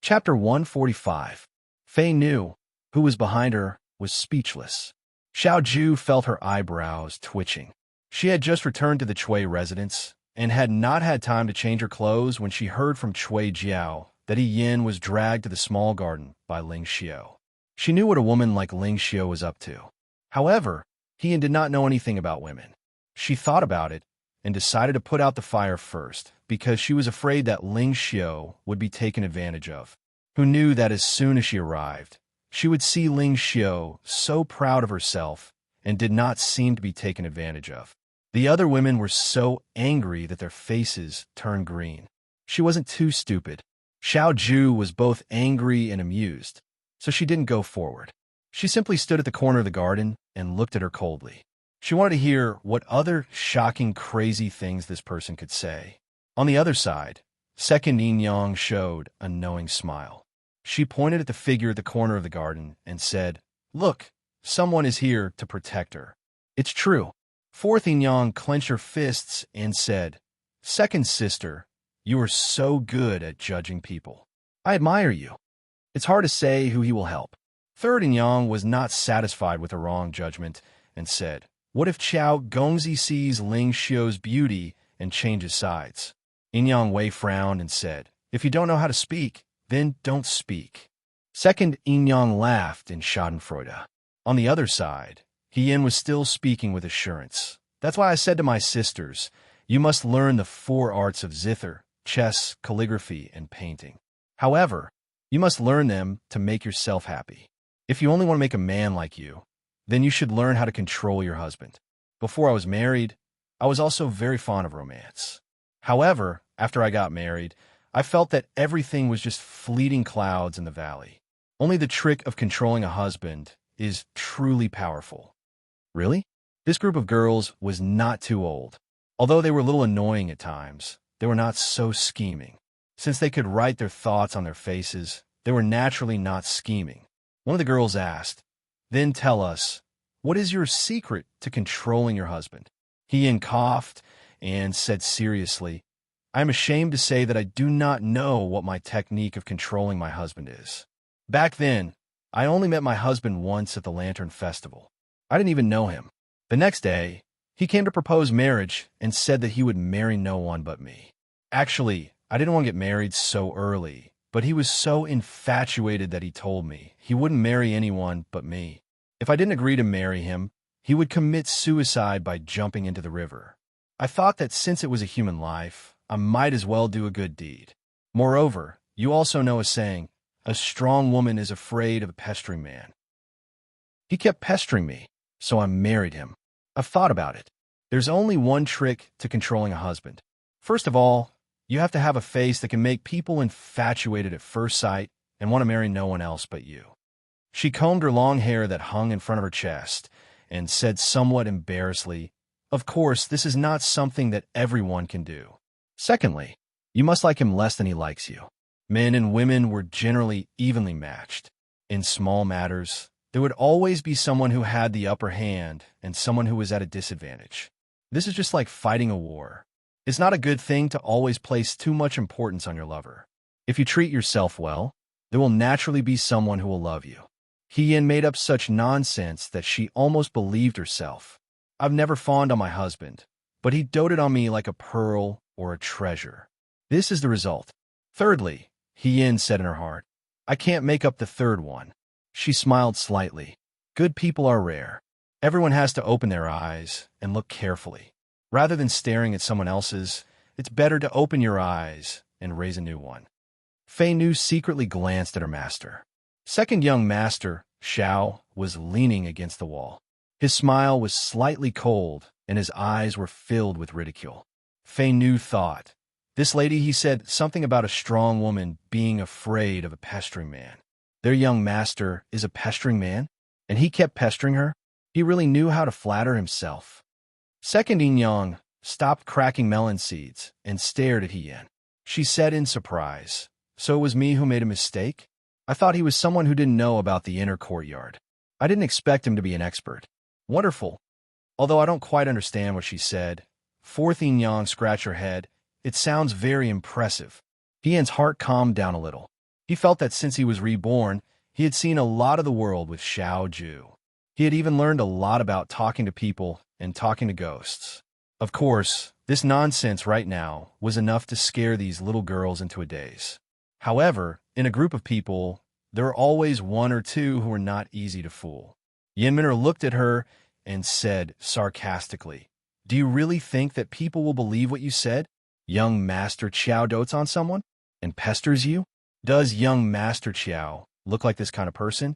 Chapter 145. Fei Nu, who was behind her, was speechless. Xiao Ju felt her eyebrows twitching. She had just returned to the Chui residence and had not had time to change her clothes when she heard from Chui Jiao that Yi Yin was dragged to the small garden by Ling Xiao. She knew what a woman like Ling Xiao was up to. However, Yi Yin did not know anything about women. She thought about it and decided to put out the fire first because she was afraid that Ling Xiao would be taken advantage of. Who knew that as soon as she arrived, she would see Ling Xiao so proud of herself and did not seem to be taken advantage of. The other women were so angry that their faces turned green. She wasn't too stupid. Xiao Ju was both angry and amused, so she didn't go forward. She simply stood at the corner of the garden and looked at her coldly. She wanted to hear what other shocking, crazy things this person could say. On the other side, second Yin Yang showed a knowing smile. She pointed at the figure at the corner of the garden and said, "Look, someone is here to protect her." It's true. Fourth Yin Yang clenched her fists and said, "Second sister, you are so good at judging people. I admire you. It's hard to say who he will help." Third Yin Yang was not satisfied with her wrong judgment and said, "What if Qiao Gongzi sees Ling Xiao's beauty and changes sides?" Yin Yang Wei frowned and said, "If you don't know how to speak, then don't speak." Second Yin Yang laughed in schadenfreude. On the other side, Yi Yin was still speaking with assurance. "That's why I said to my sisters, you must learn the 4 arts of zither, chess, calligraphy, and painting. However, you must learn them to make yourself happy. If you only want to make a man like you, then you should learn how to control your husband. Before I was married, I was also very fond of romance. However, after I got married, I felt that everything was just fleeting clouds in the valley. Only the trick of controlling a husband is truly powerful." Really? This group of girls was not too old. Although they were a little annoying at times, they were not so scheming. Since they could write their thoughts on their faces, they were naturally not scheming. One of the girls asked, "Then tell us, what is your secret to controlling your husband?" Yi Yin coughed and said seriously, "I am ashamed to say that I do not know what my technique of controlling my husband is. Back then, I only met my husband once at the Lantern Festival. I didn't even know him. The next day, he came to propose marriage and said that he would marry no one but me. Actually, I didn't want to get married so early, but he was so infatuated that he told me he wouldn't marry anyone but me. If I didn't agree to marry him, he would commit suicide by jumping into the river. I thought that since it was a human life, I might as well do a good deed. Moreover, you also know a saying, a strong woman is afraid of a pestering man. He kept pestering me, so I married him. I've thought about it. There's only one trick to controlling a husband. First of all, you have to have a face that can make people infatuated at first sight and want to marry no one else but you." She combed her long hair that hung in front of her chest and said somewhat embarrassedly, "Of course, this is not something that everyone can do. Secondly, you must like him less than he likes you. Men and women were generally evenly matched. In small matters, there would always be someone who had the upper hand and someone who was at a disadvantage. This is just like fighting a war. It's not a good thing to always place too much importance on your lover. If you treat yourself well, there will naturally be someone who will love you." Yi Yin made up such nonsense that she almost believed herself. "I've never fawned on my husband, but he doted on me like a pearl or a treasure. This is the result." Thirdly, Yi Yin said in her heart, "I can't make up the third one." She smiled slightly. Good people are rare. Everyone has to open their eyes and look carefully. Rather than staring at someone else's, it's better to open your eyes and raise a new one. Fei Nu secretly glanced at her master. Second young master, Xiao, was leaning against the wall. His smile was slightly cold, and his eyes were filled with ridicule. Fei Nu thought, "This lady," he said, "something about a strong woman being afraid of a pestering man. Their young master is a pestering man, and he kept pestering her? He really knew how to flatter himself." Second Yin Yang stopped cracking melon seeds and stared at Yi Yin. She said in surprise, "So it was me who made a mistake? I thought he was someone who didn't know about the inner courtyard. I didn't expect him to be an expert." Wonderful. Although I don't quite understand what she said, Fourth Yin Yang scratched her head. "It sounds very impressive." Yi Yin's heart calmed down a little. He felt that since he was reborn, he had seen a lot of the world with Xiao Ju. He had even learned a lot about talking to people and talking to ghosts. Of course, this nonsense right now was enough to scare these little girls into a daze. However, in a group of people, there are always one or two who are not easy to fool. Yinminner looked at her and said sarcastically, "Do you really think that people will believe what you said? Young Master Qiao dotes on someone and pesters you? Does young Master Qiao look like this kind of person?"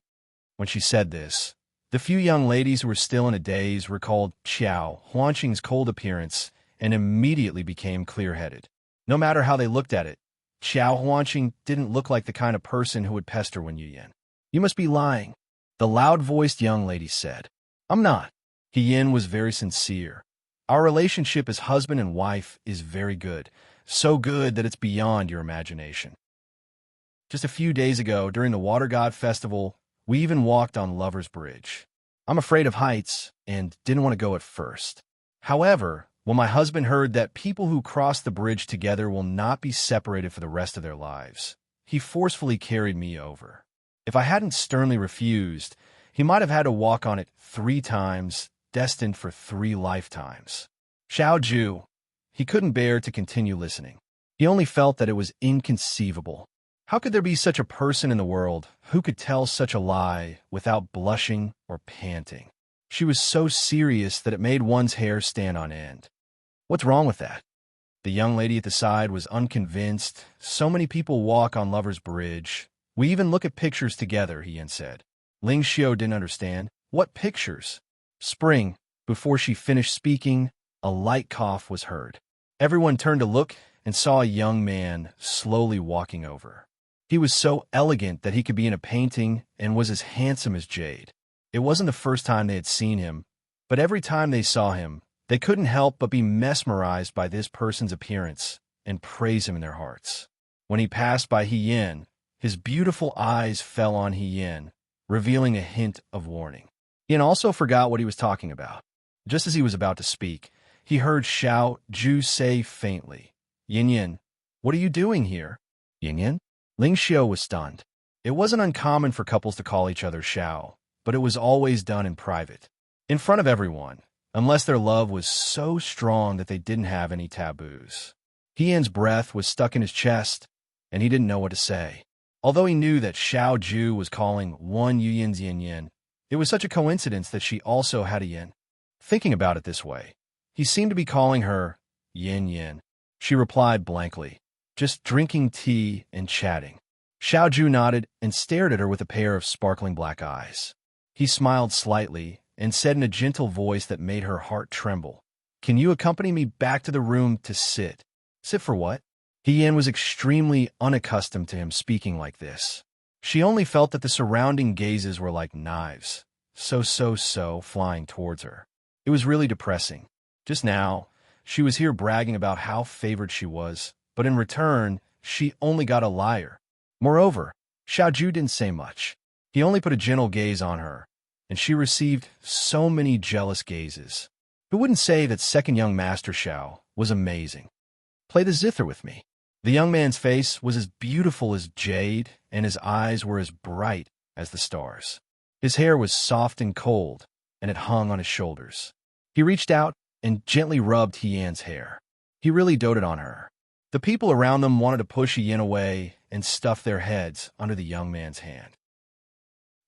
When she said this, the few young ladies who were still in a daze recalled Qiao Huanqing's cold appearance and immediately became clear-headed. No matter how they looked at it, Qiao Huanqing didn't look like the kind of person who would pester Wen Yuyan. "You must be lying," the loud-voiced young lady said. "I'm not." He Yin was very sincere. "Our relationship as husband and wife is very good, so good that it's beyond your imagination. Just a few days ago, during the Water God Festival, we even walked on Lover's Bridge. I'm afraid of heights and didn't want to go at first. However, when my husband heard that people who cross the bridge together will not be separated for the rest of their lives, he forcefully carried me over. If I hadn't sternly refused, he might have had to walk on it 3 times, destined for 3 lifetimes." Xiao Ju, he couldn't bear to continue listening. He only felt that it was inconceivable. How could there be such a person in the world who could tell such a lie without blushing or panting? She was so serious that it made one's hair stand on end. "What's wrong with that?" The young lady at the side was unconvinced. "So many people walk on Lover's Bridge. We even look at pictures together," he said. Ling Xiao didn't understand. "What pictures?" Spring. Before she finished speaking, a light cough was heard. Everyone turned to look and saw a young man slowly walking over. He was so elegant that he could be in a painting and was as handsome as jade. It wasn't the first time they had seen him, but every time they saw him, they couldn't help but be mesmerized by this person's appearance and praise him in their hearts. When he passed by He Yin, his beautiful eyes fell on He Yin, revealing a hint of warning. Yin also forgot what he was talking about. Just as he was about to speak, he heard Xiao Ju say faintly, "Yin Yin, what are you doing here?" "Yin Yin?" Ling Xiao was stunned. It wasn't uncommon for couples to call each other Xiao, but it was always done in private, in front of everyone, unless their love was so strong that they didn't have any taboos. He Yin's breath was stuck in his chest, and he didn't know what to say. Although he knew that Xiao Ju was calling Wen Yuyan's Yin Yin, it was such a coincidence that she also had a Yin. Thinking about it this way, he seemed to be calling her Yin Yin. She replied blankly, "Just drinking tea and chatting." Xiao Ju nodded and stared at her with a pair of sparkling black eyes. He smiled slightly and said in a gentle voice that made her heart tremble, "Can you accompany me back to the room to sit?" "Sit for what?" He Yin was extremely unaccustomed to him speaking like this. She only felt that the surrounding gazes were like knives, flying towards her. It was really depressing. Just now, she was here bragging about how favored she was, but in return, she only got a liar. Moreover, Xiao Ju didn't say much. He only put a gentle gaze on her, and she received so many jealous gazes. Who wouldn't say that second young Master Xiao was amazing? "Play the zither with me." The young man's face was as beautiful as jade, and his eyes were as bright as the stars. His hair was soft and cold, and it hung on his shoulders. He reached out and gently rubbed He Yan's hair. He really doted on her. The people around them wanted to push He Yan away and stuff their heads under the young man's hand.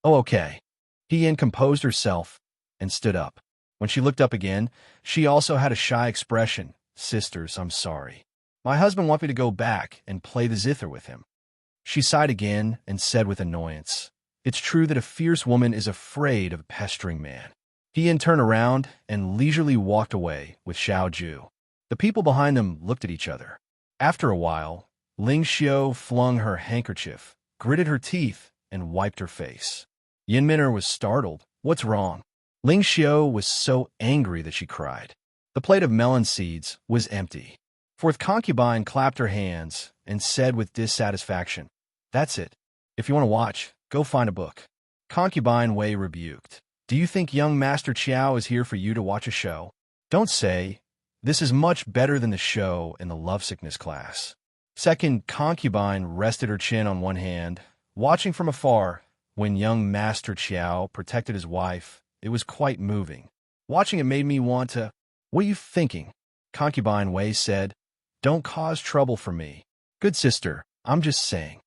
"Oh, okay." He Yan composed herself and stood up. When she looked up again, she also had a shy expression. "Sisters, I'm sorry. My husband wants me to go back and play the zither with him." She sighed again and said with annoyance, "It's true that a fierce woman is afraid of a pestering man." He Yan turned around and leisurely walked away with Xiao Ju. The people behind them looked at each other. After a while, Ling Xiao flung her handkerchief, gritted her teeth, and wiped her face. Yinminner was startled. "What's wrong?" Ling Xiao was so angry that she cried. The plate of melon seeds was empty. Fourth concubine clapped her hands and said with dissatisfaction, "That's it. If you want to watch, go find a book." Concubine Wei rebuked. "Do you think young Master Qiao is here for you to watch a show? Don't say, 'This is much better than the show in the lovesickness class.'" Second concubine rested her chin on one hand, watching from afar. When young Master Chiao protected his wife, it was quite moving. Watching it made me want to— "What are you thinking?" Concubine Wei said. "Don't cause trouble for me." "Good sister, I'm just saying."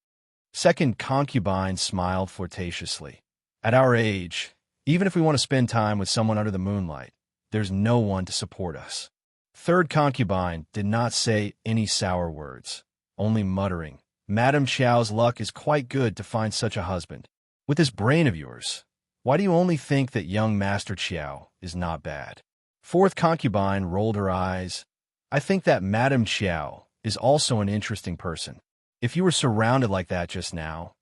Second concubine smiled flirtatiously. "At our age, even if we want to spend time with someone under the moonlight, there's no one to support us." Third concubine did not say any sour words, only muttering, "Madame Chiao's luck is quite good to find such a husband. With this brain of yours, why do you only think that young Master Chiao is not bad?" Fourth concubine rolled her eyes. "I think that Madame Chiao is also an interesting person. If you were surrounded like that just now,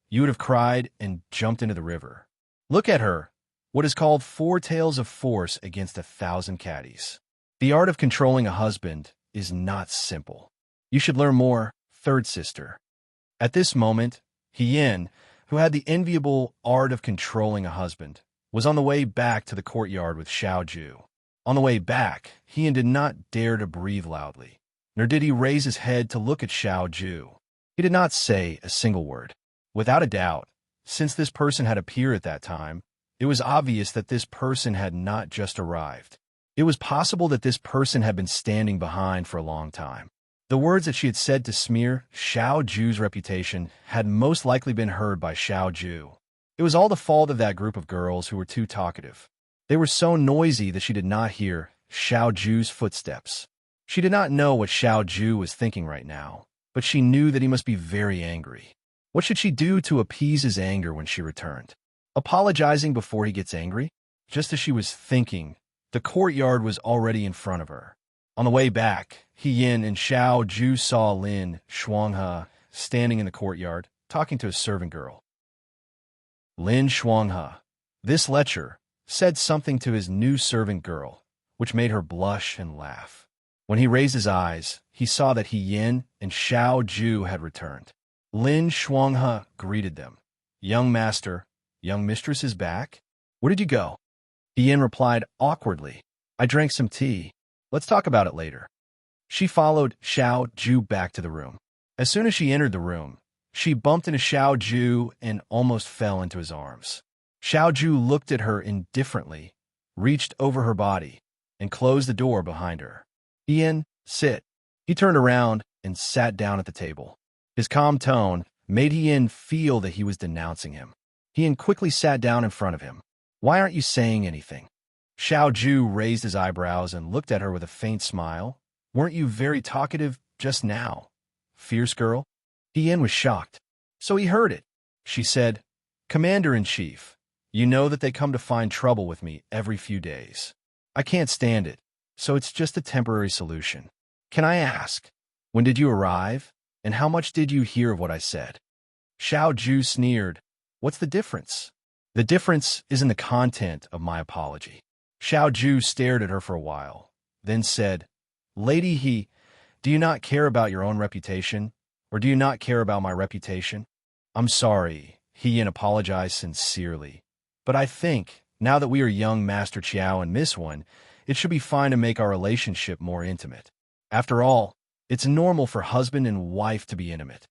you would have cried and jumped into the river. Look at her, what is called 4 tails of force against 1,000 caddies. The art of controlling a husband is not simple. You should learn more, third sister." At this moment, Hien, who had the enviable art of controlling a husband, was on the way back to the courtyard with Xiaoju. On the way back, Hien did not dare to breathe loudly, nor did he raise his head to look at Xiaoju. He did not say a single word. Without a doubt, since this person had appeared at that time, it was obvious that this person had not just arrived. It was possible that this person had been standing behind for a long time. The words that she had said to smear Xiaoju's reputation had most likely been heard by Xiaoju. It was all the fault of that group of girls who were too talkative. They were so noisy that she did not hear Xiaoju's footsteps. She did not know what Xiaoju was thinking right now, but she knew that he must be very angry. What should she do to appease his anger when she returned? Apologizing before he gets angry? Just as she was thinking, the courtyard was already in front of her. On the way back, Hien and Xiaoju saw Lin Shuanghe standing in the courtyard, talking to a servant girl. Lin Shuanghe, this lecher, said something to his new servant girl, which made her blush and laugh. When he raised his eyes, he saw that Hien and Xiaoju had returned. Lin Shuanghe greeted them. "Young master, young mistress is back? Where did you go?" Hien replied awkwardly, "I drank some tea. Let's talk about it later." She followed Xiaoju back to the room. As soon as she entered the room, she bumped into Xiaoju and almost fell into his arms. Xiaoju looked at her indifferently, reached over her body, and closed the door behind her. "Hien, sit." He turned around and sat down at the table. His calm tone made Hien feel that he was denouncing him. Hien quickly sat down in front of him. "Why aren't you saying anything?" Xiaoju raised his eyebrows and looked at her with a faint smile. "Weren't you very talkative just now, fierce girl?" Hien was shocked. "So he heard it." She said, "Commander-in-Chief, you know that they come to find trouble with me every few days. I can't stand it, so it's just a temporary solution. Can I ask, when did you arrive, and how much did you hear of what I said?" Xiaoju sneered. "What's the difference?" "The difference is in the content of my apology." Xiaoju stared at her for a while, then said, "Lady He, do you not care about your own reputation, or do you not care about my reputation?" "I'm sorry," Hien apologized sincerely, "but I think, now that we are young Master Chiao and Miss One, it should be fine to make our relationship more intimate. After all, it's normal for husband and wife to be intimate."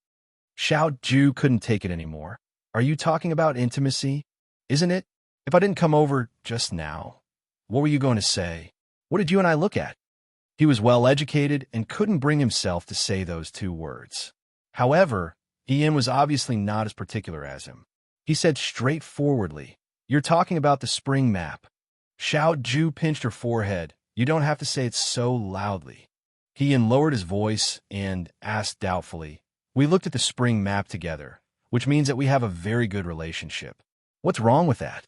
Xiaoju couldn't take it anymore. "Are you talking about intimacy? Isn't it? If I didn't come over just now, what were you going to say? What did you and I look at?" He was well-educated and couldn't bring himself to say those 2 words. However, Hien was obviously not as particular as him. He said straightforwardly, "You're talking about the spring map." Xiaoju pinched her forehead. "You don't have to say it so loudly." Hien lowered his voice and asked doubtfully, "We looked at the spring map together, which means that we have a very good relationship. What's wrong with that?"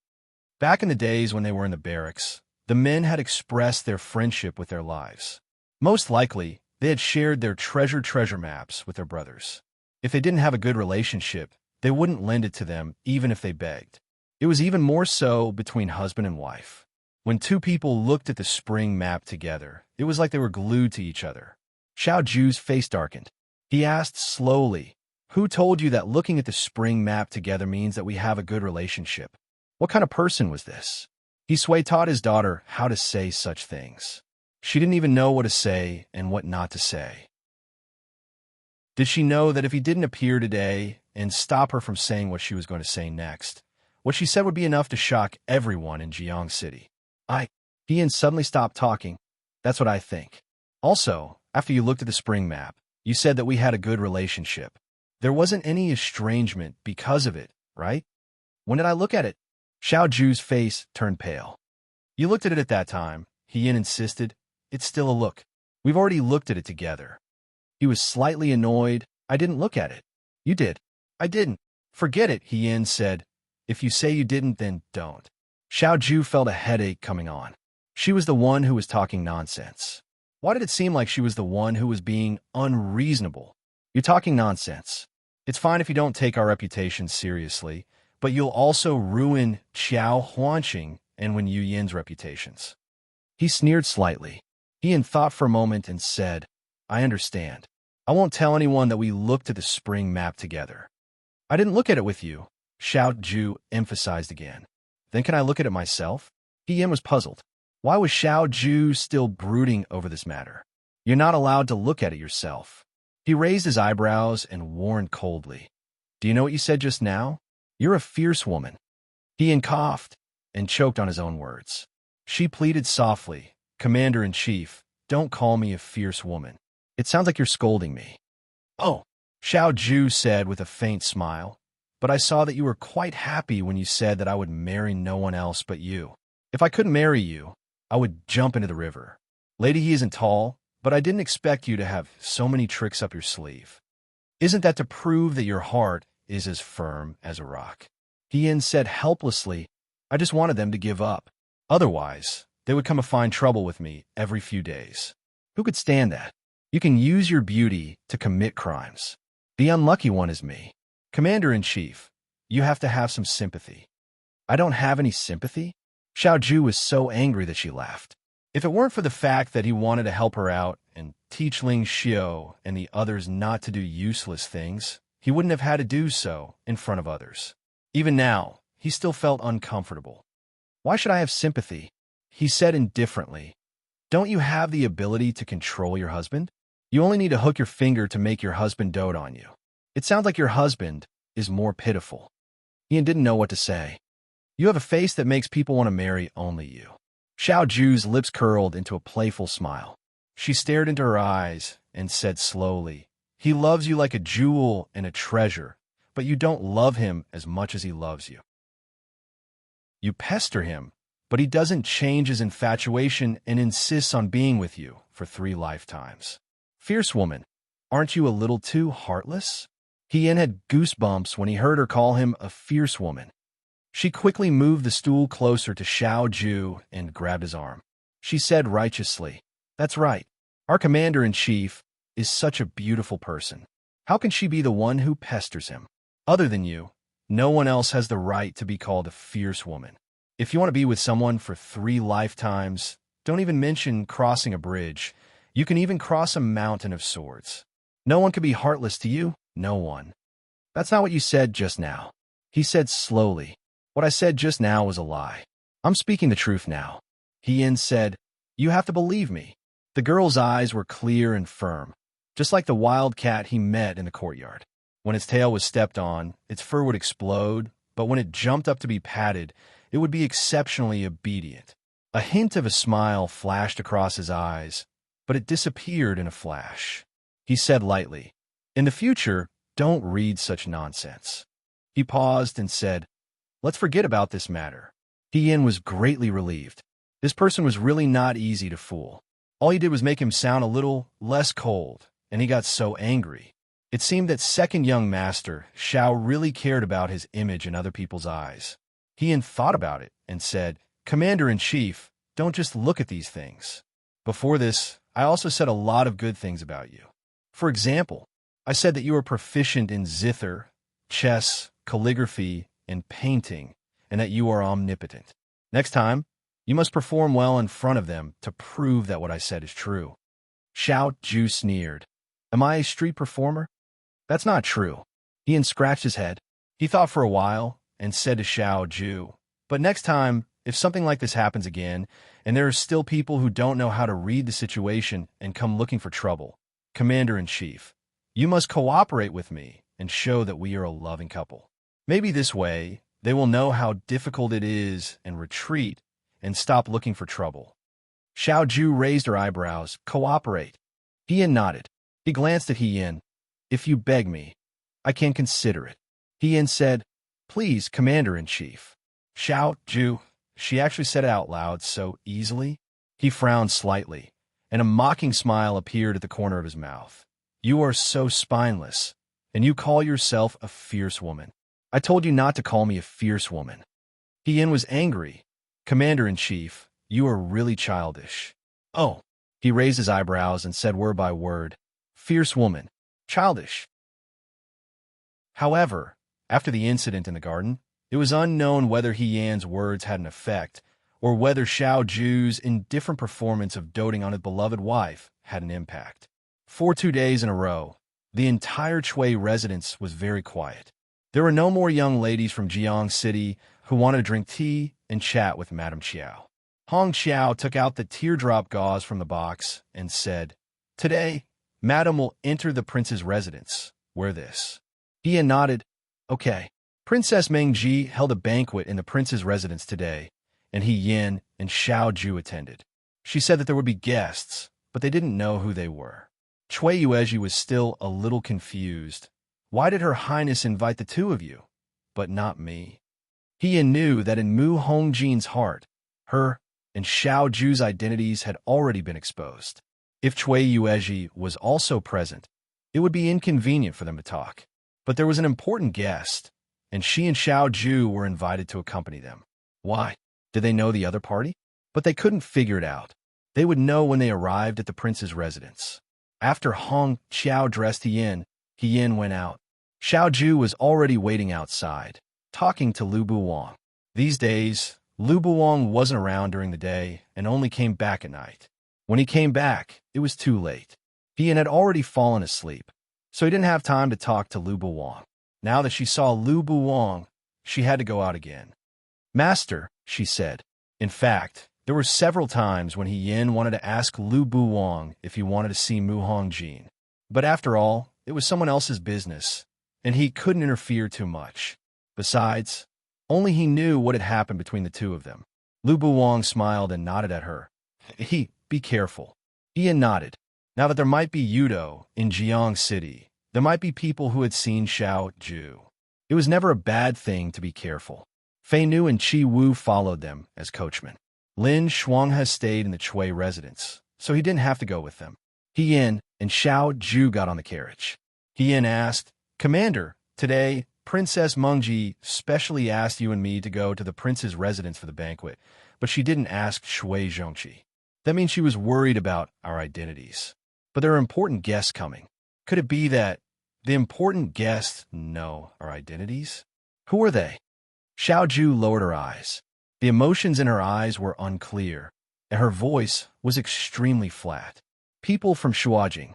Back in the days when they were in the barracks, the men had expressed their friendship with their lives. Most likely, they had shared their treasure maps with their brothers. If they didn't have a good relationship, they wouldn't lend it to them even if they begged. It was even more so between husband and wife. When 2 people looked at the spring map together, it was like they were glued to each other. Xiaoju's face darkened. He asked slowly, "Who told you that looking at the spring map together means that we have a good relationship? What kind of person was this?" Hisui taught his daughter how to say such things. She didn't even know what to say and what not to say. Did she know that if he didn't appear today and stop her from saying what she was going to say next, what she said would be enough to shock everyone in Jiang City? Ian suddenly stopped talking. That's what I think. Also, after you looked at the spring map, you said that we had a good relationship. There wasn't any estrangement because of it, right? When did I look at it? Xiao Ju's face turned pale. You looked at it at that time, Ian insisted. It's still a look. We've already looked at it together. He was slightly annoyed. I didn't look at it. You did. I didn't. Forget it, Ian said. If you say you didn't, then don't. Xiao Ju felt a headache coming on. She was the one who was talking nonsense. Why did it seem like she was the one who was being unreasonable? You're talking nonsense. It's fine if you don't take our reputation seriously, but you'll also ruin Xiao Huanqing and Wen Yuyin's reputations. He sneered slightly. Ian thought for a moment and said, I understand. I won't tell anyone that we looked at the spring map together. I didn't look at it with you, Xiao Ju emphasized again. Then can I look at it myself? Ian was puzzled. Why was Xiao Ju still brooding over this matter? You're not allowed to look at it yourself. He raised his eyebrows and warned coldly. Do you know what you said just now? You're a fierce woman. Ian coughed and choked on his own words. She pleaded softly, Commander-in-Chief, don't call me a fierce woman. It sounds like you're scolding me. Oh, Xiao Ju said with a faint smile, but I saw that you were quite happy when you said that I would marry no one else but you. If I couldn't marry you, I would jump into the river. Lady, he isn't tall, but I didn't expect you to have so many tricks up your sleeve. Isn't that to prove that your heart is as firm as a rock? Ian said helplessly, I just wanted them to give up. Otherwise, they would come to find trouble with me every few days. Who could stand that? You can use your beauty to commit crimes. The unlucky one is me. Commander-in-Chief, you have to have some sympathy. I don't have any sympathy? Xiao Ju was so angry that she laughed. If it weren't for the fact that he wanted to help her out and teach Ling Xiu and the others not to do useless things, he wouldn't have had to do so in front of others. Even now, he still felt uncomfortable. Why should I have sympathy? He said indifferently. Don't you have the ability to control your husband? You only need to hook your finger to make your husband dote on you. It sounds like your husband is more pitiful. Ian didn't know what to say. You have a face that makes people want to marry only you. Xiao Ju's lips curled into a playful smile. She stared into her eyes and said slowly, He loves you like a jewel and a treasure, but you don't love him as much as he loves you. You pester him, but he doesn't change his infatuation and insists on being with you for 3 lifetimes. Fierce woman, aren't you a little too heartless? Ian had goosebumps when he heard her call him a fierce woman. She quickly moved the stool closer to Xiao Ju and grabbed his arm. She said righteously, That's right. Our commander-in-chief is such a beautiful person. How can she be the one who pesters him? Other than you, no one else has the right to be called a fierce woman. If you want to be with someone for 3 lifetimes, don't even mention crossing a bridge. You can even cross a mountain of swords. No one can be heartless to you, no one. That's not what you said just now. He said slowly. What I said just now was a lie. I'm speaking the truth now. Ian said, You have to believe me. The girl's eyes were clear and firm, just like the wild cat he met in the courtyard. When its tail was stepped on, its fur would explode, but when it jumped up to be patted, it would be exceptionally obedient. A hint of a smile flashed across his eyes, but it disappeared in a flash. He said lightly, In the future, don't read such nonsense. He paused and said, Let's forget about this matter. Ian was greatly relieved. This person was really not easy to fool. All he did was make him sound a little less cold, and he got so angry. It seemed that second young master, Xiao, really cared about his image in other people's eyes. Ian thought about it and said, Commander-in-Chief, don't just look at these things. Before this, I also said a lot of good things about you. For example, I said that you were proficient in zither, chess, calligraphy, and painting, and that you are omnipotent. Next time, you must perform well in front of them to prove that what I said is true. Xiao Ju sneered. Am I a street performer? That's not true. Ian scratched his head. He thought for a while and said to Xiao Ju, But next time, if something like this happens again, and there are still people who don't know how to read the situation and come looking for trouble, Commander-in-Chief, You must cooperate with me and show that we are a loving couple. Maybe this way, they will know how difficult it is and retreat and stop looking for trouble. Xiao Ju raised her eyebrows. Cooperate. Yin nodded. He glanced at Yin. If you beg me, I can consider it. Yin said, Please, Commander-in-Chief. Xiao Ju, she actually said it out loud so easily. He frowned slightly, and a mocking smile appeared at the corner of his mouth. You are so spineless, and you call yourself a fierce woman. I told you not to call me a fierce woman. Yin was angry. Commander-in-Chief, you are really childish. Oh. He raised his eyebrows and said word by word, Fierce woman. Childish. However, after the incident in the garden, it was unknown whether Yan's words had an effect or whether Xiao Ju's indifferent performance of doting on his beloved wife had an impact. For 2 days in a row, the entire Chui residence was very quiet. There were no more young ladies from Jiang City who wanted to drink tea and chat with Madame Qiao. Hong Qiao took out the teardrop gauze from the box and said, Today, Madame will enter the prince's residence. Wear this. He nodded. Okay. Princess Mengji held a banquet in the prince's residence today, and Yin and Xiao Ju attended. She said that there would be guests, but they didn't know who they were. Cui Yuezhi was still a little confused. Why did Her Highness invite the two of you, but not me? Yin knew that in Mu Hongjin's heart, her and Xiao Ju's identities had already been exposed. If Cui Yuezhi was also present, it would be inconvenient for them to talk. But there was an important guest, and she and Xiao Ju were invited to accompany them. Why? Did they know the other party? But they couldn't figure it out. They would know when they arrived at the prince's residence. After Hong Qiao dressed Yin went out. Xiao Ju was already waiting outside, talking to Lu Buwang. These days, Lu Buwang wasn't around during the day and only came back at night. When he came back, it was too late. Yin had already fallen asleep, so he didn't have time to talk to Lu Buwang. Now that she saw Lu Buwang, she had to go out again. Master, she said. In fact, there were several times when Yin wanted to ask Lu Buwang if he wanted to see Mu Hongjin. But after all, it was someone else's business, and he couldn't interfere too much. Besides, only he knew what had happened between the two of them. Lu Buwang smiled and nodded at her. Be careful. Yin nodded. Now that there might be Yudo in Jiang City, there might be people who had seen Xiao Ju. It was never a bad thing to be careful. Fei Nu and Qi Wu followed them as coachmen. Lin Shuanghe stayed in the Chui residence, so he didn't have to go with them. Yin and Xiao Ju got on the carriage. Yin asked, Commander, today, Princess Mengji specially asked you and me to go to the prince's residence for the banquet, but she didn't ask Shui Zhongqi. That means she was worried about our identities. But there are important guests coming. Could it be that the important guests know our identities? Who are they? Xiao Ju lowered her eyes. The emotions in her eyes were unclear, and her voice was extremely flat. People from Shuajing.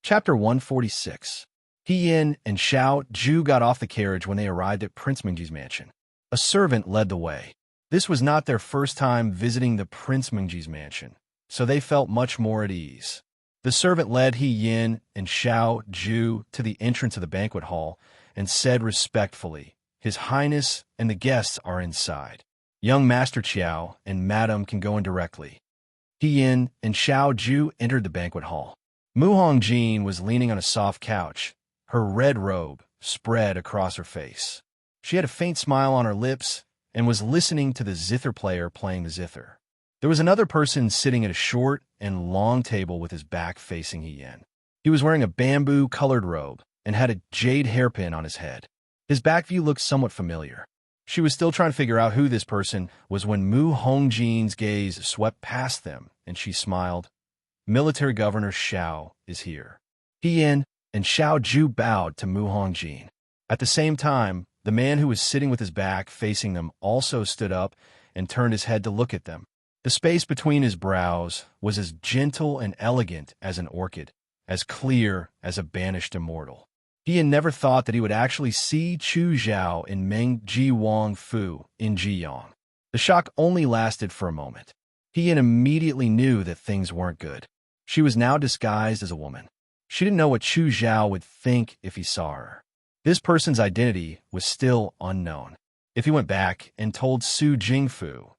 Chapter 146. Yin and Xiao Ju got off the carriage when they arrived at Prince Mengji's mansion. A servant led the way. This was not their first time visiting the Prince Mengji's mansion, so they felt much more at ease. The servant led Yin and Xiao Ju to the entrance of the banquet hall and said respectfully, His Highness and the guests are inside. Young Master Qiao and Madam can go in directly. Yin and Xiao Ju entered the banquet hall. Mu Hongjin was leaning on a soft couch, her red robe spread across her face. She had a faint smile on her lips and was listening to the zither player playing the zither. There was another person sitting at a short and long table with his back facing Yin. He was wearing a bamboo-colored robe and had a jade hairpin on his head. His back view looked somewhat familiar. She was still trying to figure out who this person was when Mu Hongjin's gaze swept past them, and she smiled. Military Governor Xiao is here. Yin and Xiao Ju bowed to Mu Hongjin. At the same time, the man who was sitting with his back facing them also stood up and turned his head to look at them. The space between his brows was as gentle and elegant as an orchid, as clear as a banished immortal. He had never thought that he would actually see Chu Zhao and Meng Ji Wang Fu in Jiyang. The shock only lasted for a moment. He immediately knew that things weren't good. She was now disguised as a woman. She didn't know what Chu Zhao would think if he saw her. This person's identity was still unknown. If he went back and told Su Jingfu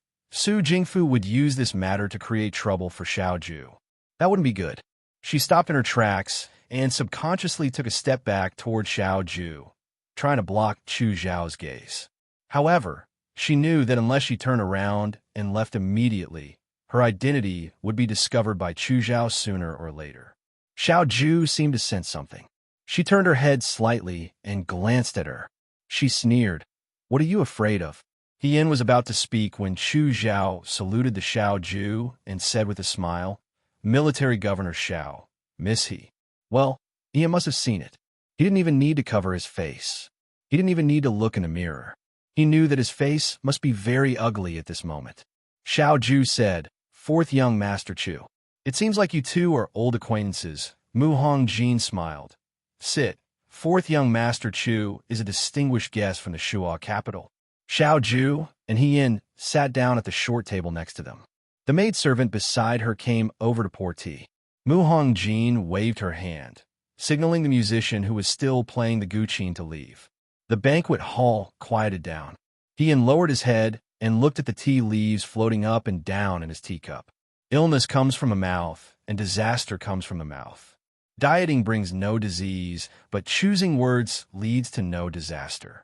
would use this matter to create trouble for Xiao Ju. That wouldn't be good. She stopped in her tracks and subconsciously took a step back toward Xiao Ju, trying to block Chu Zhao's gaze. However, she knew that unless she turned around and left immediately, her identity would be discovered by Chu Zhao sooner or later. Xiao Ju seemed to sense something. She turned her head slightly and glanced at her. She sneered. "What are you afraid of?" He Yin was about to speak when Chu Zhao saluted the Xiao Ju and said with a smile, "Military Governor Xiao, misty." Well, Ian must have seen it. He didn't even need to cover his face. He didn't even need to look in a mirror. He knew that his face must be very ugly at this moment. Xiao Ju said, "Fourth young Master Chu. It seems like you two are old acquaintances." Mu Hongjin smiled. "Sit. Fourth young Master Chu is a distinguished guest from the Shuo capital." Xiao Ju and He Yin sat down at the short table next to them. The maidservant beside her came over to pour tea. Mu Hongjin waved her hand, signaling the musician who was still playing the guqin to leave. The banquet hall quieted down. He Yin lowered his head and looked at the tea leaves floating up and down in his teacup. Illness comes from a mouth, and disaster comes from the mouth. Dieting brings no disease, but choosing words leads to no disaster.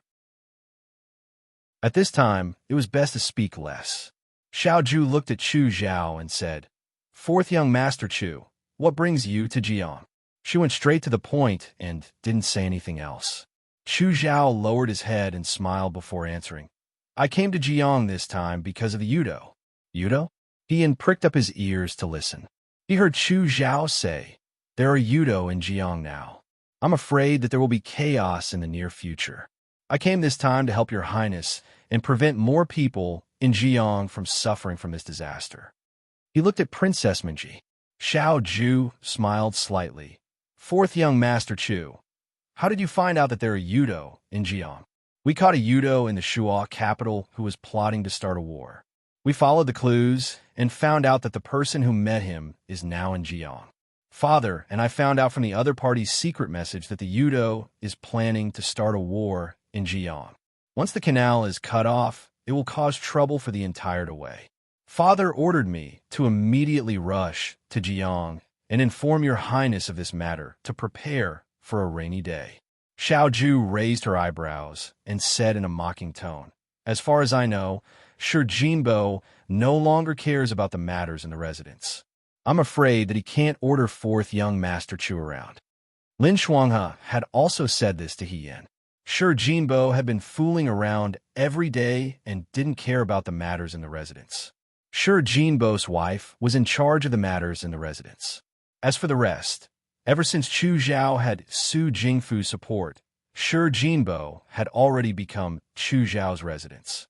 At this time, it was best to speak less. Xiao Ju looked at Chu Zhao and said, "Fourth young Master Chu, what brings you to Jiang?" She went straight to the point and didn't say anything else. Chu Zhao lowered his head and smiled before answering. "I came to Jiang this time because of the Yudo." "Yudo?" He Yin pricked up his ears to listen. He heard Chu Zhao say, "There are Yudo in Jiang now. I'm afraid that there will be chaos in the near future. I came this time to help your highness and prevent more people in Jiang from suffering from this disaster." He looked at Princess Minji. Xiao Ju smiled slightly. "Fourth young Master Chu, how did you find out that there are Yudo in Jiang?" "We caught a Yudo in the Shuo capital who was plotting to start a war. We followed the clues and found out that the person who met him is now in Jiang. Father and I found out from the other party's secret message that the Yudo is planning to start a war in Jiang. Once the canal is cut off, it will cause trouble for the entire way. Father ordered me to immediately rush to Jiang and inform your highness of this matter to prepare for a rainy day." Xiao Ju raised her eyebrows and said in a mocking tone, "As far as I know, Shi Jinbo no longer cares about the matters in the residence. I'm afraid that he can't order fourth young Master Chu around." Lin Shuanghe had also said this to He Yin. Shi Jinbo had been fooling around every day and didn't care about the matters in the residence. Shi Jinbo's wife was in charge of the matters in the residence. As for the rest, ever since Chu Zhao had Su Jingfu's support, Shi Jinbo had already become Chu Zhao's residence.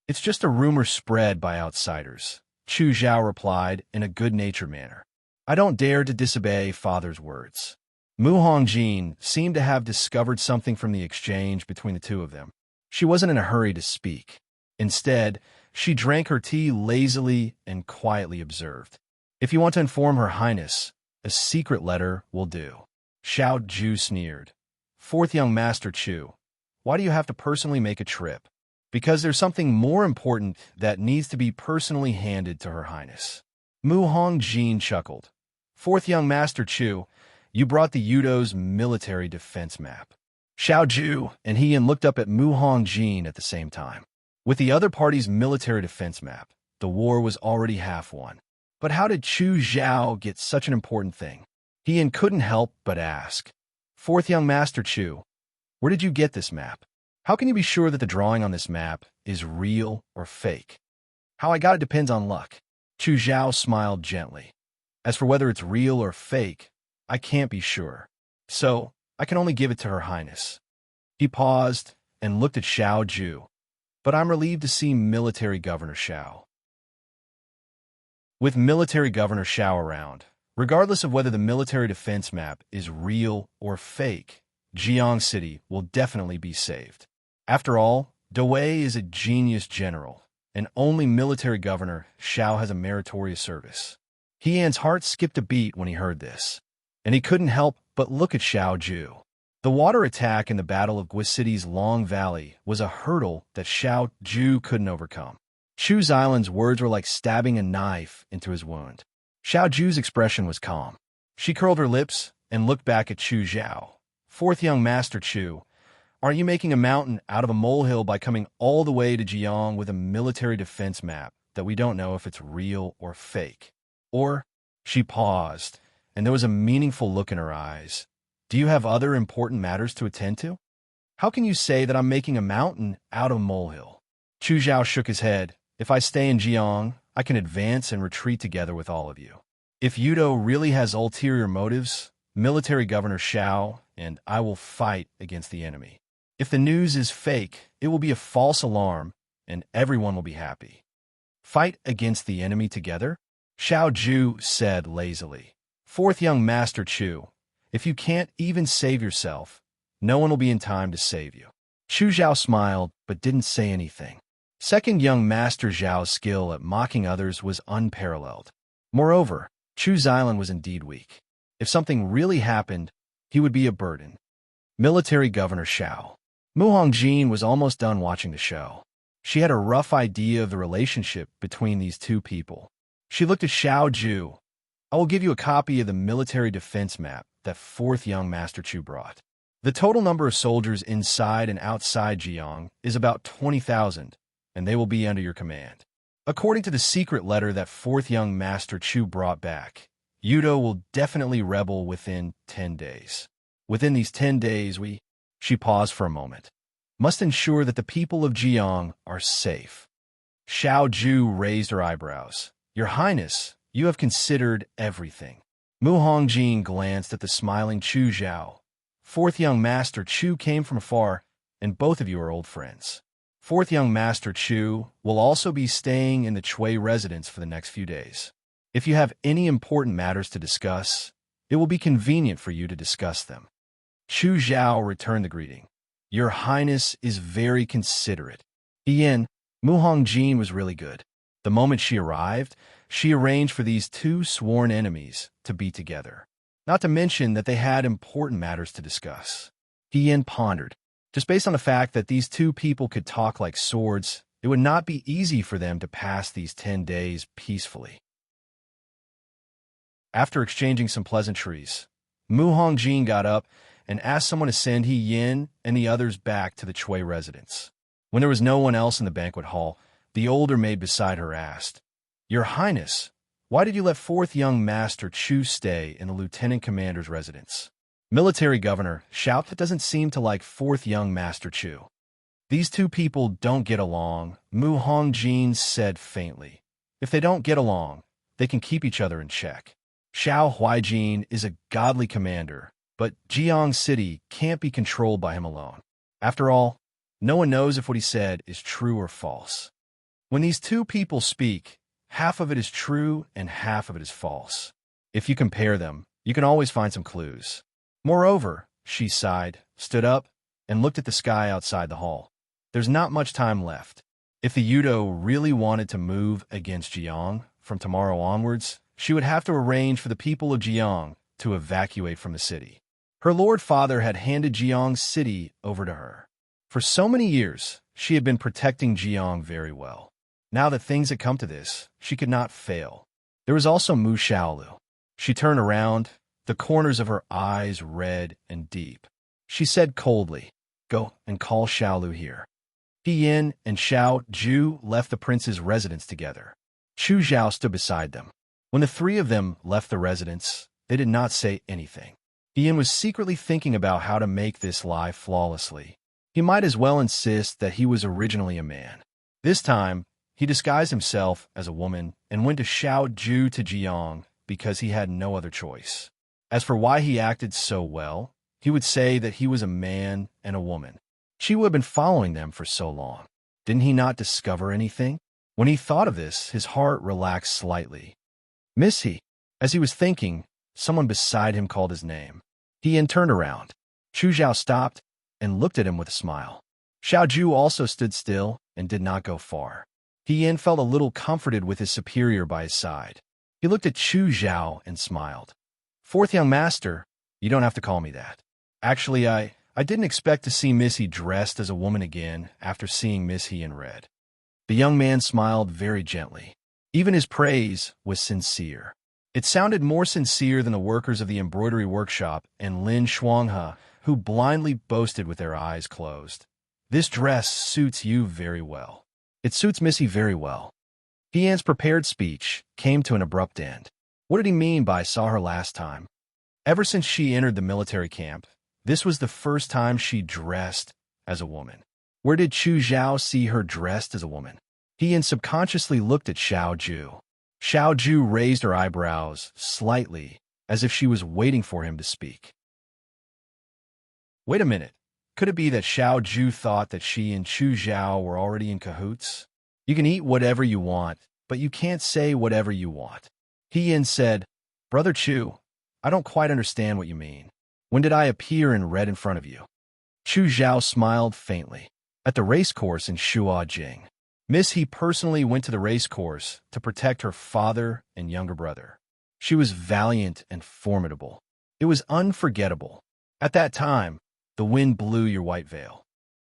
"It's just a rumor spread by outsiders," Chu Zhao replied in a good-natured manner. "I don't dare to disobey father's words." Mu Hongjin seemed to have discovered something from the exchange between the two of them. She wasn't in a hurry to speak. Instead, she drank her tea lazily and quietly observed. "If you want to inform her highness, a secret letter will do." Xiao Ju sneered. "Fourth young Master Chu, why do you have to personally make a trip?" "Because there's something more important that needs to be personally handed to her highness." Mu Hongjin chuckled. "Fourth young Master Chu, you brought the Yudo's military defense map." Xiao Ju and He Yin looked up at Mu Hongjin at the same time. With the other party's military defense map, the war was already half won. But how did Chu Zhao get such an important thing? He Yin couldn't help but ask. "Fourth young Master Chu, where did you get this map? How can you be sure that the drawing on this map is real or fake?" "How I got it depends on luck." Chu Zhao smiled gently. "As for whether it's real or fake, I can't be sure. So, I can only give it to her highness." He paused and looked at Xiao Ju. "But I'm relieved to see Military Governor Xiao." With Military Governor Xiao around, regardless of whether the military defense map is real or fake, Jiang City will definitely be saved. After all, Dewey is a genius general, and only Military Governor Xiao has a meritorious service. He Yan's heart skipped a beat when he heard this, and he couldn't help but look at Xiao Ju. The water attack in the Battle of Gui City's Long Valley was a hurdle that Xiao Ju couldn't overcome. Chu Xilan's words were like stabbing a knife into his wound. Xiao Ju's expression was calm. She curled her lips and looked back at Chu Xiao. Fourth young master Chu, are you making a mountain out of a molehill by coming all the way to Jiang with a military defense map that we don't know if it's real or fake? Or, she paused, and there was a meaningful look in her eyes. Do you have other important matters to attend to? How can you say that I'm making a mountain out of a molehill? Chu Xiao shook his head. If I stay in Jiang, I can advance and retreat together with all of you. If Yudo really has ulterior motives, Military Governor Xiao and I will fight against the enemy. If the news is fake, it will be a false alarm, and everyone will be happy. Fight against the enemy together? Xiao Ju said lazily. Fourth young master Chu, if you can't even save yourself, no one will be in time to save you. Chu Xiao smiled, but didn't say anything. Second young master Zhao's skill at mocking others was unparalleled. Moreover, Chu Xilan was indeed weak. If something really happened, he would be a burden. Military Governor Xiao. Mu Hongjin was almost done watching the show. She had a rough idea of the relationship between these two people. She looked at Xiao Ju. I will give you a copy of the military defense map that fourth young master Chu brought. The total number of soldiers inside and outside Jiang is about 20,000, and they will be under your command. According to the secret letter that fourth young master Chu brought back, Yudo will definitely rebel within 10 days. Within these 10 days, she paused for a moment, must ensure that the people of Jiang are safe. Xiao Ju raised her eyebrows. Your Highness, you have considered everything. Mu Hongjin glanced at the smiling Chu Xiao. Fourth young master Chu came from afar, and both of you are old friends. Fourth young master Chu will also be staying in the Chui residence for the next few days. If you have any important matters to discuss, it will be convenient for you to discuss them. Chu Xiao returned the greeting. Your Highness is very considerate. Ian, Mu Hongjin was really good. The moment she arrived, she arranged for these two sworn enemies to be together. Not to mention that they had important matters to discuss. Ian pondered. Just based on the fact that these two people could talk like swords, it would not be easy for them to pass these 10 days peacefully. After exchanging some pleasantries, Mu Hongjin got up and asked someone to send He Yin and the others back to the Chui residence. When there was no one else in the banquet hall, the older maid beside her asked, Your Highness, why did you let fourth young master Chu stay in the lieutenant commander's residence? Military Governor, shout that doesn't seem to like fourth young master Chu. These two people don't get along, Mu Hongjin said faintly. If they don't get along, they can keep each other in check. Xiao Huaijin is a godly commander, but Jiang City can't be controlled by him alone. After all, no one knows if what he said is true or false. When these two people speak, half of it is true and half of it is false. If you compare them, you can always find some clues. Moreover, she sighed, stood up, and looked at the sky outside the hall. There's not much time left. If the Yudo really wanted to move against Jiang from tomorrow onwards, she would have to arrange for the people of Jiang to evacuate from the city. Her Lord Father had handed Jiang City over to her. For so many years, she had been protecting Jiang very well. Now that things had come to this, she could not fail. There was also Mu Xiaolu. She turned around, the corners of her eyes red and deep. She said coldly, Go and call Xiaolu here. He Yin and Xiao Ju left the prince's residence together. Chu Xiao stood beside them. When the three of them left the residence, they did not say anything. Ian was secretly thinking about how to make this lie flawlessly. He might as well insist that he was originally a man. This time, he disguised himself as a woman and went to Xiao Ju to Jiang because he had no other choice. As for why he acted so well, he would say that he was a man and a woman. She would have been following them for so long. Didn't he not discover anything? When he thought of this, his heart relaxed slightly. Missy. As he was thinking, someone beside him called his name. He turned around. Chu Xiao stopped and looked at him with a smile. Xiao Ju also stood still and did not go far. He felt a little comforted with his superior by his side. He looked at Chu Zhao and smiled. Fourth young master, you don't have to call me that. Actually, I didn't expect to see Miss He dressed as a woman again after seeing Miss He in red. The young man smiled very gently. Even his praise was sincere. It sounded more sincere than the workers of the embroidery workshop and Lin Shuanghe, who blindly boasted with their eyes closed. This dress suits you very well. It suits Missy very well. Tian's prepared speech came to an abrupt end. What did he mean by saw her last time? Ever since she entered the military camp, this was the first time she dressed as a woman. Where did Chu Zhao see her dressed as a woman? Tian subconsciously looked at Xiao Ju. Xiao Ju raised her eyebrows slightly, as if she was waiting for him to speak. Wait a minute. Could it be that Xiao Ju thought that she and Chu Zhao were already in cahoots? You can eat whatever you want, but you can't say whatever you want. Tian said, Brother Chu, I don't quite understand what you mean. When did I appear in red in front of you? Chu Zhao smiled faintly. At the racecourse in Shuajing. Miss He personally went to the racecourse to protect her father and younger brother. She was valiant and formidable. It was unforgettable. At that time, the wind blew your white veil.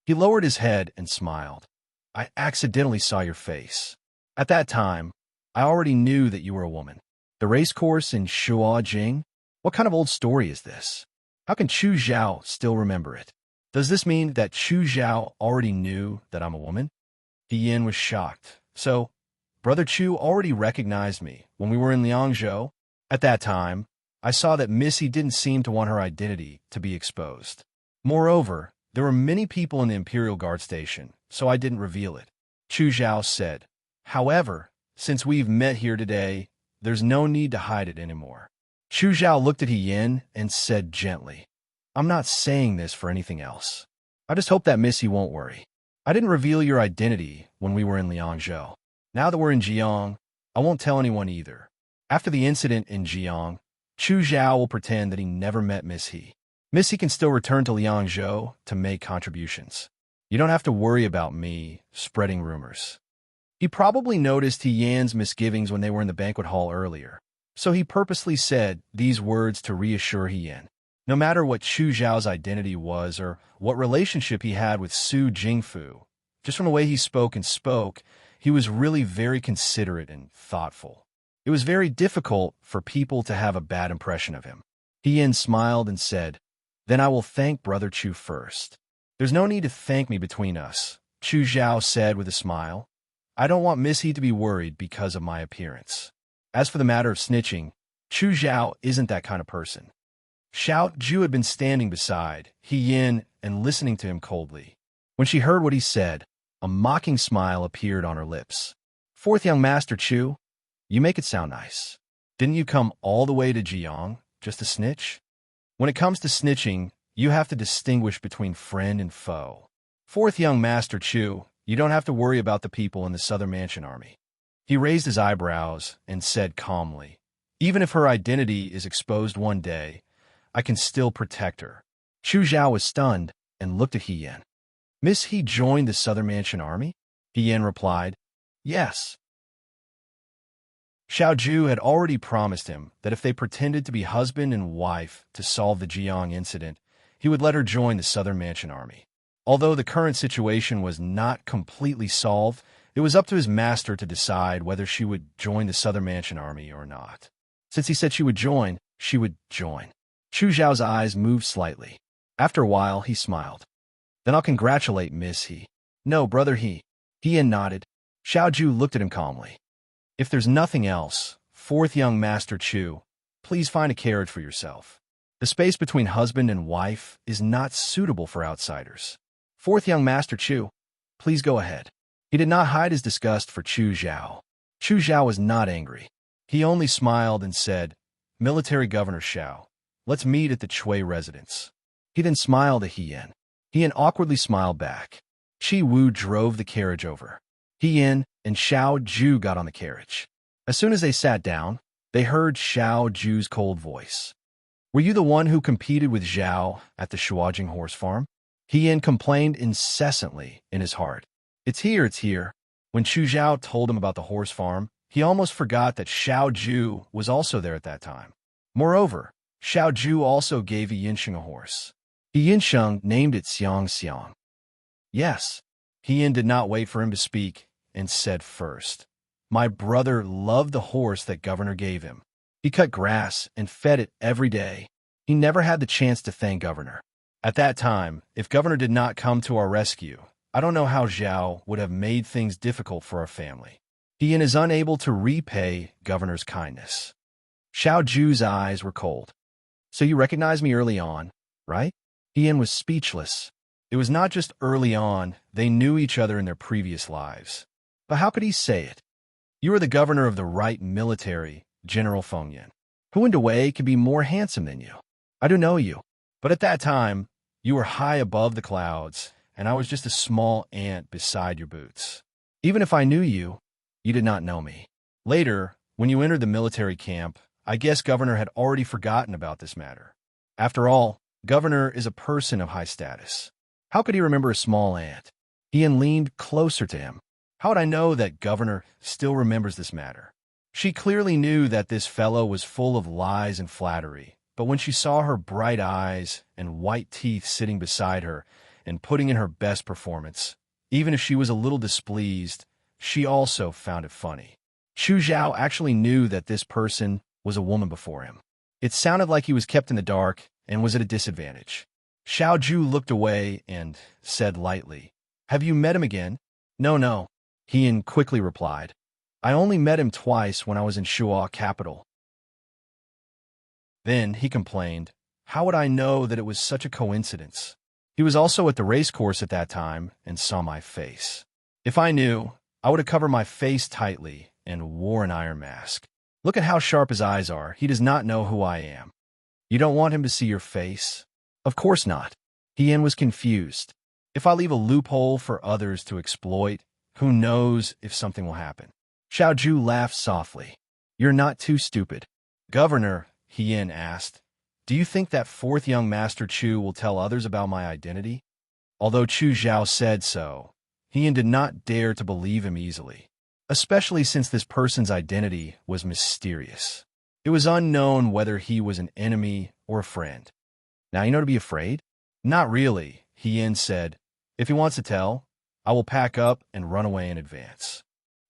He lowered his head and smiled. I accidentally saw your face. At that time, I already knew that you were a woman. The racecourse in Shuajing? What kind of old story is this? How can Chu Zhao still remember it? Does this mean that Chu Zhao already knew that I'm a woman? Tian was shocked. So, Brother Chu already recognized me when we were in Liangzhou. At that time, I saw that Missy didn't seem to want her identity to be exposed. Moreover, there were many people in the Imperial Guard station, so I didn't reveal it. Chu Zhao said, However, since we've met here today, there's no need to hide it anymore. Chu Zhao looked at Tian and said gently, I'm not saying this for anything else. I just hope that Missy won't worry. I didn't reveal your identity when we were in Liangzhou. Now that we're in Jiang, I won't tell anyone either. After the incident in Jiang, Chu Zhao will pretend that he never met Miss He. Miss He can still return to Liangzhou to make contributions. You don't have to worry about me spreading rumors. He probably noticed Tian's misgivings when they were in the banquet hall earlier, so he purposely said these words to reassure Tian. No matter what Chu Zhao's identity was or what relationship he had with Su Jingfu, just from the way he spoke, he was really very considerate and thoughtful. It was very difficult for people to have a bad impression of him. Tian smiled and said, Then I will thank Brother Chu first. There's no need to thank me between us, Chu Zhao said with a smile. I don't want Miss He to be worried because of my appearance. As for the matter of snitching, Chu Zhao isn't that kind of person. Xiao Ju had been standing beside Tian and listening to him coldly. When she heard what he said, a mocking smile appeared on her lips. Fourth young master Chu, you make it sound nice. Didn't you come all the way to Jiang just to snitch? When it comes to snitching, you have to distinguish between friend and foe. Fourth young master Chu, you don't have to worry about the people in the Southern Mansion Army. He raised his eyebrows and said calmly, Even if her identity is exposed one day, I can still protect her. Chu Zhao was stunned and looked at Tian. Miss He joined the Southern Mansion Army? Tian replied, Yes. Xiao Ju had already promised him that if they pretended to be husband and wife to solve the Jiang incident, he would let her join the Southern Mansion Army. Although the current situation was not completely solved, it was up to his master to decide whether she would join the Southern Mansion Army or not. Since he said she would join, she would join. Chu Zhao's eyes moved slightly. After a while, he smiled. Then I'll congratulate Miss He. No, Brother He. Tian nodded. Xiao Ju looked at him calmly. If there's nothing else, fourth young master Chu, please find a carriage for yourself. The space between husband and wife is not suitable for outsiders. Fourth young master Chu, please go ahead. He did not hide his disgust for Chu Zhao. Chu Zhao was not angry. He only smiled and said, Military Governor Xiao, let's meet at the Chui residence. He then smiled at Tian. Tian awkwardly smiled back. Chi Wu drove the carriage over. Tian and Xiao Ju got on the carriage. As soon as they sat down, they heard Xiao Ju's cold voice. Were you the one who competed with Zhao at the Shuajing horse farm? Tian complained incessantly in his heart. It's here. When Chu Zhao told him about the horse farm, He almost forgot that Xiao Ju was also there at that time. Moreover, Xiao Ju also gave Yinsheng a horse. Yinsheng named it Xiang Xiang. Yes, Yin did not wait for him to speak and said first, "My brother loved the horse that Governor gave him. He cut grass and fed it every day. He never had the chance to thank Governor. At that time, if Governor did not come to our rescue, I don't know how Zhao would have made things difficult for our family. Yin is unable to repay Governor's kindness." Xiao Ju's eyes were cold. "So you recognized me early on, right?" Yin was speechless. It was not just early on, they knew each other in their previous lives. But how could he say it? "You are the governor of the right military, General Fengyan. Who in a way can be more handsome than you? I do know you, but at that time, you were high above the clouds, and I was just a small ant beside your boots. Even if I knew you, you did not know me. Later, when you entered the military camp, I guess Governor had already forgotten about this matter. After all, Governor is a person of high status. How could he remember a small ant?" Ian leaned closer to him. "How would I know that Governor still remembers this matter?" She clearly knew that this fellow was full of lies and flattery, but when she saw her bright eyes and white teeth sitting beside her and putting in her best performance, even if she was a little displeased, she also found it funny. Xu Zhao actually knew that this person was a woman before him. It sounded like he was kept in the dark and was at a disadvantage. Xiao Ju looked away and said lightly, "Have you met him again?" No, Yin quickly replied. "I only met him twice when I was in Shuo capital." Then he complained, "How would I know that it was such a coincidence? He was also at the racecourse at that time and saw my face. If I knew, I would have covered my face tightly and wore an iron mask. Look at how sharp his eyes are. He does not know who I am. You don't want him to see your face?" "Of course not." Yin was confused. "If I leave a loophole for others to exploit, who knows if something will happen?" Xiao Ju laughed softly. "You're not too stupid." "Governor," Yin asked, "do you think that fourth young master Chu will tell others about my identity?" Although Chu Zhao said so, Yin did not dare to believe him easily, especially since this person's identity was mysterious. It was unknown whether he was an enemy or a friend. "Now you know to be afraid?" "Not really," Yin said. "If he wants to tell, I will pack up and run away in advance."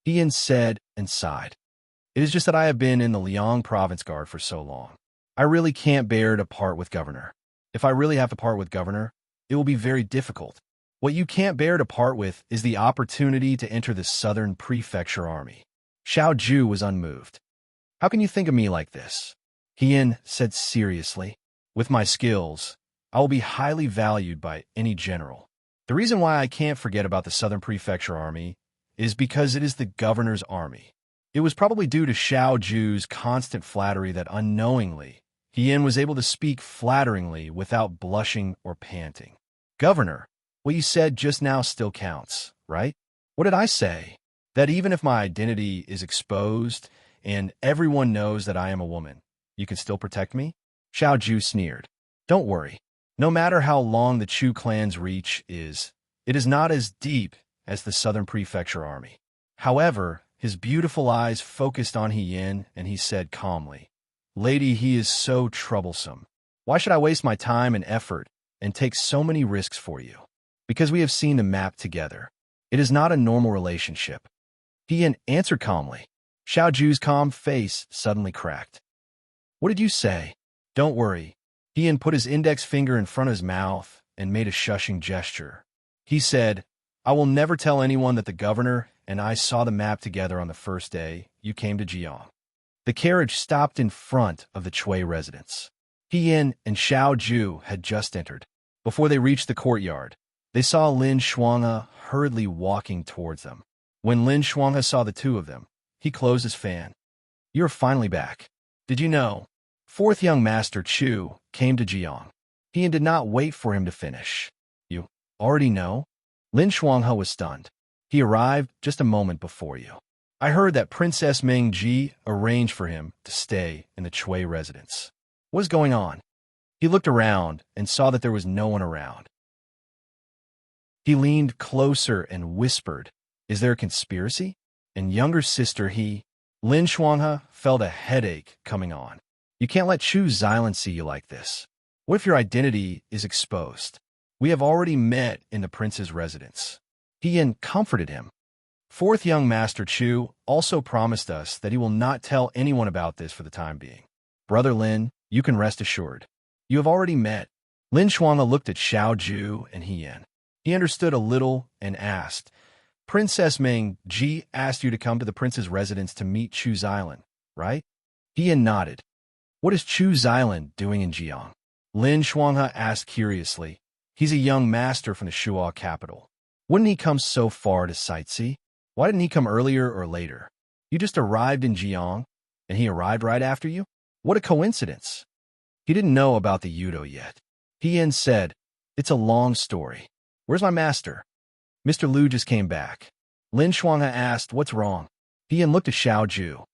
Yin said and sighed. "It is just that I have been in the Liang Province Guard for so long. I really can't bear to part with Governor. If I really have to part with Governor, it will be very difficult. What you can't bear to part with is the opportunity to enter the Southern Prefecture Army." Xiao Ju was unmoved. "How can you think of me like this?" Yin said seriously. "With my skills, I will be highly valued by any general. The reason why I can't forget about the Southern Prefecture Army is because it is the governor's army." It was probably due to Xiao Ju's constant flattery that unknowingly, Yin was able to speak flatteringly without blushing or panting. "Governor, what you said just now still counts, right?" "What did I say?" "That even if my identity is exposed and everyone knows that I am a woman, you can still protect me?" Xiao Ju sneered. "Don't worry. No matter how long the Chu clan's reach is, it is not as deep as the Southern Prefecture Army." However, his beautiful eyes focused on Yin, and he said calmly, "Lady, he is so troublesome. Why should I waste my time and effort and take so many risks for you? Because we have seen the map together. It is not a normal relationship." Yin answered calmly. Xiao Ju's calm face suddenly cracked. "What did you say?" "Don't worry." Yin put his index finger in front of his mouth and made a shushing gesture. He said, "I will never tell anyone that the governor and I saw the map together on the first day you came to Jiang." The carriage stopped in front of the Chui residence. Yin and Xiao Ju had just entered. Before they reached the courtyard, they saw Lin Shuanghe hurriedly walking towards them. When Lin Shuanghe saw the two of them, he closed his fan. "You're finally back. Did you know? Fourth young master Chu came to Jiang." Yin did not wait for him to finish. "You already know?" Lin Shuanghe was stunned. "He arrived just a moment before you. I heard that Princess Ming Ji arranged for him to stay in the Chui residence. What is going on?" He looked around and saw that there was no one around. He leaned closer and whispered, "Is there a conspiracy?" And younger sister Lin Shuanghe felt a headache coming on. You can't let Chu Xilan see you like this. What if your identity is exposed? We have already met in the prince's residence. He Yin comforted him. Fourth young master Chu also promised us that he will not tell anyone about this for the time being. Brother Lin, you can rest assured. You have already met. Lin Shuanghe looked at Xiao Ju and He Yin. He understood a little and asked, Princess Ming Ji asked you to come to the prince's residence to meet Chu Xilan, right? He Yin nodded. What is Chu Xilan doing in Jiang? Lin Shuanghe asked curiously. He's a young master from the Shuo capital. Wouldn't he come so far to sightsee? Why didn't he come earlier or later? You just arrived in Jiang, and he arrived right after you? What a coincidence. He didn't know about the Yudo yet. He Yin said, It's a long story. Where's my master? Mr. Liu just came back. Lin Shuanghe asked, What's wrong? He Yin looked at Xiao Ju.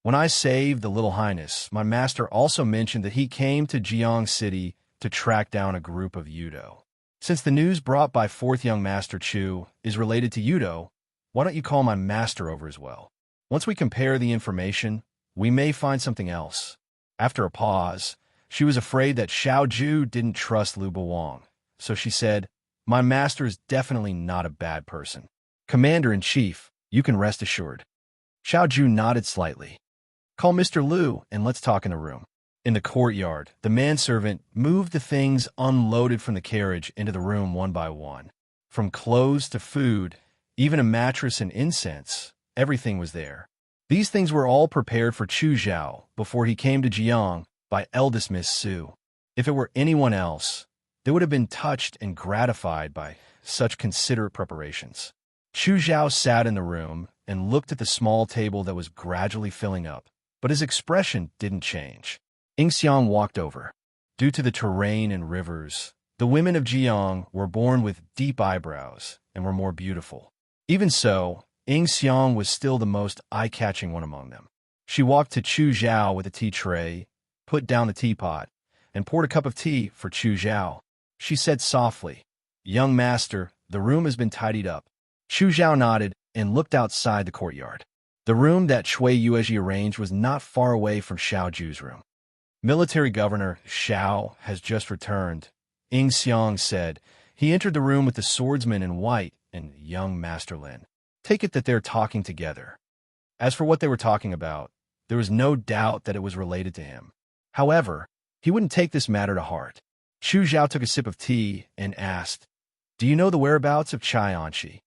When I saved the Little Highness, my master also mentioned that he came to Jiang City to track down a group of Yudo. Since the news brought by fourth young master Chu is related to Yudo, why don't you call my master over as well? Once we compare the information, we may find something else. After a pause, she was afraid that Xiao Ju didn't trust Lu Buwang, so she said, My master is definitely not a bad person. Commander-in-Chief, you can rest assured. Xiao Ju nodded slightly. Call Mr. Liu and let's talk in the room. In the courtyard, the manservant moved the things unloaded from the carriage into the room one by one. From clothes to food, even a mattress and incense, everything was there. These things were all prepared for Chu Zhao before he came to Jiang by eldest Miss Su. If it were anyone else, they would have been touched and gratified by such considerate preparations. Chu Zhao sat in the room and looked at the small table that was gradually filling up, but his expression didn't change. Yingxiang walked over. Due to the terrain and rivers, the women of Jiang were born with deep eyebrows and were more beautiful. Even so, Yingxiang was still the most eye-catching one among them. She walked to Chu Zhao with a tea tray, put down the teapot, and poured a cup of tea for Chu Zhao. She said softly, Young master, the room has been tidied up. Chu Zhao nodded and looked outside the courtyard. The room that Shui Yuezhi arranged was not far away from Xiao Ju's room. Military Governor Xiao has just returned, Yingxiang said. He entered the room with the swordsman in white and young Master Lin. Take it that they're talking together. As for what they were talking about, there was no doubt that it was related to him. However, he wouldn't take this matter to heart. Chu Zhao took a sip of tea and asked, Do you know the whereabouts of Chai Anshi?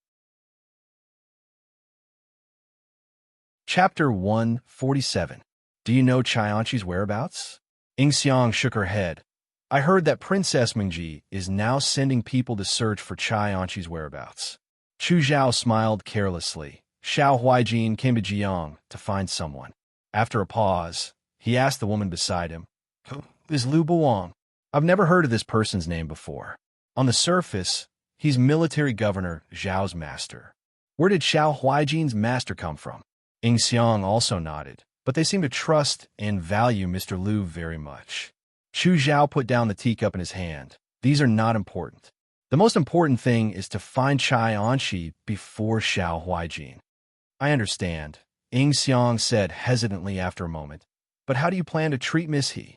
Chapter 147. Do you know Chai Anshi's whereabouts? Yingxiang shook her head. I heard that Princess Mingji is now sending people to search for Chai Anshi's whereabouts. Chu Zhao smiled carelessly. Xiao Huaijin came to Jiang to find someone. After a pause, he asked the woman beside him, Who is Lu Buwang? I've never heard of this person's name before. On the surface, he's military governor Zhao's master. Where did Xiao Huaijin's master come from? Yingxiang also nodded, but they seemed to trust and value Mr. Liu very much. Chu Zhao put down the teacup in his hand. These are not important. The most important thing is to find Chai Anshi before Xiao Huaijin. I understand, Yingxiang said hesitantly after a moment. But how do you plan to treat Miss He?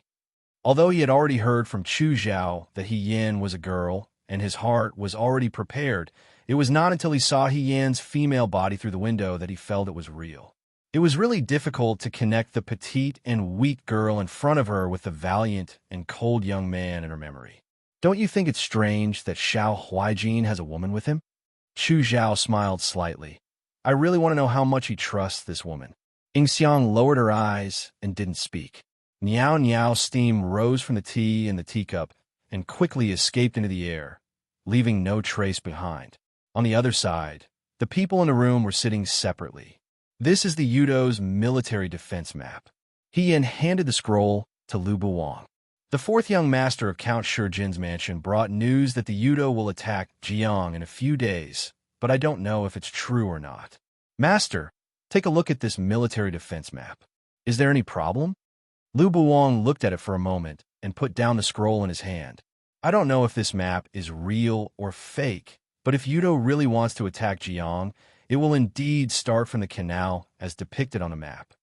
Although he had already heard from Chu Zhao that He Yin was a girl, and his heart was already prepared, it was not until he saw He Yin's female body through the window that he felt it was real. It was really difficult to connect the petite and weak girl in front of her with the valiant and cold young man in her memory. Don't you think it's strange that Xiao Huaijin has a woman with him? Chu Zhao smiled slightly. I really want to know how much he trusts this woman. Yingxiang lowered her eyes and didn't speak. Niao Niao steam rose from the tea in the teacup and quickly escaped into the air, leaving no trace behind. On the other side, the people in the room were sitting separately. This is the Yudo's military defense map. He Yin handed the scroll to Lu Buwang. The fourth young master of Count Shijin's mansion brought news that the Yudo will attack Jiang in a few days, but I don't know if it's true or not. Master, take a look at this military defense map. Is there any problem? Lu Buwang looked at it for a moment and put down the scroll in his hand. I don't know if this map is real or fake, but if Yudo really wants to attack Jiang, it will indeed start from the canal as depicted on the map.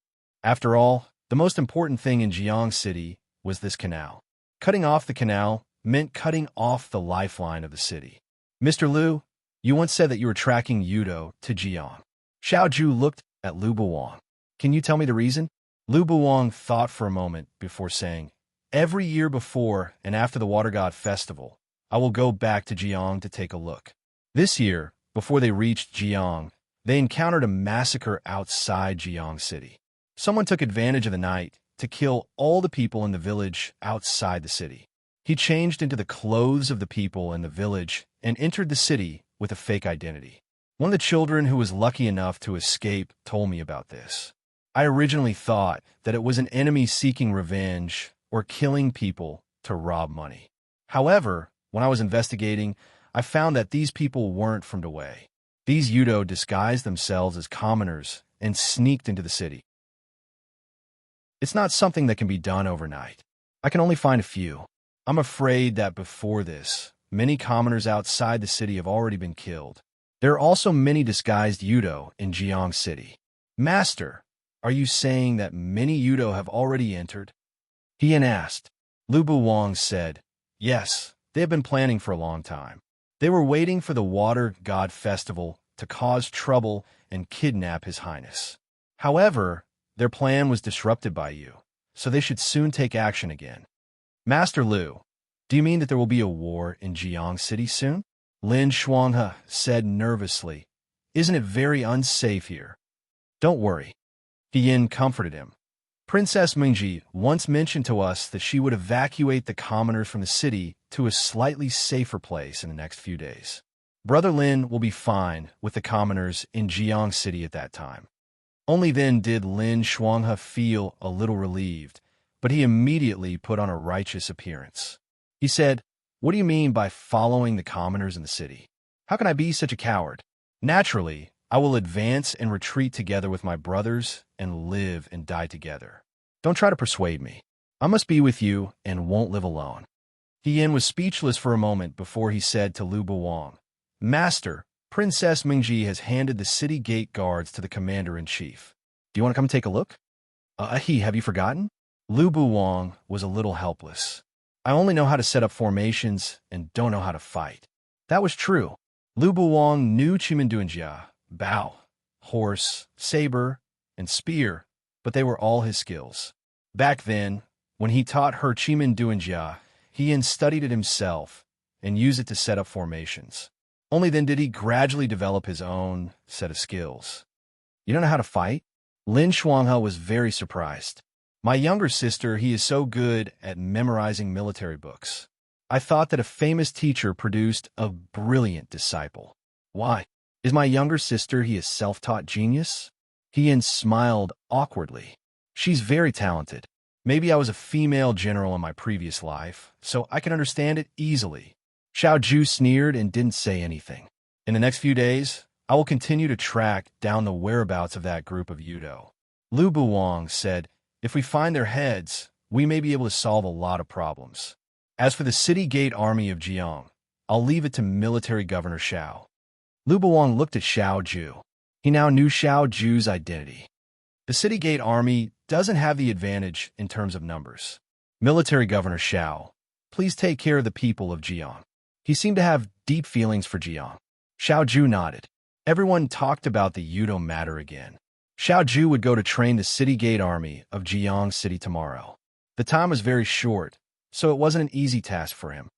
After all, the most important thing in Jiang City was this canal. Cutting off the canal meant cutting off the lifeline of the city. Mr. Liu, you once said that you were tracking Yudo to Jiang. Xiao Ju looked at Lu Buwang. Can you tell me the reason? Lu Buwang thought for a moment before saying, every year before and after the Water God Festival, I will go back to Jiang to take a look. This year, before they reached Jiang, they encountered a massacre outside Jiang City. Someone took advantage of the night to kill all the people in the village outside the city. He changed into the clothes of the people in the village and entered the city with a fake identity. One of the children who was lucky enough to escape told me about this. I originally thought that it was an enemy seeking revenge or killing people to rob money. However, when I was investigating, I found that these people weren't from Dawei. These Yudo disguised themselves as commoners and sneaked into the city. It's not something that can be done overnight. I can only find a few. I'm afraid that before this, many commoners outside the city have already been killed. There are also many disguised Yudo in Jiang City. Master, are you saying that many Yudo have already entered? He asked. Lu Buwang said, yes, they have been planning for a long time. They were waiting for the Water God Festival to cause trouble and kidnap His Highness. However, their plan was disrupted by you, so they should soon take action again. Master Lu, do you mean that there will be a war in Jiang City soon? Lin Shuanghe said nervously. Isn't it very unsafe here? Don't worry. Yin comforted him. Princess Mingji once mentioned to us that she would evacuate the commoners from the city to a slightly safer place in the next few days. Brother Lin will be fine with the commoners in Jiang City at that time. Only then did Lin Shuanghe feel a little relieved, but he immediately put on a righteous appearance. He said, what do you mean by following the commoners in the city? How can I be such a coward? Naturally, I will advance and retreat together with my brothers and live and die together. Don't try to persuade me. I must be with you and won't live alone. Yin was speechless for a moment before he said to Lu Buwang, Master, Princess Mingji has handed the city gate guards to the commander-in-chief. Do you want to come take a look? Have you forgotten? Lu Buwang was a little helpless. I only know how to set up formations and don't know how to fight. That was true. Lu Buwang knew Chimenduanjia, bow, horse, saber, and spear, but they were all his skills. Back then, when he taught her Chimenduanjia, he studied it himself and used it to set up formations. Only then did he gradually develop his own set of skills. You don't know how to fight? Lin Shuanghe was very surprised. My younger sister, he is so good at memorizing military books. I thought that a famous teacher produced a brilliant disciple. Why? Is my younger sister he a self-taught genius? He smiled awkwardly. She's very talented. Maybe I was a female general in my previous life, so I can understand it easily. Xiao Ju sneered and didn't say anything. In the next few days, I will continue to track down the whereabouts of that group of Yudo. Lu Buwang said, if we find their heads, we may be able to solve a lot of problems. As for the city gate army of Jiang, I'll leave it to military governor Xiao. Lu Buwang looked at Xiao Ju. He now knew Xiao Ju's identity. The city gate army doesn't have the advantage in terms of numbers. Military governor Xiao, please take care of the people of Jiang. He seemed to have deep feelings for Jiang. Xiao Ju nodded. Everyone talked about the Yudo matter again. Xiao Ju would go to train the city gate army of Jiang City tomorrow. The time was very short, so it wasn't an easy task for him.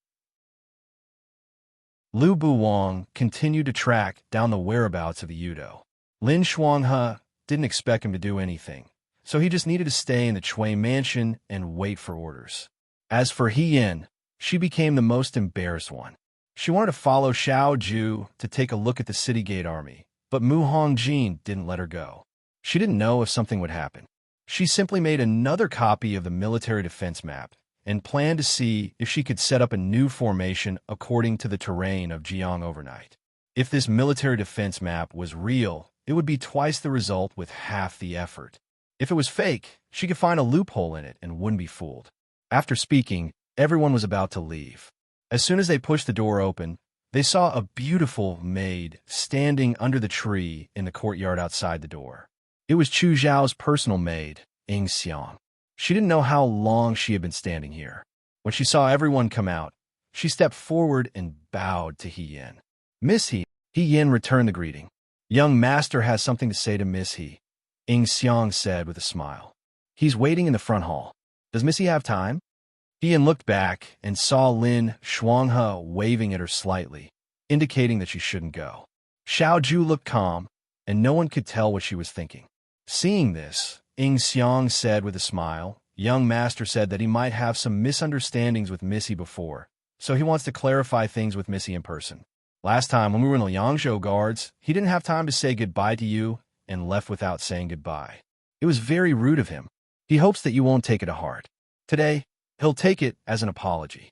Lu Buwang continued to track down the whereabouts of the Yudo. Lin Shuanghe didn't expect him to do anything, so he just needed to stay in the Chui mansion and wait for orders. As for Yin, she became the most embarrassed one. She wanted to follow Xiao Ju to take a look at the city gate army, but Mu Hongjin didn't let her go. She didn't know if something would happen. She simply made another copy of the military defense map and planned to see if she could set up a new formation according to the terrain of Jiang overnight. If this military defense map was real, it would be twice the result with half the effort. If it was fake, she could find a loophole in it and wouldn't be fooled. After speaking, everyone was about to leave. As soon as they pushed the door open, they saw a beautiful maid standing under the tree in the courtyard outside the door. It was Chu Zhao's personal maid, Ing Xiang. She didn't know how long she had been standing here. When she saw everyone come out, she stepped forward and bowed to He Yin. Miss He. He Yin returned the greeting. Young master has something to say to Miss He, Ing Xiang said with a smile. He's waiting in the front hall. Does Miss He have time? He Yin looked back and saw Lin Shuanghe waving at her slightly, indicating that she shouldn't go. Xiao Ju looked calm, and no one could tell what she was thinking. Seeing this, Ing Xiang said with a smile, young master said that he might have some misunderstandings with Missy before, so he wants to clarify things with Missy in person. Last time when we were in the Liangzhou guards, he didn't have time to say goodbye to you and left without saying goodbye. It was very rude of him. He hopes that you won't take it to heart. Today, he'll take it as an apology.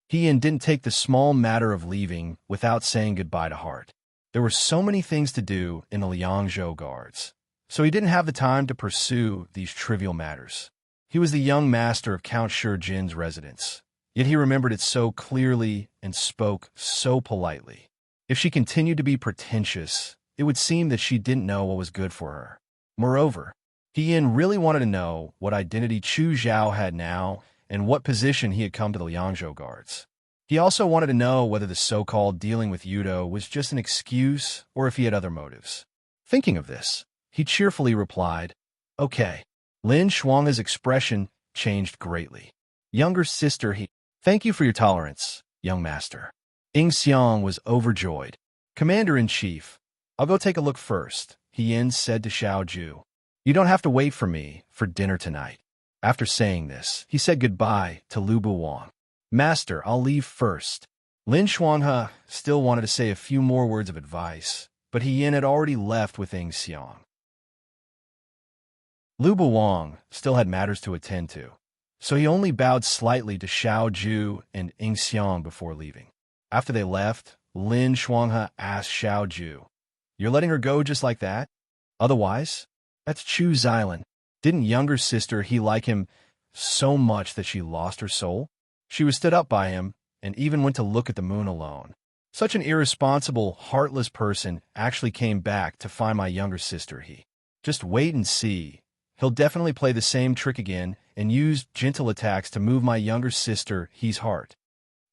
He Yin didn't take the small matter of leaving without saying goodbye to heart. There were so many things to do in the Liangzhou guards, so he didn't have the time to pursue these trivial matters. He was the young master of Count Shijin's residence, yet he remembered it so clearly and spoke so politely. If she continued to be pretentious, it would seem that she didn't know what was good for her. Moreover, He Yin really wanted to know what identity Chu Zhao had now and what position he had come to the Liangzhou guards. He also wanted to know whether the so-called dealing with Yudo was just an excuse or if he had other motives. Thinking of this, he cheerfully replied, Okay. Lin Shuang's expression changed greatly. Younger sister He. Thank you for your tolerance, young master. Ing Xiang was overjoyed. Commander-in-Chief, I'll go take a look first, He Yin said to Xiao Ju. You don't have to wait for me for dinner tonight. After saying this, he said goodbye to Lu Buwang. Master, I'll leave first. Lin Shuanghe still wanted to say a few more words of advice, but He Yin had already left with Ing Xiang. Lu Buwang still had matters to attend to, so he only bowed slightly to Xiao Ju and Ing Xiang before leaving. After they left, Lin Shuanghe asked Xiao Ju, You're letting her go just like that? Otherwise? That's Chu Xilan. Didn't younger sister He like him so much that she lost her soul? She was stood up by him and even went to look at the moon alone. Such an irresponsible, heartless person actually came back to find my younger sister He. Just wait and see. He'll definitely play the same trick again and use gentle attacks to move my younger sister He's heart.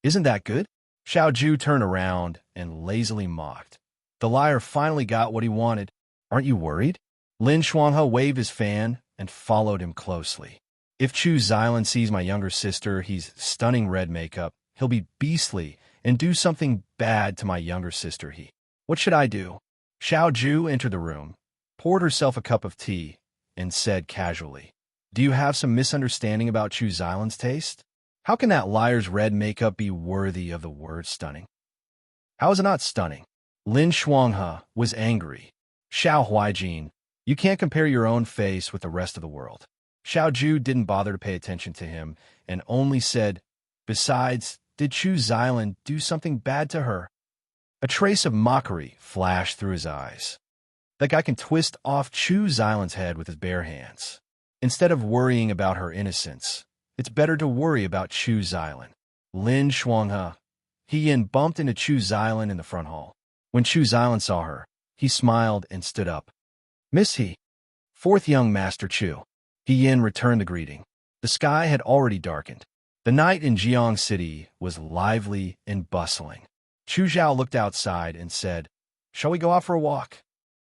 Isn't that good? Xiao Ju turned around and lazily mocked. The liar finally got what he wanted. Aren't you worried? Lin Shuanghe waved his fan and followed him closely. If Chu Xilan sees my younger sister He's stunning red makeup, he'll be beastly and do something bad to my younger sister He. What should I do? Xiao Ju entered the room, poured herself a cup of tea, and said casually, Do you have some misunderstanding about Chu Xilan's taste? How can that liar's red makeup be worthy of the word stunning? How is it not stunning? Lin Shuanghe was angry. Xiao Huaijin, you can't compare your own face with the rest of the world. Xiao Ju didn't bother to pay attention to him and only said, Besides, did Chu Xilan do something bad to her? A trace of mockery flashed through his eyes. That guy can twist off Chu Xilan's head with his bare hands. Instead of worrying about her innocence, it's better to worry about Chu Xilan. Lin Shuanghe. He Yin bumped into Chu Xilan in the front hall. When Chu Xilan saw her, he smiled and stood up. Miss He. Fourth young master Chu. He Yin returned the greeting. The sky had already darkened. The night in Jiang City was lively and bustling. Chu Zhao looked outside and said, Shall we go out for a walk?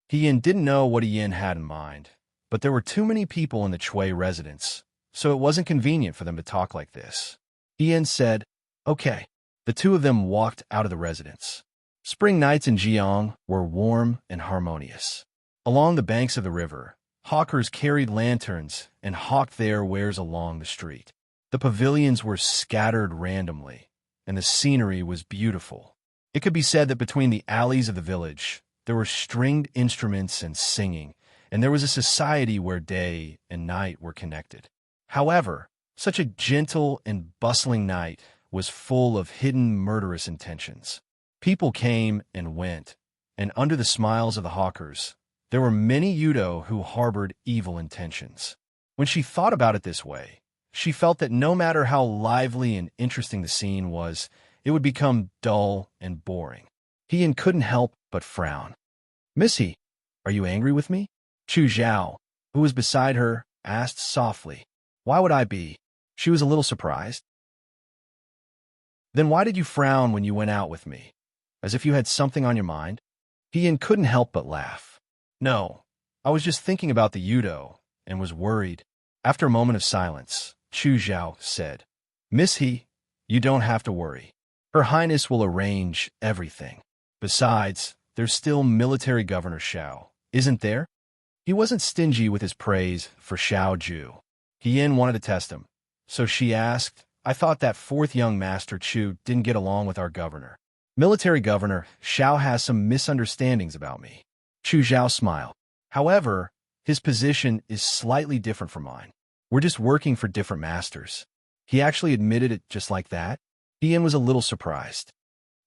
He Yin didn't know what He Yin had in mind, but there were too many people in the Chui residence, so it wasn't convenient for them to talk like this. He Yin said, Okay. The two of them walked out of the residence. Spring nights in Jiang were warm and harmonious. Along the banks of the river, hawkers carried lanterns and hawked their wares along the street. The pavilions were scattered randomly, and the scenery was beautiful. It could be said that between the alleys of the village, there were stringed instruments and singing, and there was a society where day and night were connected. However, such a gentle and bustling night was full of hidden murderous intentions. People came and went, and under the smiles of the hawkers, there were many Yudo who harbored evil intentions. When she thought about it this way, she felt that no matter how lively and interesting the scene was, it would become dull and boring. He Yin couldn't help but frown. Missy, are you angry with me? Chu Zhao, who was beside her, asked softly. Why would I be? She was a little surprised. Then why did you frown when you went out with me? As if you had something on your mind? Ian couldn't help but laugh. No, I was just thinking about the Udo, and was worried. After a moment of silence, Chu Zhao said, Miss He, you don't have to worry. Her Highness will arrange everything. Besides, there's still Military Governor Xiao, isn't there? He wasn't stingy with his praise for Xiao Ju. Yin wanted to test him, so she asked, I thought that fourth young Master Chu didn't get along with our governor. Military Governor Xiao has some misunderstandings about me. Chu Zhao smiled. However, his position is slightly different from mine. We're just working for different masters. He actually admitted it just like that. Ian was a little surprised.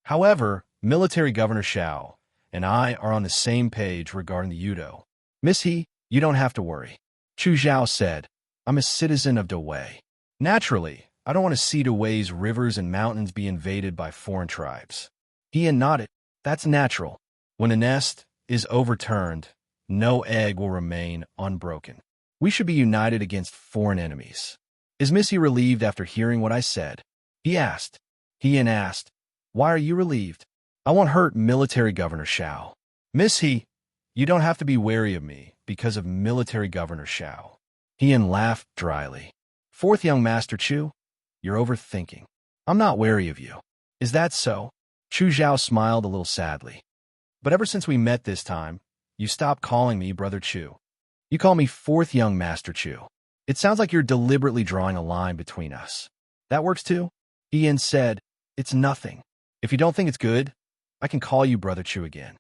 However, Military Governor Xiao and I are on the same page regarding the Udo. Miss He, you don't have to worry. Chu Zhao said, I'm a citizen of Dawei. Naturally, I don't want to see Dawei's rivers and mountains be invaded by foreign tribes. Ian nodded. That's natural. When a nest is overturned, no egg will remain unbroken. We should be united against foreign enemies. Is Missy relieved after hearing what I said? He asked. Ian asked, Why are you relieved? I won't hurt Military Governor Xiao. Miss He, you don't have to be wary of me because of Military Governor Xiao. Ian laughed dryly. Fourth young Master Chu, you're overthinking. I'm not wary of you. Is that so? Chu Zhao smiled a little sadly. But ever since we met this time, you stopped calling me Brother Chu. You call me fourth young Master Chu. It sounds like you're deliberately drawing a line between us. That works too? Ian said, It's nothing. If you don't think it's good, I can call you Brother Chu again.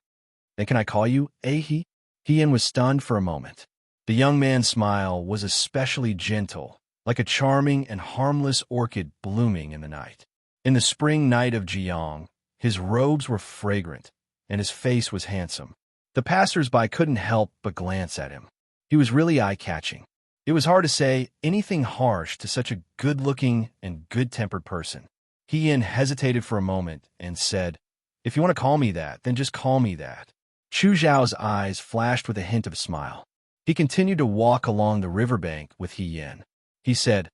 Then can I call you Ahi? Ian was stunned for a moment. The young man's smile was especially gentle, like a charming and harmless orchid blooming in the night. In the spring night of Jiang, his robes were fragrant, and his face was handsome. The passers-by couldn't help but glance at him. He was really eye-catching. It was hard to say anything harsh to such a good-looking and good-tempered person. Ian hesitated for a moment and said, If you want to call me that, then just call me that. Chu Zhao's eyes flashed with a hint of a smile. He continued to walk along the riverbank with Yin. He said,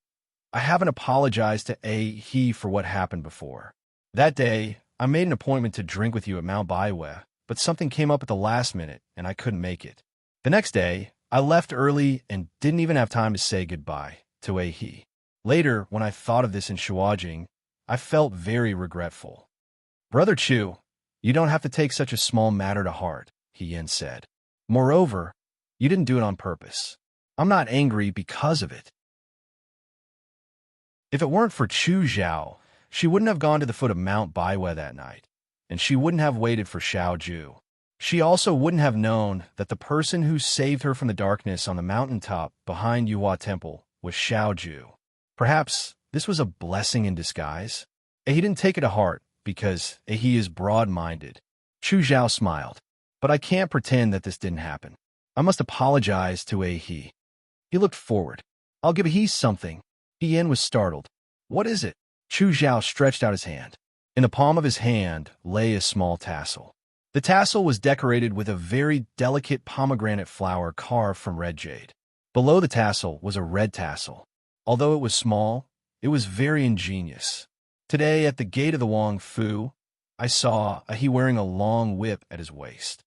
I haven't apologized to He for what happened before. That day, I made an appointment to drink with you at Mount Baiwe, but something came up at the last minute, and I couldn't make it. The next day, I left early and didn't even have time to say goodbye to He. Later, when I thought of this in Shuajing, I felt very regretful. Brother Chu, you don't have to take such a small matter to heart, Yin said. Moreover, you didn't do it on purpose. I'm not angry because of it. If it weren't for Chu Zhao, she wouldn't have gone to the foot of Mount Baiwe that night, and she wouldn't have waited for Xiao Ju. She also wouldn't have known that the person who saved her from the darkness on the mountaintop behind Yuhua Temple was Xiao Ju. Perhaps this was a blessing in disguise. He didn't take it to heart because he is broad-minded. Chu Zhao smiled. But I can't pretend that this didn't happen. I must apologize to He. He looked forward. I'll give He something. Ian was startled. What is it? Chu Zhao stretched out his hand. In the palm of his hand lay a small tassel. The tassel was decorated with a very delicate pomegranate flower carved from red jade. Below the tassel was a red tassel. Although it was small, it was very ingenious. Today, at the gate of the Wang Fu, I saw He wearing a long whip at his waist.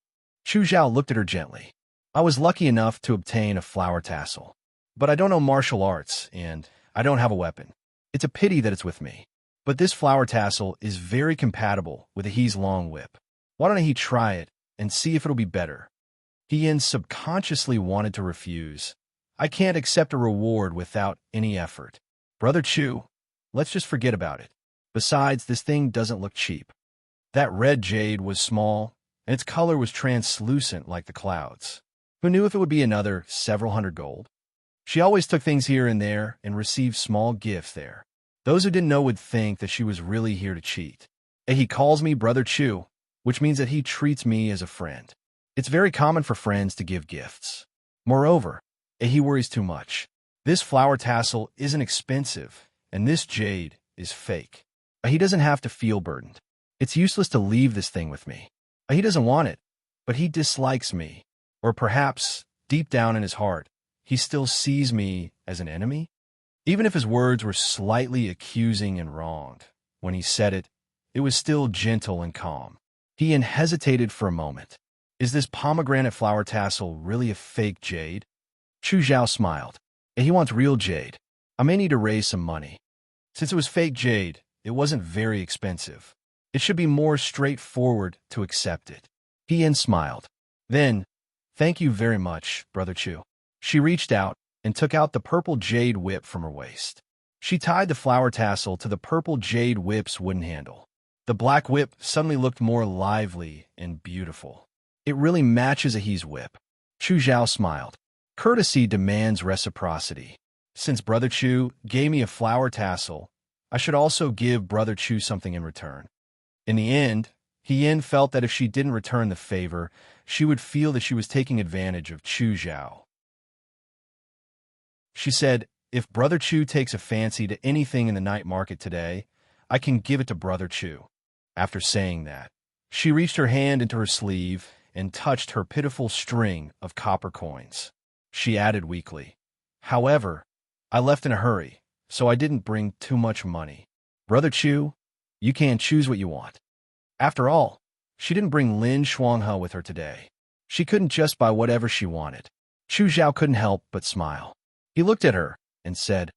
Chu Zhao looked at her gently. I was lucky enough to obtain a flower tassel. But I don't know martial arts, and I don't have a weapon. It's a pity that it's with me. But this flower tassel is very compatible with He's long whip. Why don't he try it and see if it'll be better? Yin subconsciously wanted to refuse. I can't accept a reward without any effort. Brother Chu, let's just forget about it. Besides, this thing doesn't look cheap. That red jade was small, and its color was translucent like the clouds. Who knew if it would be another several hundred gold? She always took things here and there and received small gifts there. Those who didn't know would think that she was really here to cheat. He calls me Brother Chu, which means that he treats me as a friend. It's very common for friends to give gifts. Moreover, he worries too much. This flower tassel isn't expensive, and this jade is fake. He doesn't have to feel burdened. It's useless to leave this thing with me. He doesn't want it, but he dislikes me. Or perhaps, deep down in his heart, he still sees me as an enemy? Even if his words were slightly accusing and wronged, when he said it, it was still gentle and calm. He hesitated for a moment. Is this pomegranate flower tassel really a fake jade? Chu Zhao smiled. He wants real jade. I may need to raise some money. Since it was fake jade, it wasn't very expensive. It should be more straightforward to accept it. He smiled. Then, thank you very much, Brother Chu. She reached out and took out the purple jade whip from her waist. She tied the flower tassel to the purple jade whip's wooden handle. The black whip suddenly looked more lively and beautiful. It really matches a he's whip. Chu Zhao smiled. Courtesy demands reciprocity. Since Brother Chu gave me a flower tassel, I should also give Brother Chu something in return. In the end, Hien felt that if she didn't return the favor, she would feel that she was taking advantage of Chu Zhao. She said, if Brother Chu takes a fancy to anything in the night market today, I can give it to Brother Chu. After saying that, she reached her hand into her sleeve and touched her pitiful string of copper coins. She added weakly, however, I left in a hurry, so I didn't bring too much money. Brother Chu, you can choose what you want. After all, she didn't bring Lin Shuanghe with her today. She couldn't just buy whatever she wanted. Chu Zhao couldn't help but smile. He looked at her and said,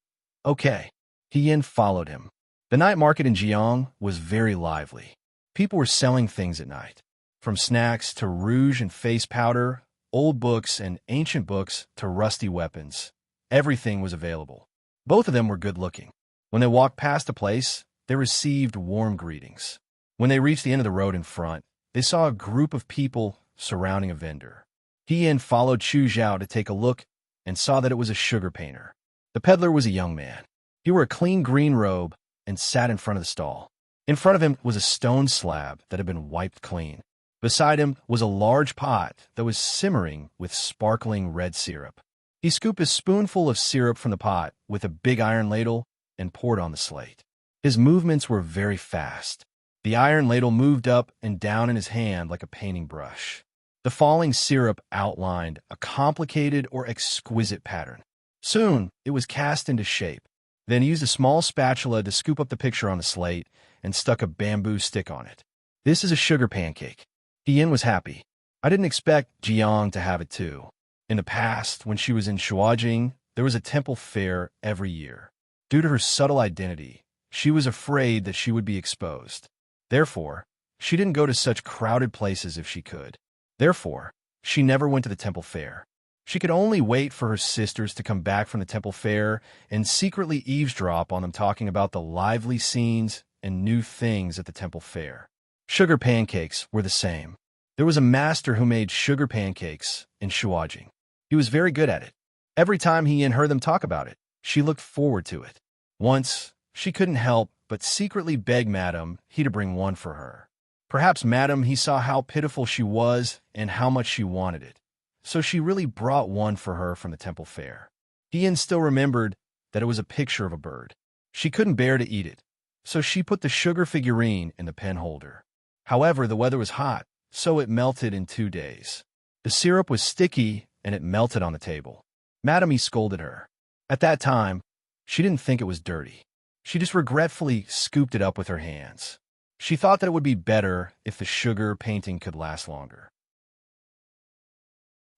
okay. Hien followed him. The night market in Jiang was very lively. People were selling things at night. From snacks to rouge and face powder, old books and ancient books to rusty weapons. Everything was available. Both of them were good-looking. When they walked past the place, they received warm greetings. When they reached the end of the road in front, they saw a group of people surrounding a vendor. Hien followed Chu Zhao to take a look and saw that it was a sugar painter. The peddler was a young man. He wore a clean green robe and sat in front of the stall. In front of him was a stone slab that had been wiped clean. Beside him was a large pot that was simmering with sparkling red syrup. He scooped a spoonful of syrup from the pot with a big iron ladle and poured on the slate. His movements were very fast. The iron ladle moved up and down in his hand like a painting brush. The falling syrup outlined a complicated or exquisite pattern. Soon, it was cast into shape. Then he used a small spatula to scoop up the picture on the slate and stuck a bamboo stick on it. This is a sugar pancake. Hien was happy. I didn't expect Jiang to have it too. In the past, when she was in Shuajing, there was a temple fair every year. Due to her subtle identity, she was afraid that she would be exposed. Therefore, she didn't go to such crowded places if she could. Therefore, she never went to the temple fair. She could only wait for her sisters to come back from the temple fair and secretly eavesdrop on them talking about the lively scenes and new things at the temple fair. Sugar pancakes were the same. There was a master who made sugar pancakes in Shuajing. He was very good at it. Every time Hien heard them talk about it, she looked forward to it. Once, she couldn't help but secretly beg Madame he to bring one for her. Perhaps Madame he saw how pitiful she was and how much she wanted it. So she really brought one for her from the temple fair. Hien still remembered that it was a picture of a bird. She couldn't bear to eat it, so she put the sugar figurine in the pen holder. However, the weather was hot, so it melted in 2 days. The syrup was sticky and it melted on the table. Madame he scolded her. At that time, she didn't think it was dirty. She just regretfully scooped it up with her hands. She thought that it would be better if the sugar painting could last longer.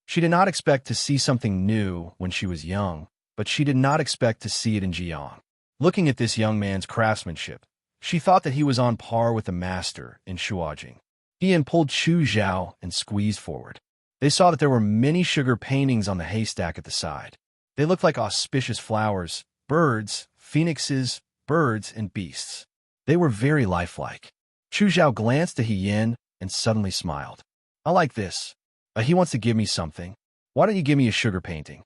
She did not expect to see something new when she was young, but she did not expect to see it in Jiang. Looking at this young man's craftsmanship, she thought that he was on par with the master in Shuajing. Hien pulled Chu Zhao and squeezed forward. They saw that there were many sugar paintings on the haystack at the side. They looked like auspicious flowers, birds, phoenixes, birds, and beasts. They were very lifelike. Chu Zhao glanced at Hien and suddenly smiled. I like this. He wants to give me something. Why don't you give me a sugar painting?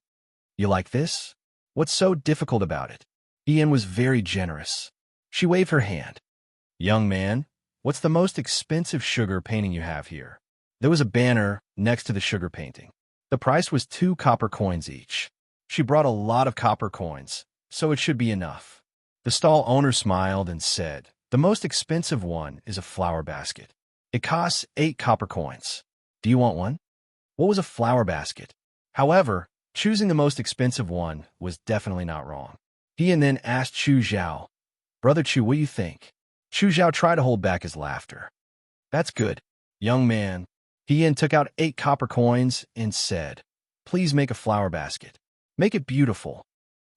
You like this? What's so difficult about it? Hien was very generous. She waved her hand. Young man, what's the most expensive sugar painting you have here? There was a banner next to the sugar painting. The price was 2 copper coins each. She brought a lot of copper coins, so it should be enough. The stall owner smiled and said, the most expensive one is a flower basket. It costs 8 copper coins. Do you want one? What was a flower basket? However, Choosing the most expensive one was definitely not wrong. He then asked Chu Zhao, "Brother Chu, what do you think?" Chu Zhao tried to hold back his laughter. "That's good, young man." He took out 8 copper coins and said, "Please make a flower basket. Make it beautiful."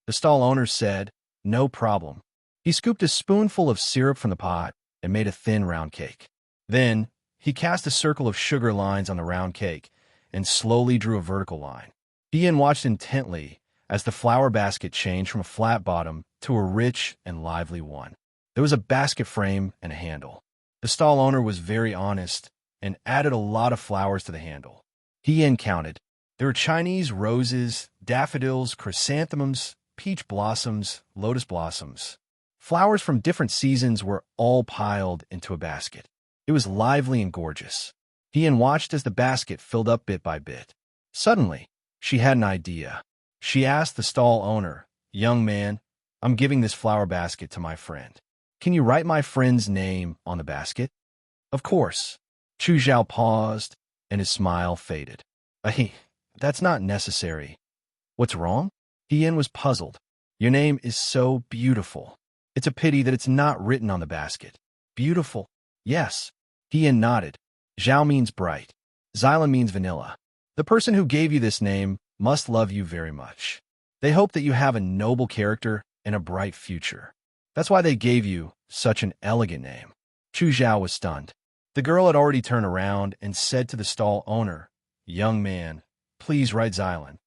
The stall owner said, "No problem." He scooped a spoonful of syrup from the pot and made a thin round cake. Then, he cast a circle of sugar lines on the round cake and slowly drew a vertical line. Ian watched intently as the flower basket changed from a flat bottom to a rich and lively one. There was a basket frame and a handle. The stall owner was very honest and added a lot of flowers to the handle. Ian counted. There were Chinese roses, daffodils, chrysanthemums, peach blossoms, lotus blossoms. Flowers from different seasons were all piled into a basket. It was lively and gorgeous. Ian watched as the basket filled up bit by bit. Suddenly, she had an idea. She asked the stall owner, "Young man, I'm giving this flower basket to my friend. Can you write my friend's name on the basket?" "Of course." Chu Zhao paused, and his smile faded. That's not necessary." "What's wrong?" Ian was puzzled. "Your name is so beautiful. It's a pity that it's not written on the basket." "Beautiful?" "Yes." Ian nodded. "Zhao means bright. Xylan means vanilla. The person who gave you this name must love you very much. They hope that you have a noble character and a bright future. That's why they gave you such an elegant name." Chu Zhao was stunned. The girl had already turned around and said to the stall owner, "Young man, please write Xylan."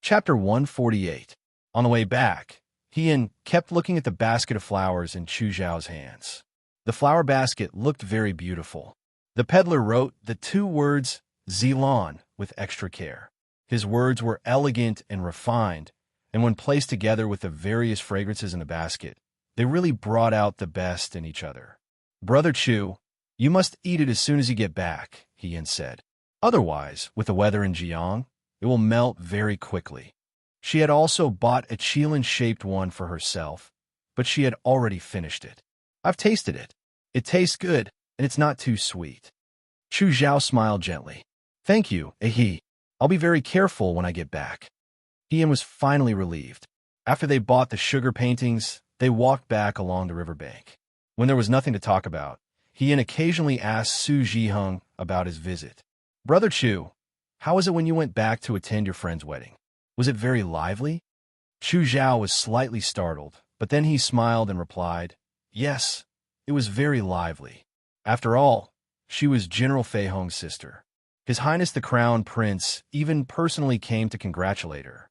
Chapter 148. On the way back, Ian kept looking at the basket of flowers in Chu Zhao's hands. The flower basket looked very beautiful. The peddler wrote the 2 words Xylan with extra care. His words were elegant and refined, and when placed together with the various fragrances in the basket, they really brought out the best in each other. "Brother Chu, you must eat it as soon as you get back," Ian said. "Otherwise, with the weather in Jiang, it will melt very quickly." She had also bought a qilin-shaped one for herself, but she had already finished it. "I've tasted it. It tastes good, and it's not too sweet." Chu Zhao smiled gently. "Thank you, Ahi. I'll be very careful when I get back." Ian was finally relieved. After they bought the sugar paintings, they walked back along the riverbank. When there was nothing to talk about, Ian occasionally asked Su Zhiheng about his visit. "Brother Chu, how was it when you went back to attend your friend's wedding? Was it very lively?" Chu Zhao was slightly startled, but then he smiled and replied, "Yes, it was very lively. After all, she was General Fei Hong's sister. His Highness the Crown Prince even personally came to congratulate her."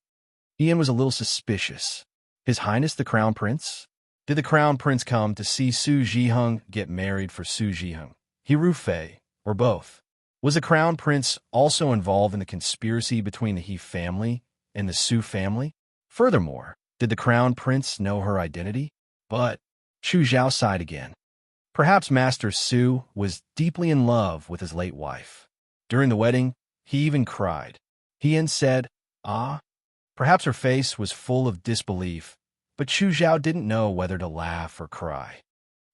Ian was a little suspicious. His Highness the Crown Prince? Did the Crown Prince come to see Su Zhiheng get married for Su Zhiheng, Hiru Fei, or both? Was the Crown Prince also involved in the conspiracy between the He family and the Su family? Furthermore, did the Crown Prince know her identity? But Chu Zhao sighed again. Perhaps Master Su was deeply in love with his late wife. During the wedding, he even cried. He said, "Ah." Perhaps her face was full of disbelief, but Chu Zhao didn't know whether to laugh or cry.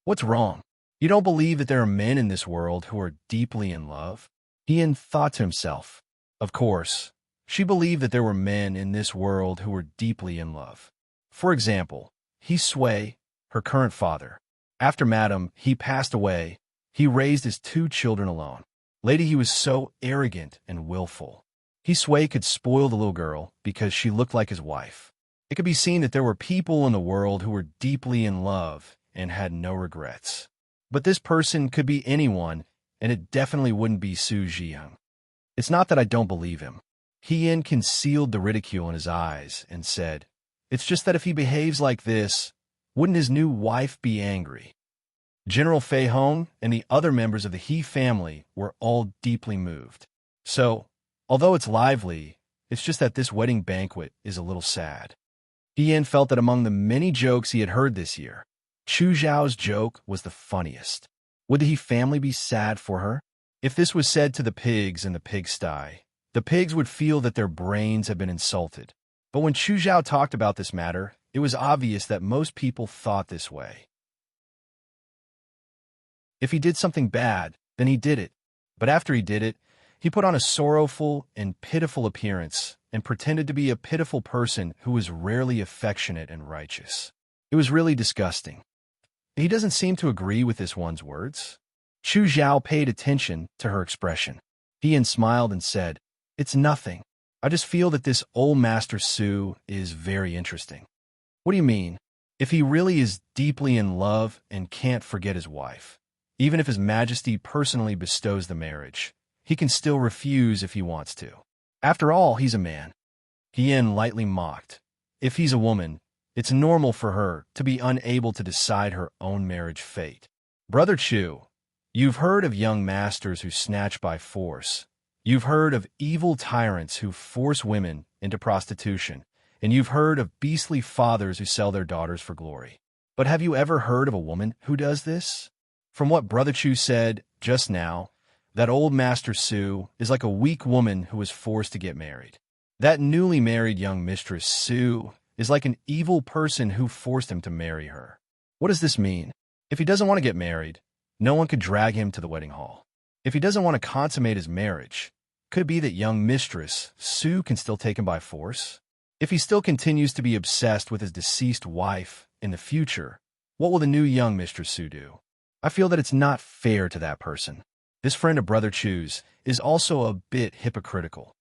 "What's wrong? You don't believe that there are men in this world who are deeply in love?" Ian thought to himself. Of course, she believed that there were men in this world who were deeply in love. For example, He Sui, her current father. After Madame He passed away, he raised his 2 children alone. Lady He was so arrogant and willful. He Sui could spoil the little girl because she looked like his wife. It could be seen that there were people in the world who were deeply in love and had no regrets. But this person could be anyone, and it definitely wouldn't be Su Zhiheng. It's not that I don't believe him. Ian concealed the ridicule in his eyes and said, "It's just that if he behaves like this, wouldn't his new wife be angry?" General Fei Hong and the other members of the He family were all deeply moved. So, although it's lively, it's just that this wedding banquet is a little sad. Ian felt that among the many jokes he had heard this year, Chu Zhao's joke was the funniest. Would the He family be sad for her? If this was said to the pigs in the pigsty, the pigs would feel that their brains had been insulted. But when Chu Zhao talked about this matter, it was obvious that most people thought this way. If he did something bad, then he did it. But after he did it, He put on a sorrowful and pitiful appearance and pretended to be a pitiful person who was rarely affectionate and righteous. It was really disgusting. He doesn't seem to agree with this one's words. Chu Zhao paid attention to her expression. He smiled and said, "It's nothing. I just feel that this old Master Su is very interesting." "What do you mean?" "If he really is deeply in love and can't forget his wife, even if His Majesty personally bestows the marriage, he can still refuse if he wants to. After all, he's a man." Hien lightly mocked. "If he's a woman, it's normal for her to be unable to decide her own marriage fate." "Brother Chu, you've heard of young masters who snatch by force. You've heard of evil tyrants who force women into prostitution, and you've heard of beastly fathers who sell their daughters for glory. But have you ever heard of a woman who does this? From what Brother Chu said just now, that old Master Su is like a weak woman who was forced to get married. That newly married young Mistress Su is like an evil person who forced him to marry her. What does this mean? If he doesn't want to get married, no one could drag him to the wedding hall. If he doesn't want to consummate his marriage, could it be that young Mistress Su can still take him by force? If he still continues to be obsessed with his deceased wife in the future, what will the new young Mistress Su do? I feel that it's not fair to that person. This friend of Brother Chu's is also a bit hypocritical."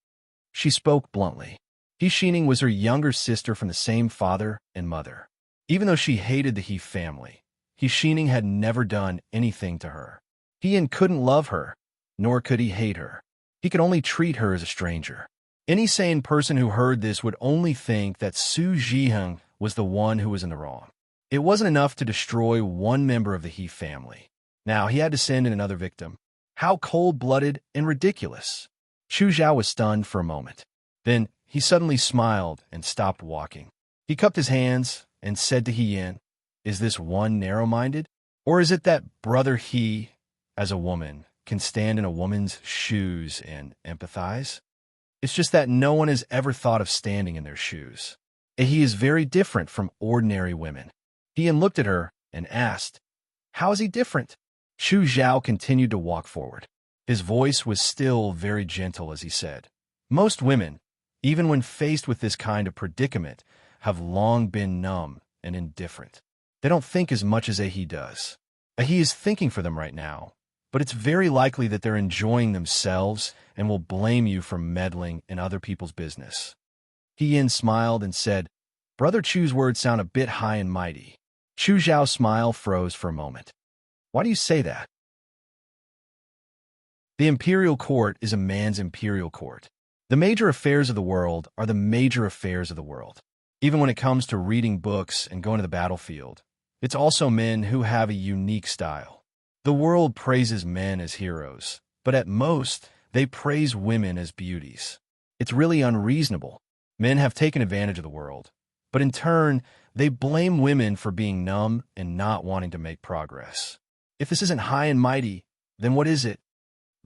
She spoke bluntly. He Xining was her younger sister from the same father and mother. Even though she hated the He family, He Xining had never done anything to her. Hien couldn't love her, nor could he hate her. He could only treat her as a stranger. Any sane person who heard this would only think that Su Zhiheng was the one who was in the wrong. It wasn't enough to destroy one member of the He family. Now he had to send in another victim. How cold-blooded and ridiculous. Chu Zhao was stunned for a moment. Then he suddenly smiled and stopped walking. He cupped his hands and said to Hien, "Is this one narrow-minded? Or is it that Brother He, as a woman, can stand in a woman's shoes and empathize? It's just that no one has ever thought of standing in their shoes. He is very different from ordinary women." Hien looked at her and asked, "How is he different?" Chu Zhao continued to walk forward. His voice was still very gentle as he said, "Most women, even when faced with this kind of predicament, have long been numb and indifferent. They don't think as much as He does. He is thinking for them right now, but it's very likely that they're enjoying themselves and will blame you for meddling in other people's business." Hien smiled and said, "Brother Chu's words sound a bit high and mighty." Chu Zhao's smile froze for a moment. "Why do you say that?" The imperial court is a man's imperial court. The major affairs of the world are the major affairs of the world. Even when it comes to reading books and going to the battlefield, it's also men who have a unique style. The world praises men as heroes, but at most, they praise women as beauties. It's really unreasonable. Men have taken advantage of the world, but in turn, they blame women for being numb and not wanting to make progress. If this isn't high and mighty, then what is it?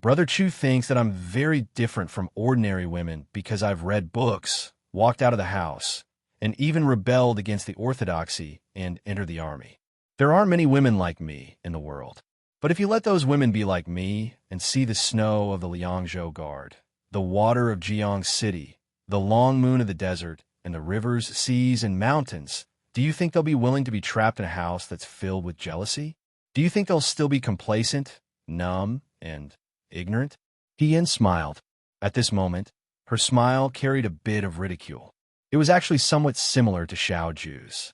Brother Chu thinks that I'm very different from ordinary women because I've read books, walked out of the house, and even rebelled against the orthodoxy and entered the army. There aren't many women like me in the world. But if you let those women be like me and see the snow of the Liangzhou Guard, the water of Jiang City, the long moon of the desert, and the rivers, seas, and mountains, do you think they'll be willing to be trapped in a house that's filled with jealousy? Do you think they'll still be complacent, numb, and ignorant?" Hien smiled. At this moment, her smile carried a bit of ridicule. It was actually somewhat similar to Xiao Ju's.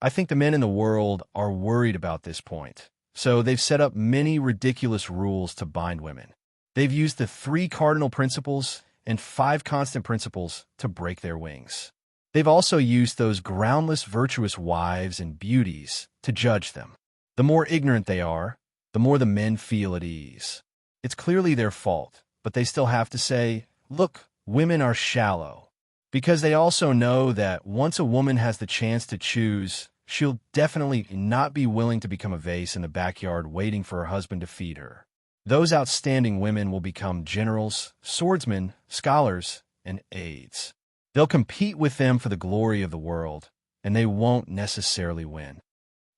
"I think the men in the world are worried about this point, so they've set up many ridiculous rules to bind women. They've used the 3 cardinal principles and 5 constant principles to break their wings. They've also used those groundless virtuous wives and beauties to judge them. The more ignorant they are, the more the men feel at ease. It's clearly their fault, but they still have to say, 'Look, women are shallow,' because they also know that once a woman has the chance to choose, she'll definitely not be willing to become a vase in the backyard waiting for her husband to feed her. Those outstanding women will become generals, swordsmen, scholars, and aides. They'll compete with them for the glory of the world, and they won't necessarily win."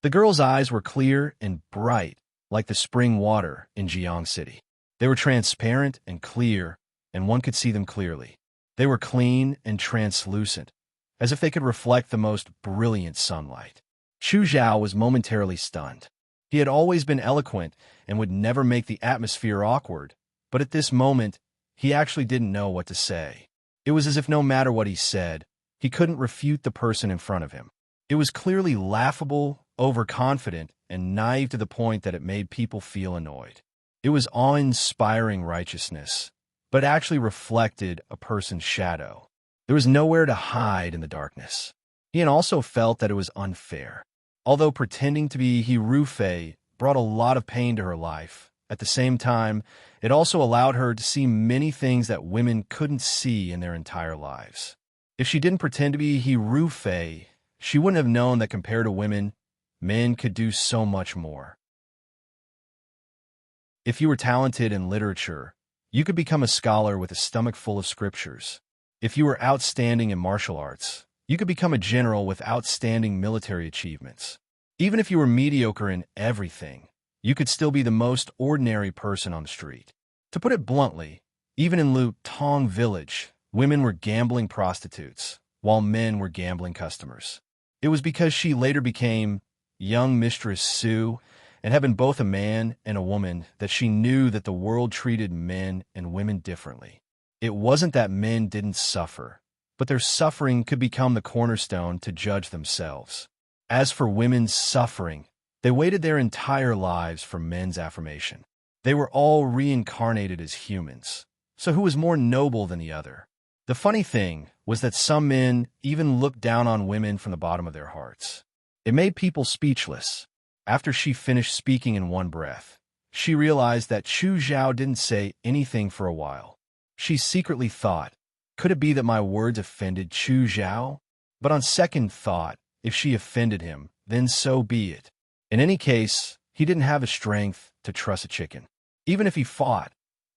The girl's eyes were clear and bright, like the spring water in Jiang City. They were transparent and clear, and one could see them clearly. They were clean and translucent, as if they could reflect the most brilliant sunlight. Chu Zhao was momentarily stunned. He had always been eloquent and would never make the atmosphere awkward, but at this moment, he actually didn't know what to say. It was as if no matter what he said, he couldn't refute the person in front of him. It was clearly laughable, overconfident, and naive to the point that it made people feel annoyed. It was awe-inspiring righteousness, but actually reflected a person's shadow. There was nowhere to hide in the darkness. Ian also felt that it was unfair. Although pretending to be He Rufei brought a lot of pain to her life, at the same time, it also allowed her to see many things that women couldn't see in their entire lives. If she didn't pretend to be He Rufei, she wouldn't have known that compared to women, men could do so much more. If you were talented in literature, you could become a scholar with a stomach full of scriptures. If you were outstanding in martial arts, you could become a general with outstanding military achievements. Even if you were mediocre in everything, you could still be the most ordinary person on the street. To put it bluntly, even in Lu Tong village, women were gambling prostitutes, while men were gambling customers. It was because she later became young Mistress Su and had been both a man and a woman that she knew that the world treated men and women differently. It wasn't that men didn't suffer, but their suffering could become the cornerstone to judge themselves. As for women's suffering, they waited their entire lives for men's affirmation. They were all reincarnated as humans, so who was more noble than the other? The funny thing was that some men even looked down on women from the bottom of their hearts. It made people speechless. After she finished speaking in one breath, she realized that Chu Zhao didn't say anything for a while. She secretly thought, could it be that my words offended Chu Zhao? But on second thought, if she offended him, then so be it. In any case, he didn't have the strength to trust a chicken. Even if he fought,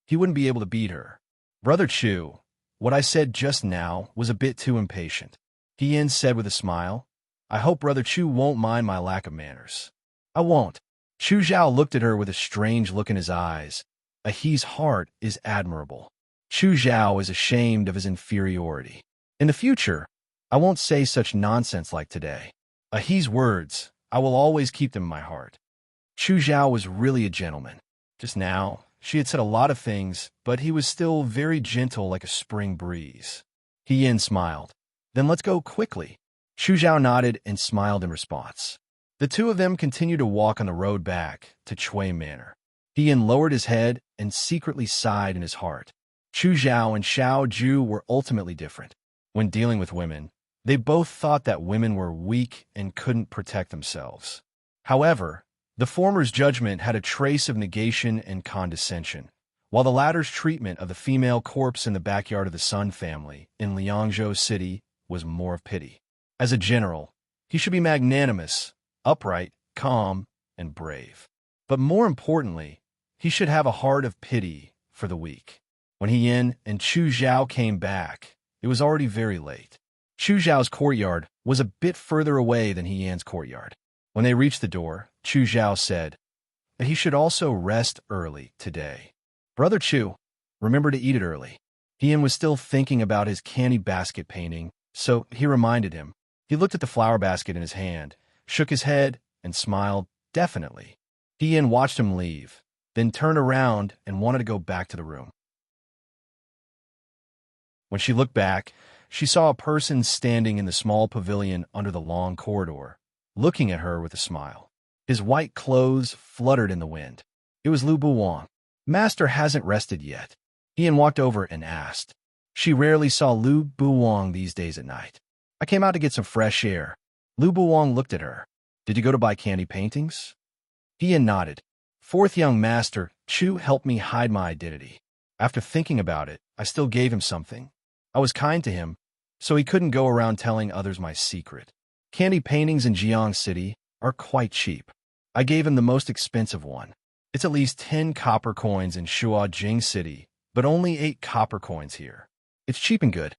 he wouldn't be able to beat her. Brother Chu, what I said just now was a bit too impatient. He said with a smile, I hope Brother Chu won't mind my lack of manners. I won't. Chu Zhao looked at her with a strange look in his eyes. He's heart is admirable. Chu Zhao is ashamed of his inferiority. In the future, I won't say such nonsense like today. He's words, I will always keep them in my heart. Chu Zhao was really a gentleman. Just now, she had said a lot of things, but he was still very gentle like a spring breeze. He smiled. Then let's go quickly. Chu Zhao nodded and smiled in response. The two of them continued to walk on the road back to Chui Manor. He lowered his head and secretly sighed in his heart. Chu Zhao and Xiao Ju were ultimately different. When dealing with women, they both thought that women were weak and couldn't protect themselves. However, the former's judgment had a trace of negation and condescension, while the latter's treatment of the female corpse in the backyard of the Sun family in Liangzhou City was more of pity. As a general, he should be magnanimous, upright, calm, and brave. But more importantly, he should have a heart of pity for the weak. When Yin and Chu Zhao came back, it was already very late. Chu Zhao's courtyard was a bit further away than Yan's courtyard. When they reached the door, Chu Zhao said that he should also rest early today. Brother Chu, remember to eat it early. Yan was still thinking about his candy basket painting, so he reminded him. He looked at the flower basket in his hand, shook his head, and smiled, definitely. Yan watched him leave, then turned around and wanted to go back to the room. When she looked back, she saw a person standing in the small pavilion under the long corridor, looking at her with a smile. His white clothes fluttered in the wind. It was Lu Buwang. Master hasn't rested yet. Ian walked over and asked. She rarely saw Lu Buwang these days at night. I came out to get some fresh air. Lu Buwang looked at her. Did you go to buy candy paintings? Ian nodded. Fourth young master, Chu helped me hide my identity. After thinking about it, I still gave him something. I was kind to him, so he couldn't go around telling others my secret. Candy paintings in Jiang City are quite cheap. I gave him the most expensive one. It's at least 10 copper coins in Shuajing City, but only 8 copper coins here. It's cheap and good.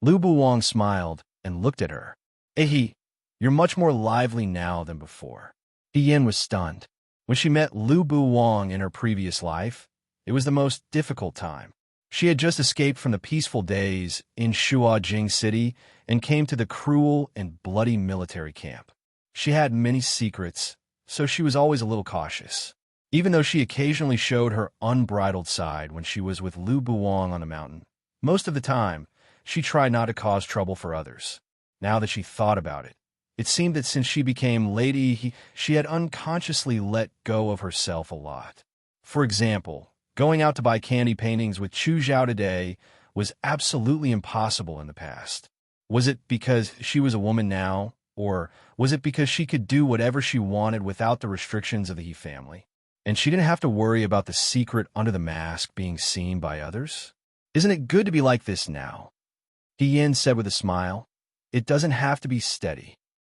Lu Buwang smiled and looked at her. Ehi, you're much more lively now than before. Yin was stunned. When she met Lu Buwang in her previous life, It was the most difficult time. She had just escaped from the peaceful days in Shuajing City and came to the cruel and bloody military camp. She had many secrets, so she was always a little cautious. Even though she occasionally showed her unbridled side when she was with Lu Buwang on the mountain, most of the time, she tried not to cause trouble for others. Now that she thought about it, it seemed that since she became Lady, she had unconsciously let go of herself a lot. For example, going out to buy candy paintings with Chu Zhao today was absolutely impossible in the past. Was it because she was a woman now, or was it because she could do whatever she wanted without the restrictions of the He family? And she didn't have to worry about the secret under the mask being seen by others? Isn't it good to be like this now? He Yin said with a smile. It doesn't have to be steady.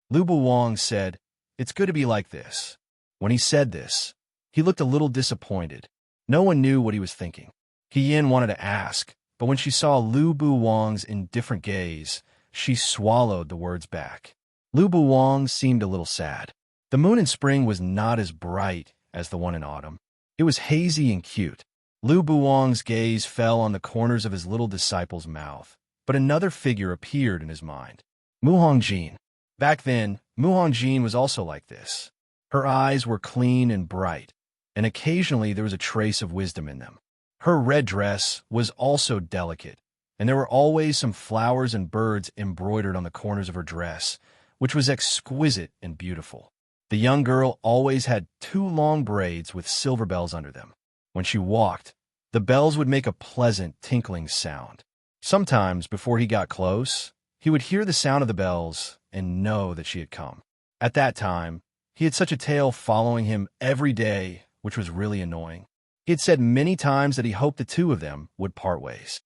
Lu Buwang said, it's good to be like this. When he said this, he looked a little disappointed. No one knew what he was thinking. He Yin wanted to ask, but when she saw Lu Buwang's indifferent gaze, she swallowed the words back. Lu Buwang seemed a little sad. The moon in spring was not as bright as the one in autumn. It was hazy and cute. Lu Buwang's gaze fell on the corners of his little disciple's mouth, but another figure appeared in his mind. Mu Hongjin. Back then, Mu Hongjin was also like this. Her eyes were clean and bright, and occasionally there was a trace of wisdom in them. Her red dress was also delicate, and there were always some flowers and birds embroidered on the corners of her dress, which was exquisite and beautiful. The young girl always had 2 long braids with silver bells under them. When she walked, the bells would make a pleasant tinkling sound. Sometimes, before he got close, he would hear the sound of the bells and know that she had come. At that time, he had such a tail following him every day, which was really annoying. He had said many times that he hoped the 2 of them would part ways.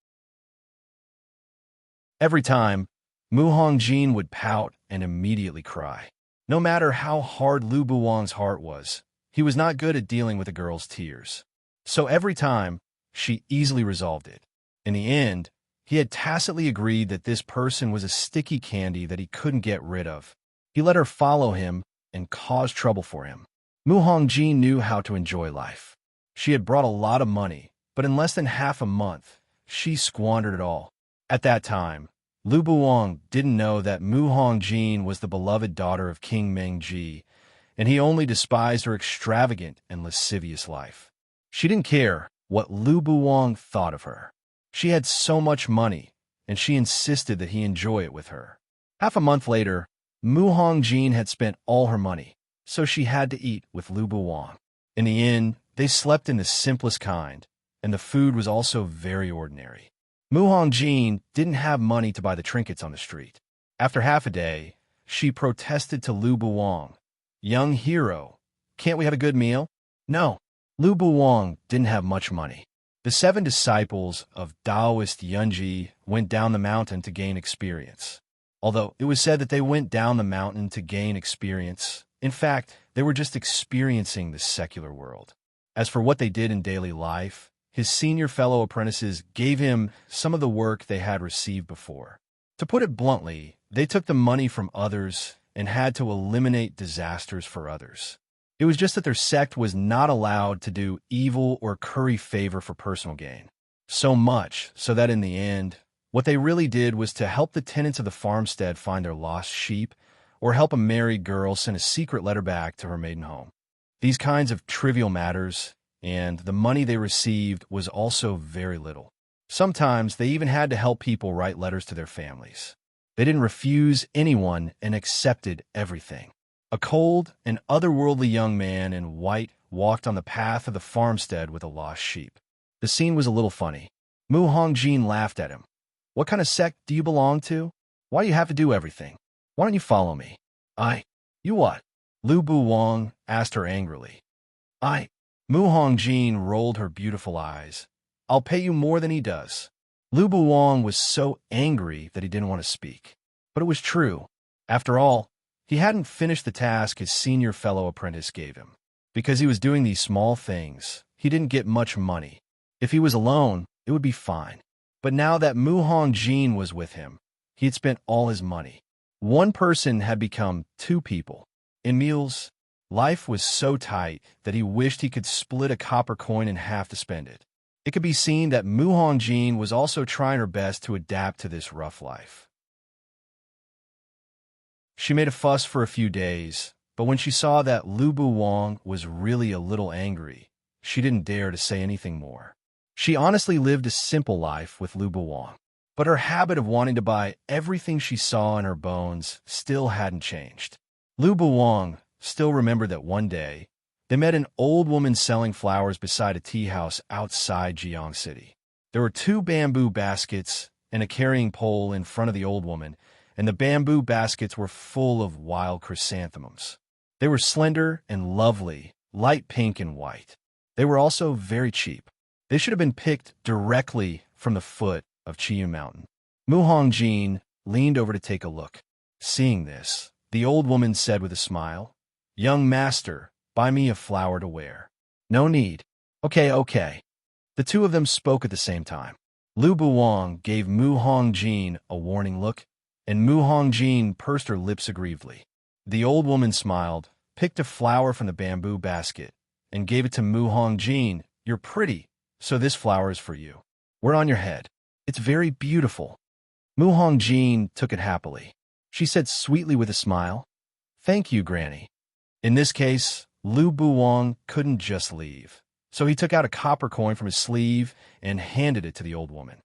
Every time, Mu Hongjin would pout and immediately cry. No matter how hard Lu Buwang's heart was, he was not good at dealing with a girl's tears. So every time, she easily resolved it. In the end, he had tacitly agreed that this person was a sticky candy that he couldn't get rid of. He let her follow him and cause trouble for him. Mu Hongjin knew how to enjoy life. She had brought a lot of money, but in less than half a month, she squandered it all. At that time, Lu Buwang didn't know that Mu Hongjin was the beloved daughter of King Mengji, and he only despised her extravagant and lascivious life. She didn't care what Lu Buwang thought of her. She had so much money, and she insisted that he enjoy it with her. Half a month later, Mu Hongjin had spent all her money, so she had to eat with Lu Buwang. In the inn, they slept in the simplest kind, and the food was also very ordinary. Mu Hongjin didn't have money to buy the trinkets on the street. After half a day, she protested to Lu Buwang, "Young hero, can't we have a good meal?" No, Lu Buwang didn't have much money. The 7 disciples of Taoist Yunji went down the mountain to gain experience. Although it was said that they went down the mountain to gain experience, in fact, they were just experiencing the secular world. As for what they did in daily life, his senior fellow apprentices gave him some of the work they had received before. To put it bluntly, they took the money from others and had to eliminate disasters for others. It was just that their sect was not allowed to do evil or curry favor for personal gain. So much so that in the end, what they really did was to help the tenants of the farmstead find their lost sheep, or help a married girl send a secret letter back to her maiden home. These kinds of trivial matters, and the money they received was also very little. Sometimes they even had to help people write letters to their families. They didn't refuse anyone and accepted everything. A cold and otherworldly young man in white walked on the path of the farmstead with a lost sheep. The scene was a little funny. Mu Hongjin laughed at him. "What kind of sect do you belong to? Why do you have to do everything? Why don't you follow me?" You what?" Lu Buwang asked her angrily. Mu Hongjin rolled her beautiful eyes. "I'll pay you more than he does." Lu Buwang was so angry that he didn't want to speak. But it was true. After all, he hadn't finished the task his senior fellow apprentice gave him. Because he was doing these small things, he didn't get much money. If he was alone, it would be fine. But now that Mu Hongjin was with him, he had spent all his money. One person had become 2 people. In meals, life was so tight that he wished he could split a copper coin in half to spend it. It could be seen that Mu Hongjin was also trying her best to adapt to this rough life. She made a fuss for a few days, but when she saw that Lu Buwang was really a little angry, she didn't dare to say anything more. She honestly lived a simple life with Lu Buwang, but her habit of wanting to buy everything she saw in her bones still hadn't changed. Lu Buwang still remembered that one day, they met an old woman selling flowers beside a tea house outside Jiang City. There were 2 bamboo baskets and a carrying pole in front of the old woman, and the bamboo baskets were full of wild chrysanthemums. They were slender and lovely, light pink and white. They were also very cheap. They should have been picked directly from the foot of Chiyu Mountain. Mu Hongjin leaned over to take a look. Seeing this, the old woman said with a smile, "Young master, buy me a flower to wear." "No need." Okay. The 2 of them spoke at the same time. Lu Buwang gave Mu Hongjin a warning look, and Mu Hongjin pursed her lips aggrievedly. The old woman smiled, picked a flower from the bamboo basket, and gave it to Mu Hongjin. "You're pretty, so this flower is for you. Wear on your head. It's very beautiful." Mu Hongjin took it happily. She said sweetly with a smile, "Thank you, Granny." In this case, Lu Buwang couldn't just leave, so he took out a copper coin from his sleeve and handed it to the old woman.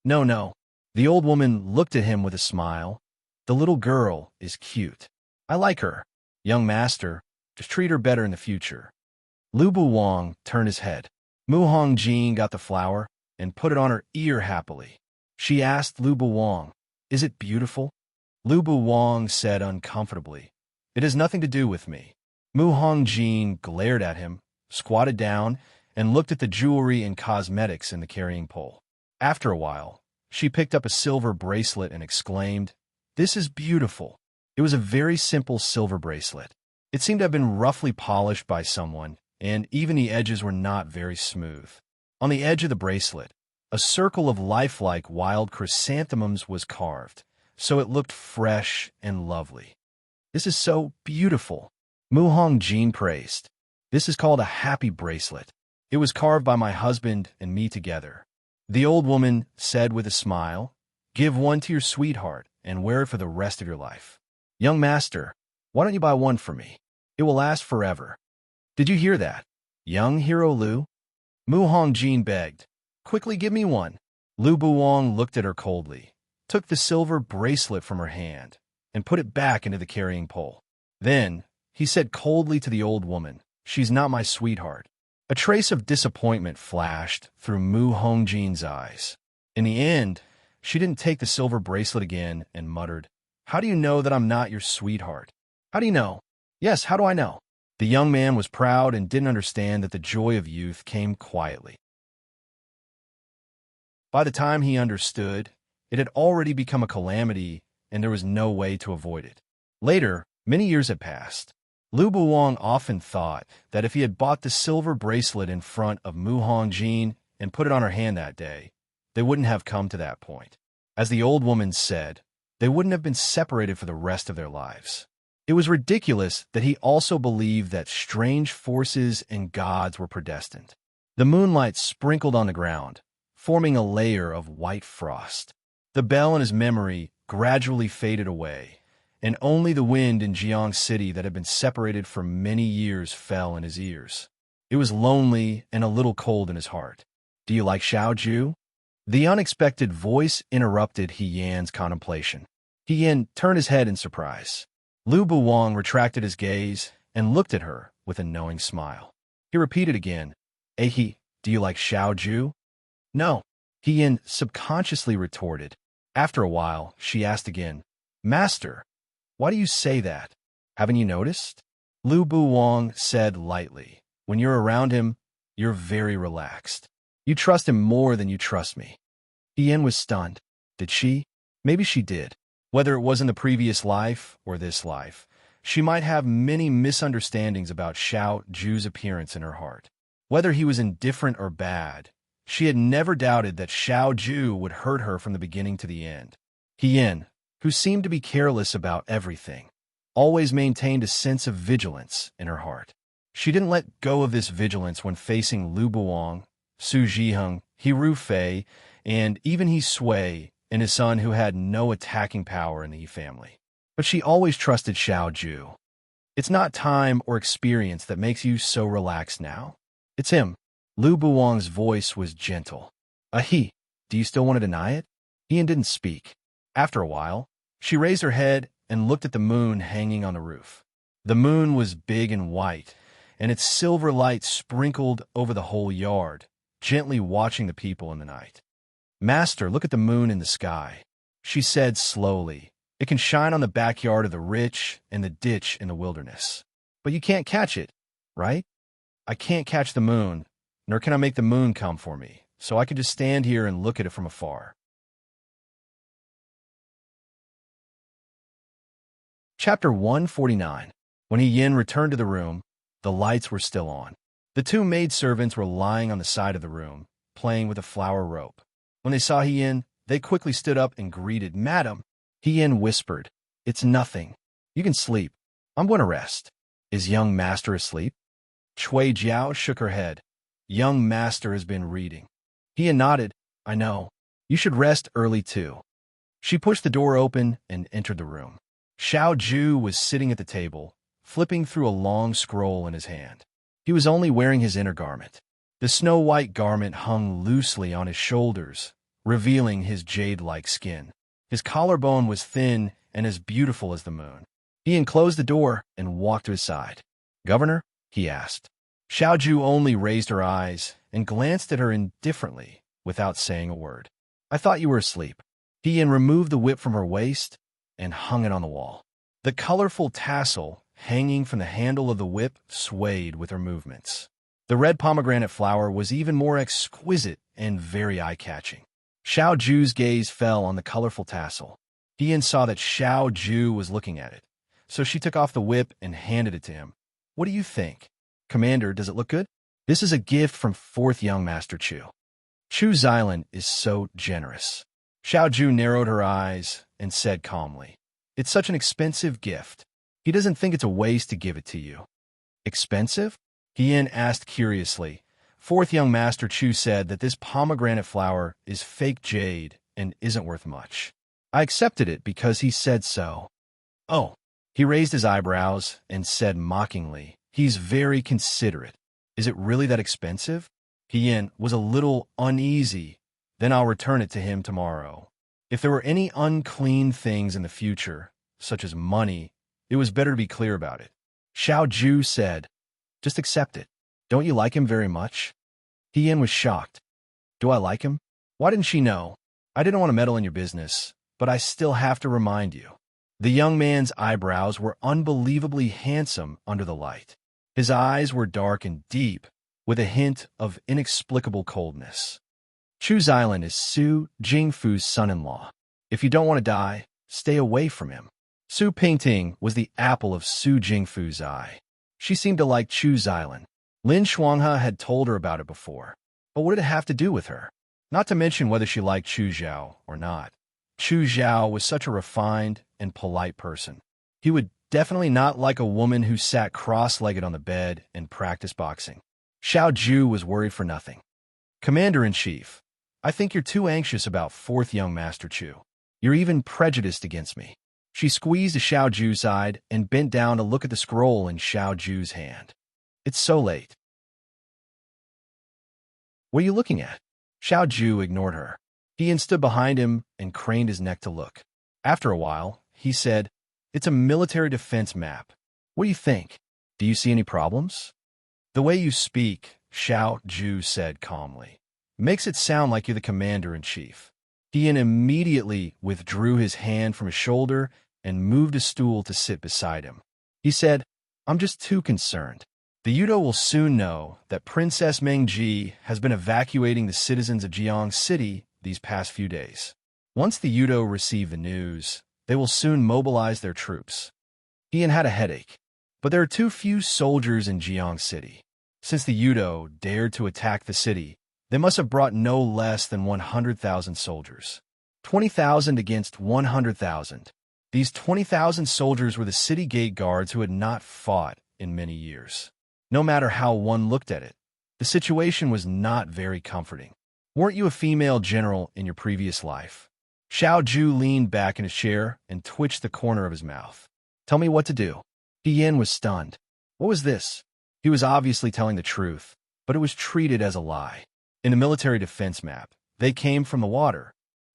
No. The old woman looked at him with a smile. "The little girl is cute. I like her. Young master, just treat her better in the future." Lu Buwang turned his head. Mu Hongjin got the flower and put it on her ear happily. She asked Lu Buwang, "Is it beautiful?" Lu Buwang said uncomfortably, "It has nothing to do with me." Mu Hongjin glared at him, squatted down, and looked at the jewelry and cosmetics in the carrying pole. After a while, she picked up a silver bracelet and exclaimed, "This is beautiful." It was a very simple silver bracelet. It seemed to have been roughly polished by someone, and even the edges were not very smooth. On the edge of the bracelet, a circle of lifelike wild chrysanthemums was carved, so it looked fresh and lovely. "This is so beautiful," Mu Hongjin praised. "This is called a happy bracelet. It was carved by my husband and me together." The old woman said with a smile, "Give one to your sweetheart and wear it for the rest of your life." "Young master, why don't you buy one for me? It will last forever." "Did you hear that, young hero Lu?" Mu Hongjin begged. "Quickly give me one." Lu Buwang looked at her coldly, took the silver bracelet from her hand, and put it back into the carrying pole. Then, he said coldly to the old woman, "She's not my sweetheart." A trace of disappointment flashed through Mu Hongjin's eyes. In the end, she didn't take the silver bracelet again and muttered, "How do you know that I'm not your sweetheart?" "How do you know?" "Yes, how do I know?" The young man was proud and didn't understand that the joy of youth came quietly. By the time he understood, it had already become a calamity, and there was no way to avoid it. Later, many years had passed. Lu Buwang often thought that if he had bought the silver bracelet in front of Mu Hongjin and put it on her hand that day, they wouldn't have come to that point. As the old woman said, they wouldn't have been separated for the rest of their lives. It was ridiculous that he also believed that strange forces and gods were predestined. The moonlight sprinkled on the ground, forming a layer of white frost. The bell in his memory gradually faded away, and only the wind in Jiang City that had been separated for many years fell in his ears. It was lonely and a little cold in his heart. "Do you like Xiaoju?" The unexpected voice interrupted He Yan's contemplation. He Yan turned his head in surprise. Lu Buwang retracted his gaze and looked at her with a knowing smile. He repeated again, "He, do you like Xiaoju?" "No," He Yan subconsciously retorted. After a while, she asked again, "Master, why do you say that? Haven't you noticed?" Lu Buwang said lightly, "When you're around him, you're very relaxed. You trust him more than you trust me." Ian was stunned. Did she? Maybe she did. Whether it was in the previous life or this life, she might have many misunderstandings about Xiao Ju's appearance in her heart. Whether he was indifferent or bad, she had never doubted that Xiao Ju would hurt her from the beginning to the end. Hien, who seemed to be careless about everything, always maintained a sense of vigilance in her heart. She didn't let go of this vigilance when facing Lu Buwang, Su Jiheng, Hiru Fei, and even He Sui, and his son who had no attacking power in the He family. But she always trusted Xiao Ju. It's not time or experience that makes you so relaxed now. It's him. Lu Buwang's voice was gentle. He, do you still want to deny it? Ian didn't speak. After a while, she raised her head and looked at the moon hanging on the roof. The moon was big and white, and its silver light sprinkled over the whole yard, gently watching the people in the night. Master, look at the moon in the sky, she said slowly. It can shine on the backyard of the rich and the ditch in the wilderness. But you can't catch it, right? I can't catch the moon, nor can I make the moon come for me, so I can just stand here and look at it from afar. Chapter 149. When He Yin returned to the room, the lights were still on. The two maidservants were lying on the side of the room, playing with a flower rope. When they saw He Yin, they quickly stood up and greeted, "Madam." He Yin whispered, "It's nothing. You can sleep. I'm going to rest." "Is young master asleep?" Cui Jiao shook her head. "Young master has been reading." He Yin nodded. "I know. You should rest early too." She pushed the door open and entered the room. Xiao Ju was sitting at the table, flipping through a long scroll in his hand. He was only wearing his inner garment. The snow-white garment hung loosely on his shoulders, revealing his jade-like skin. His collarbone was thin and as beautiful as the moon. He enclosed the door and walked to his side. "Governor?" he asked. Xiao Ju only raised her eyes and glanced at her indifferently, without saying a word. "I thought you were asleep." He removed the whip from her waist and hung it on the wall. The colorful tassel hanging from the handle of the whip swayed with her movements. The red pomegranate flower was even more exquisite and very eye-catching. Xiao Ju's gaze fell on the colorful tassel. He saw that Xiao Ju was looking at it, so she took off the whip and handed it to him. "What do you think? Commander, does it look good?" "This is a gift from 4th Young Master Chu. Chu Xilan is so generous." Xiao Ju narrowed her eyes and said calmly, "It's such an expensive gift. He doesn't think it's a waste to give it to you." "Expensive?" He asked curiously. 4th Young Master Chu said that this pomegranate flower is fake jade and isn't worth much. "I accepted it because he said so." "Oh." He raised his eyebrows and said mockingly, "He's very considerate. Is it really that expensive?" He was a little uneasy. "Then I'll return it to him tomorrow. If there were any unclean things in the future, such as money, it was better to be clear about it." Xiao Ju said, "Just accept it. Don't you like him very much?" He was shocked. "Do I like him? Why didn't she know? I didn't want to meddle in your business, but I still have to remind you." The young man's eyebrows were unbelievably handsome under the light. His eyes were dark and deep, with a hint of inexplicable coldness. "Chu Xilan is Su Jingfu's son-in-law. If you don't want to die, stay away from him." Su Pingting was the apple of Su Jingfu's eye. She seemed to like Chu Xilan. Lin Shuanghe had told her about it before. But what did it have to do with her? Not to mention whether she liked Chu Zhao or not. Chu Zhao was such a refined and polite person. He would definitely not like a woman who sat cross-legged on the bed and practiced boxing. Xiao Ju was worried for nothing. "Commander-in-Chief, I think you're too anxious about 4th Young Master Chu. You're even prejudiced against me." She squeezed Xiao Ju's side and bent down to look at the scroll in Xiao Ju's hand. "It's so late." "What are you looking at?" Xiao Ju ignored her. He stood behind him and craned his neck to look. After a while, he said, "It's a military defense map. What do you think? Do you see any problems?" "The way you speak," Xiao Ju said calmly, "makes it sound like you're the commander-in-chief." He immediately withdrew his hand from his shoulder and moved a stool to sit beside him. He said, "I'm just too concerned. The Yudo will soon know that Princess Mengji has been evacuating the citizens of Jiang City these past few days. Once the Yudo receive the news, they will soon mobilize their troops." Ian had a headache. But there are too few soldiers in Jiang City. Since the Yudo dared to attack the city, they must have brought no less than 100,000 soldiers. 20,000 against 100,000. These 20,000 soldiers were the city gate guards who had not fought in many years. No matter how one looked at it, The situation was not very comforting. Weren't you a female general in your previous life? Xiao Ju leaned back in his chair and twitched the corner of his mouth. Tell me what to do. Yin was stunned. What was this? He was obviously telling the truth, but it was treated as a lie. In the military defense map, they came from the water.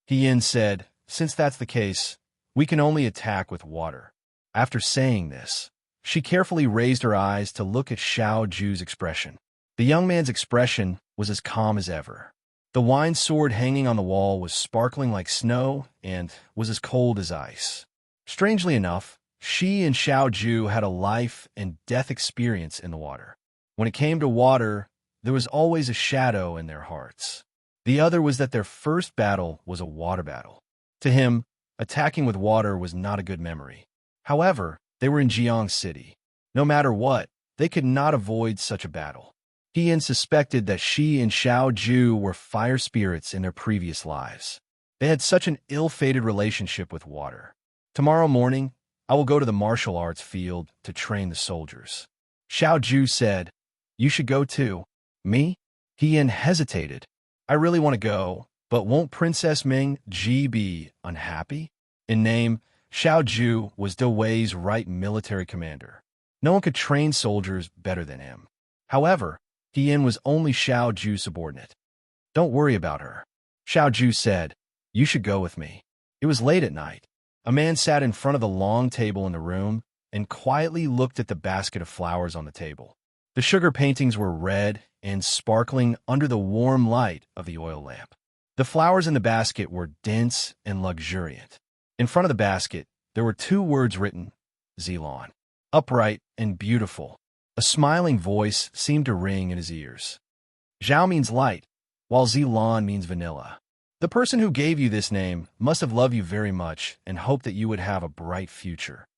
Yin said, since that's the case, we can only attack with water. After saying this, she carefully raised her eyes to look at Xiao Ju's expression. The young man's expression was as calm as ever. The wine sword hanging on the wall was sparkling like snow and was as cold as ice. Strangely enough, she and Xiao Ju had a life and death experience in the water. When it came to water, there was always a shadow in their hearts. The other was that their first battle was a water battle. To him, attacking with water was not a good memory. However, they were in Jiang City. No matter what, they could not avoid such a battle. Yin suspected that she and Xiao Ju were fire spirits in their previous lives. They had such an ill-fated relationship with water. Tomorrow morning, I will go to the martial arts field to train the soldiers. Xiao Ju said, you should go too. Me? Yin hesitated. I really want to go, but won't Princess Ming Ji be unhappy? In name, Xiao Ju was De Wei's right military commander. No one could train soldiers better than him. However, Yin was only Xiao Ju's subordinate. Don't worry about her. Xiao Ju said, you should go with me. It was late at night. A man sat in front of the long table in the room and quietly looked at the basket of flowers on the table. The sugar paintings were red and sparkling under the warm light of the oil lamp. The flowers in the basket were dense and luxuriant. In front of the basket, there were 2 words written, Zilon. Upright and beautiful. A smiling voice seemed to ring in his ears. Zhao means light, while Zilon means vanilla. The person who gave you this name must have loved you very much and hoped that you would have a bright future.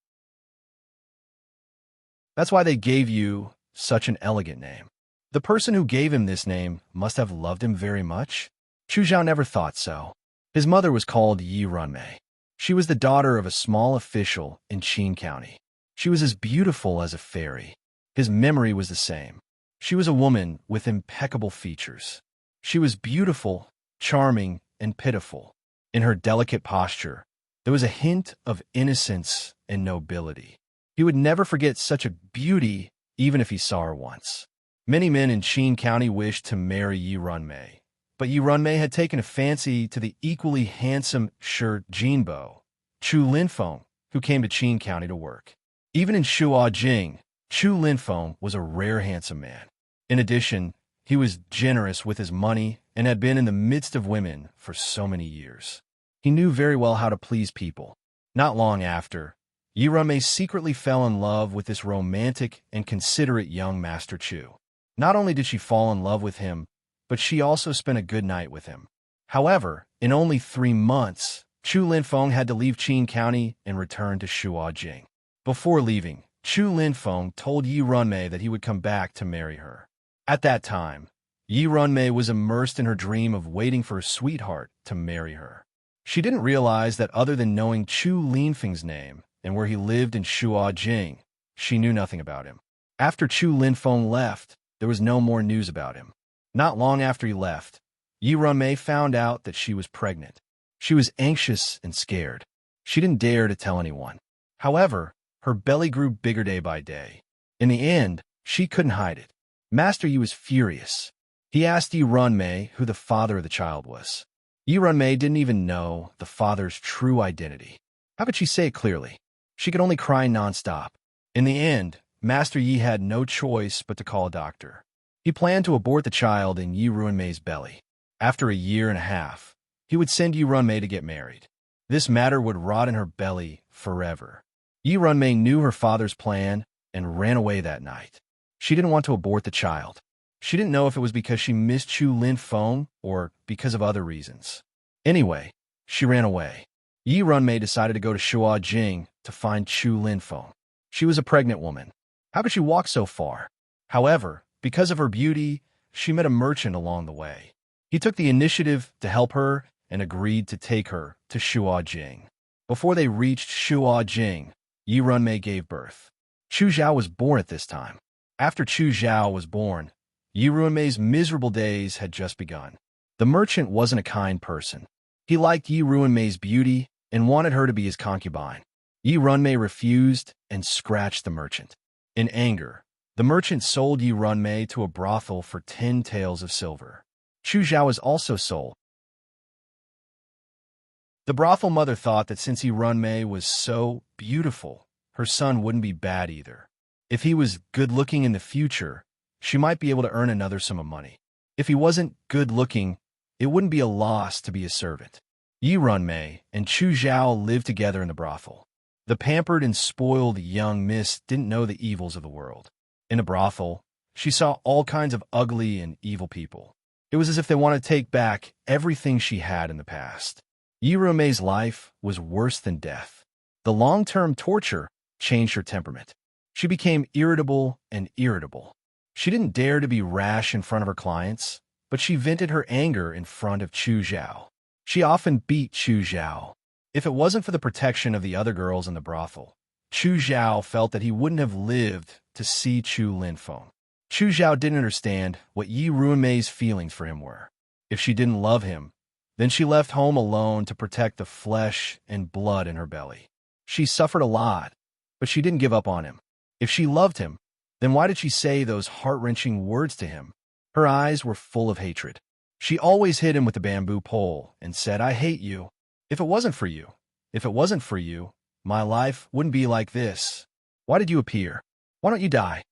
That's why they gave you such an elegant name. The person who gave him this name must have loved him very much? Chu Zhao never thought so. His mother was called Yi Runmei. She was the daughter of a small official in Qin County. She was as beautiful as a fairy. His memory was the same. She was a woman with impeccable features. She was beautiful, charming, and pitiful. In her delicate posture, there was a hint of innocence and nobility. He would never forget such a beauty, even if he saw her once. Many men in Qin County wished to marry Yi Runmei, but Yi Runmei had taken a fancy to the equally handsome Shi Jinbo, Chu Linfeng, who came to Qin County to work. Even in Shuajing, Chu Linfeng was a rare handsome man. In addition, he was generous with his money and had been in the midst of women for so many years. He knew very well how to please people. Not long after, Yi Runmei secretly fell in love with this romantic and considerate young Master Chu. Not only did she fall in love with him, but she also spent a good night with him. However, in only 3 months, Chu Linfeng had to leave Qin County and return to Shuajing. Before leaving, Chu Linfeng told Yi Runmei that he would come back to marry her. At that time, Yi Runmei was immersed in her dream of waiting for a sweetheart to marry her. She didn't realize that other than knowing Chu Linfeng's name and where he lived in Shuajing, she knew nothing about him. After Chu Linfeng left, there was no more news about him. Not long after he left, Yi Runmei found out that she was pregnant. She was anxious and scared. She didn't dare to tell anyone. However, her belly grew bigger day by day. In the end, she couldn't hide it. Master Yi was furious. He asked Yi Runmei who the father of the child was. Yi Runmei didn't even know the father's true identity. How could she say it clearly? She could only cry nonstop. In the end, Master Yi had no choice but to call a doctor. He planned to abort the child in Yi Runmei's belly. After a year and a half, he would send Yi Runmei to get married. This matter would rot in her belly forever. Yi Runmei knew her father's plan and ran away that night. She didn't want to abort the child. She didn't know if it was because she missed Chu Linfeng or because of other reasons. Anyway, she ran away. Yi Runmei decided to go to Shuajing to find Chu Linfeng. She was a pregnant woman. How could she walk so far? However, because of her beauty, she met a merchant along the way. He took the initiative to help her and agreed to take her to Shuajing. Before they reached Shuajing, Yi Runmei gave birth. Chu Zhao was born at this time. After Chu Zhao was born, Yi Ruanmei's miserable days had just begun. The merchant wasn't a kind person. He liked Yi Ruanmei's beauty and wanted her to be his concubine. Yi Runmei refused and scratched the merchant. In anger, the merchant sold Yi Runmei to a brothel for 10 taels of silver. Chu Zhao was also sold. The brothel mother thought that since Yi Runmei was so beautiful, her son wouldn't be bad either. If he was good-looking in the future, she might be able to earn another sum of money. If he wasn't good-looking, it wouldn't be a loss to be a servant. Yi Runmei and Chu Zhao lived together in the brothel. The pampered and spoiled young miss didn't know the evils of the world. In a brothel, she saw all kinds of ugly and evil people. It was as if they wanted to take back everything she had in the past. Yi Runmei's life was worse than death. The long-term torture changed her temperament. She became irritable and irritable. She didn't dare to be rash in front of her clients, but she vented her anger in front of Chu Zhao. She often beat Chu Zhao. If it wasn't for the protection of the other girls in the brothel, Chu Zhao felt that he wouldn't have lived to see Chu Linfeng. Chu Zhao didn't understand what Yi Ruanmei's feelings for him were. If she didn't love him, then she left home alone to protect the flesh and blood in her belly. She suffered a lot, but she didn't give up on him. If she loved him, then why did she say those heart-wrenching words to him? Her eyes were full of hatred. She always hit him with the bamboo pole and said, "I hate you. If it wasn't for you, my life wouldn't be like this. Why did you appear? Why don't you die?"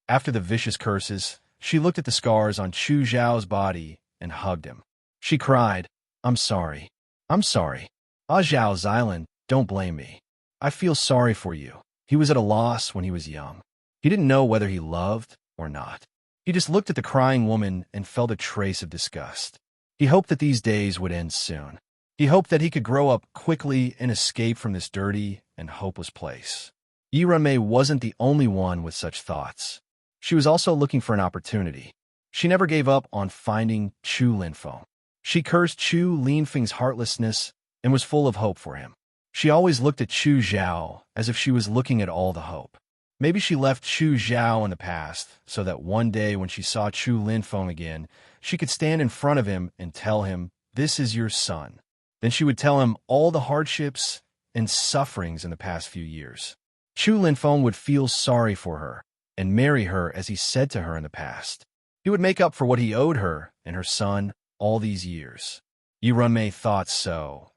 After the vicious curses, she looked at the scars on Chu Zhao's body and hugged him. She cried, I'm sorry. Ah Zhao Xilan, don't blame me. I feel sorry for you." He was at a loss when he was young. He didn't know whether he loved or not. He just looked at the crying woman and felt a trace of disgust. He hoped that these days would end soon. He hoped that he could grow up quickly and escape from this dirty and hopeless place. Yi Runmei wasn't the only one with such thoughts. She was also looking for an opportunity. She never gave up on finding Chu Linfeng. She cursed Chu Linfeng's heartlessness and was full of hope for him. She always looked at Chu Zhao as if she was looking at all the hope. Maybe she left Chu Zhao in the past so that one day when she saw Chu Linfeng again, she could stand in front of him and tell him, "This is your son." Then she would tell him all the hardships and sufferings in the past few years. Chu Linfeng would feel sorry for her and marry her as he said to her in the past. He would make up for what he owed her and her son all these years. Yi Runmei thought so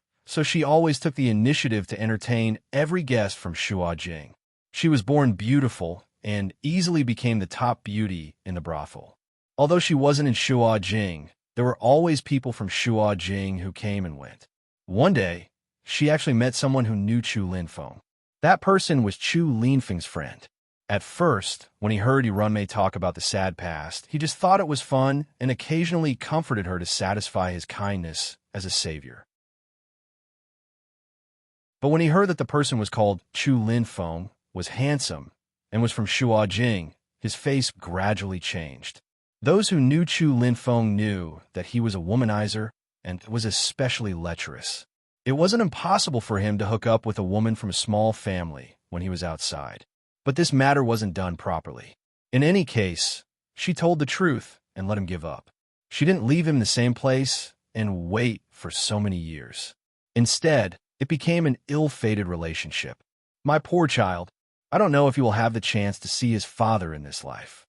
she always took the initiative to entertain every guest from Shuajing. She was born beautiful and easily became the top beauty in the brothel. Although she wasn't in Shuajing, there were always people from Shuajing who came and went. One day, she actually met someone who knew Chu Linfeng. That person was Chu Linfeng's friend. At first, when he heard Yi Runmei talk about the sad past, he just thought it was fun and occasionally comforted her to satisfy his kindness as a savior. But when he heard that the person was called Chu Linfeng, was handsome, and was from Shuajing, his face gradually changed. Those who knew Chu Linfeng knew that he was a womanizer and was especially lecherous. It wasn't impossible for him to hook up with a woman from a small family when he was outside. But this matter wasn't done properly. In any case, she told the truth and let him give up. She didn't leave him in the same place and wait for so many years. Instead, it became an ill-fated relationship. My poor child, I don't know if he will have the chance to see his father in this life.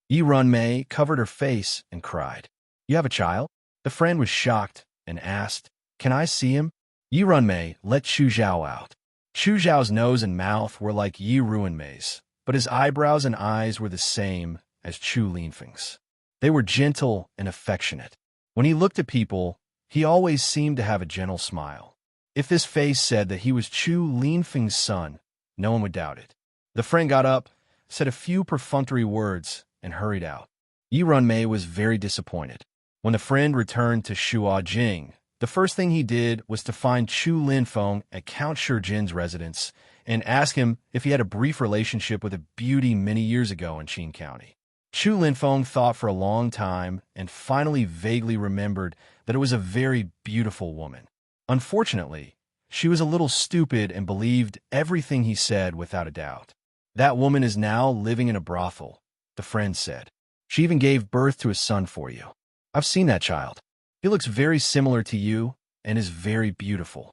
Yi Runmei covered her face and cried. You have a child? The friend was shocked and asked, Can I see him? Yi Runmei let Chu Zhao out. Chu Zhao's nose and mouth were like Yi Ruanmei's, but his eyebrows and eyes were the same as Chu Linfeng's. They were gentle and affectionate. When he looked at people, he always seemed to have a gentle smile. If this face said that he was Chu Linfeng's son, no one would doubt it. The friend got up, said a few perfunctory words, and hurried out. Yi Runmei was very disappointed. When the friend returned to Shuajing, the first thing he did was to find Chu Linfeng at Count Shijin's residence and ask him if he had a brief relationship with a beauty many years ago in Qin County. Chu Linfeng thought for a long time and finally vaguely remembered that it was a very beautiful woman. Unfortunately, she was a little stupid and believed everything he said without a doubt. That woman is now living in a brothel, the friend said. She even gave birth to a son for you. I've seen that child. He looks very similar to you and is very beautiful."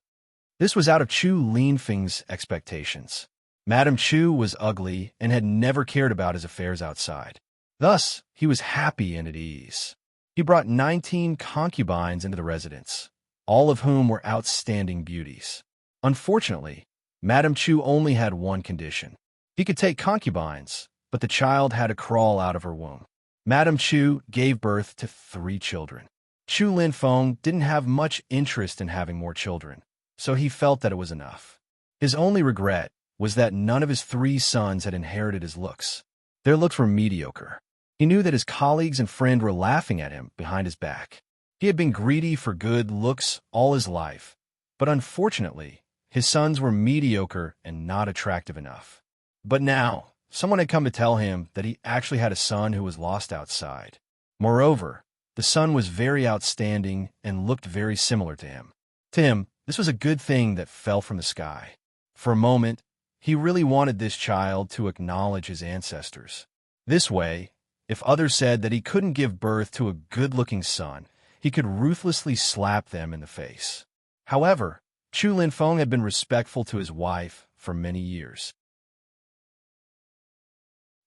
This was out of Chu Linfeng's expectations. Madame Chu was ugly and had never cared about his affairs outside. Thus, he was happy and at ease. He brought 19 concubines into the residence, all of whom were outstanding beauties. Unfortunately, Madame Chu only had one condition. He could take concubines, but the child had to crawl out of her womb. Madame Chu gave birth to 3 children. Chu Linfeng didn't have much interest in having more children, so he felt that it was enough. His only regret was that none of his 3 sons had inherited his looks. Their looks were mediocre. He knew that his colleagues and friends were laughing at him behind his back. He had been greedy for good looks all his life, but unfortunately, his sons were mediocre and not attractive enough. But now, someone had come to tell him that he actually had a son who was lost outside. Moreover, the son was very outstanding and looked very similar to him. To him, this was a good thing that fell from the sky. For a moment, he really wanted this child to acknowledge his ancestors. This way, if others said that he couldn't give birth to a good-looking son, he could ruthlessly slap them in the face. However, Chu Linfeng had been respectful to his wife for many years.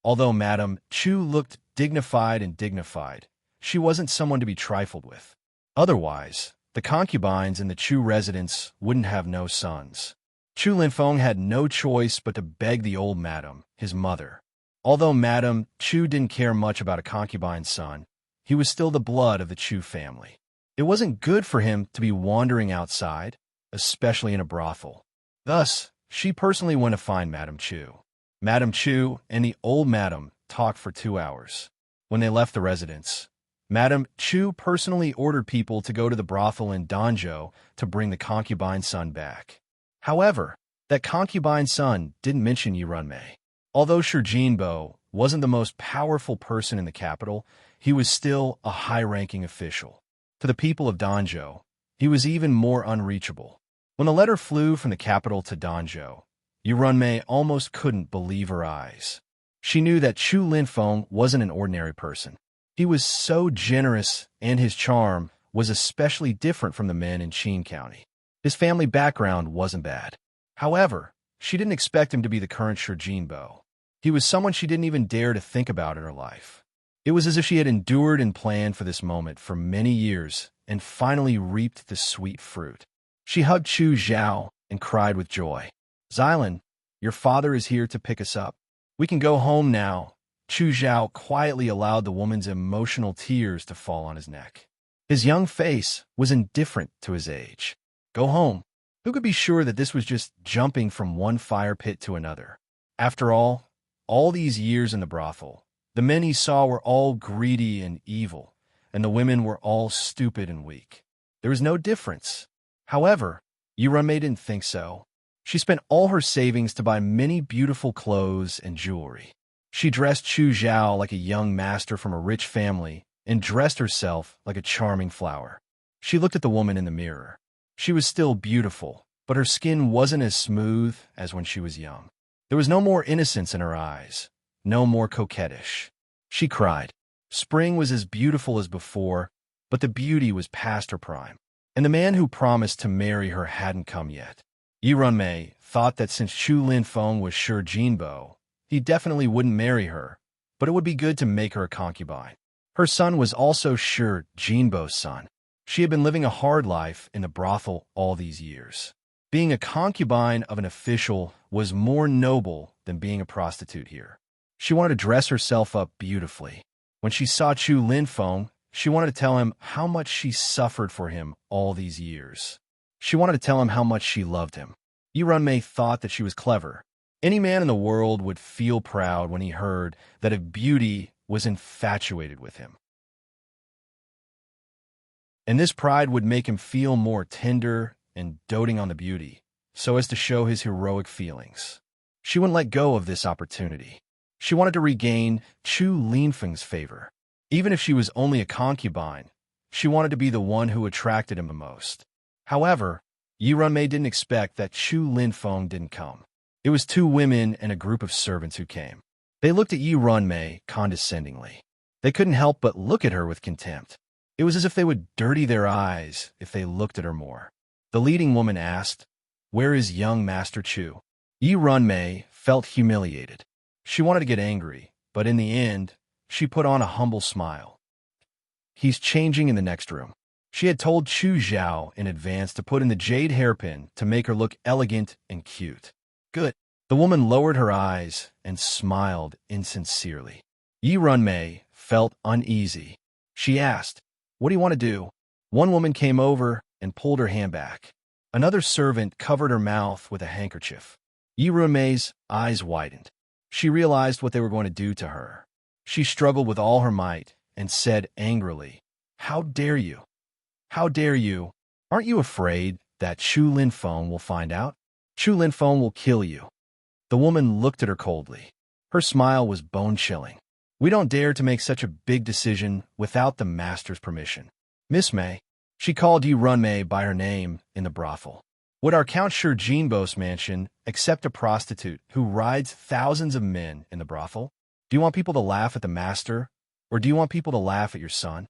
Although Madame Chu looked dignified, she wasn't someone to be trifled with. Otherwise, the concubines in the Chu residence wouldn't have no sons. Chu Linfeng had no choice but to beg the old madam, his mother. Although Madame Chu didn't care much about a concubine's son, he was still the blood of the Chu family. It wasn't good for him to be wandering outside, especially in a brothel. Thus, she personally went to find Madame Chu. Madame Chu and the old madam talked for 2 hours. When they left the residence, Madame Chu personally ordered people to go to the brothel in Danzhou to bring the concubine's son back. However, that concubine's son didn't mention Yi Runmei. Although Shi Jinbo wasn't the most powerful person in the capital, he was still a high-ranking official. To the people of Danzhou, he was even more unreachable. When the letter flew from the capital to Danzhou, Yi Runmei almost couldn't believe her eyes. She knew that Chu Linfeng wasn't an ordinary person. He was so generous, and his charm was especially different from the men in Qin County. His family background wasn't bad. However, she didn't expect him to be the current Shi Jinbo. He was someone she didn't even dare to think about in her life. It was as if she had endured and planned for this moment for many years and finally reaped the sweet fruit. She hugged Chu Zhao and cried with joy. "Xilan, your father is here to pick us up. We can go home now." Chu Zhao quietly allowed the woman's emotional tears to fall on his neck. His young face was indifferent to his age. Go home. Who could be sure that this was just jumping from one fire pit to another? After all these years in the brothel, the men he saw were all greedy and evil, and the women were all stupid and weak. There was no difference. However, Yi Runmei didn't think so. She spent all her savings to buy many beautiful clothes and jewelry. She dressed Chu Zhao like a young master from a rich family and dressed herself like a charming flower. She looked at the woman in the mirror. She was still beautiful, but her skin wasn't as smooth as when she was young. There was no more innocence in her eyes, no more coquettish. She cried. Spring was as beautiful as before, but the beauty was past her prime, and the man who promised to marry her hadn't come yet. Yi Runmei thought that since Chu Linfeng was Shi Jinbo, he definitely wouldn't marry her, but it would be good to make her a concubine. Her son was also Shi Jinbo's son. She had been living a hard life in the brothel all these years. Being a concubine of an official was more noble than being a prostitute here. She wanted to dress herself up beautifully. When she saw Chu Linfeng, she wanted to tell him how much she suffered for him all these years. She wanted to tell him how much she loved him. Yi Runmei thought that she was clever. Any man in the world would feel proud when he heard that a beauty was infatuated with him. And this pride would make him feel more tender and doting on the beauty, so as to show his heroic feelings. She wouldn't let go of this opportunity. She wanted to regain Chu Linfeng's favor. Even if she was only a concubine, she wanted to be the one who attracted him the most. However, Yi Runmei didn't expect that Chu Linfeng didn't come. It was 2 women and a group of servants who came. They looked at Yi Runmei condescendingly. They couldn't help but look at her with contempt. It was as if they would dirty their eyes if they looked at her more. The leading woman asked, "Where is young Master Chu?" Yi Runmei felt humiliated. She wanted to get angry, but in the end, she put on a humble smile. "He's changing in the next room." She had told Chu Zhao in advance to put in the jade hairpin to make her look elegant and cute. Good. The woman lowered her eyes and smiled insincerely. Yi Runmei felt uneasy. She asked, "What do you want to do?" One woman came over and pulled her hand back. Another servant covered her mouth with a handkerchief. Yi Runmei's eyes widened. She realized what they were going to do to her. She struggled with all her might and said angrily, "How dare you? How dare you? Aren't you afraid that Chu Linfeng will find out? Chu Linfeng will kill you." The woman looked at her coldly. Her smile was bone-chilling. "We don't dare to make such a big decision without the master's permission. Miss May," she called Yi Runmei by her name in the brothel, "would our Count Shi Jinbo's mansion accept a prostitute who rides thousands of men in the brothel? Do you want people to laugh at the master, or do you want people to laugh at your son?"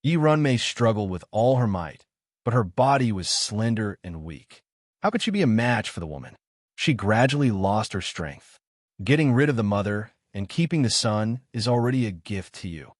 Yi Runmei struggled with all her might, but her body was slender and weak. How could she be a match for the woman? She gradually lost her strength. Getting rid of the mother and keeping the son is already a gift to you.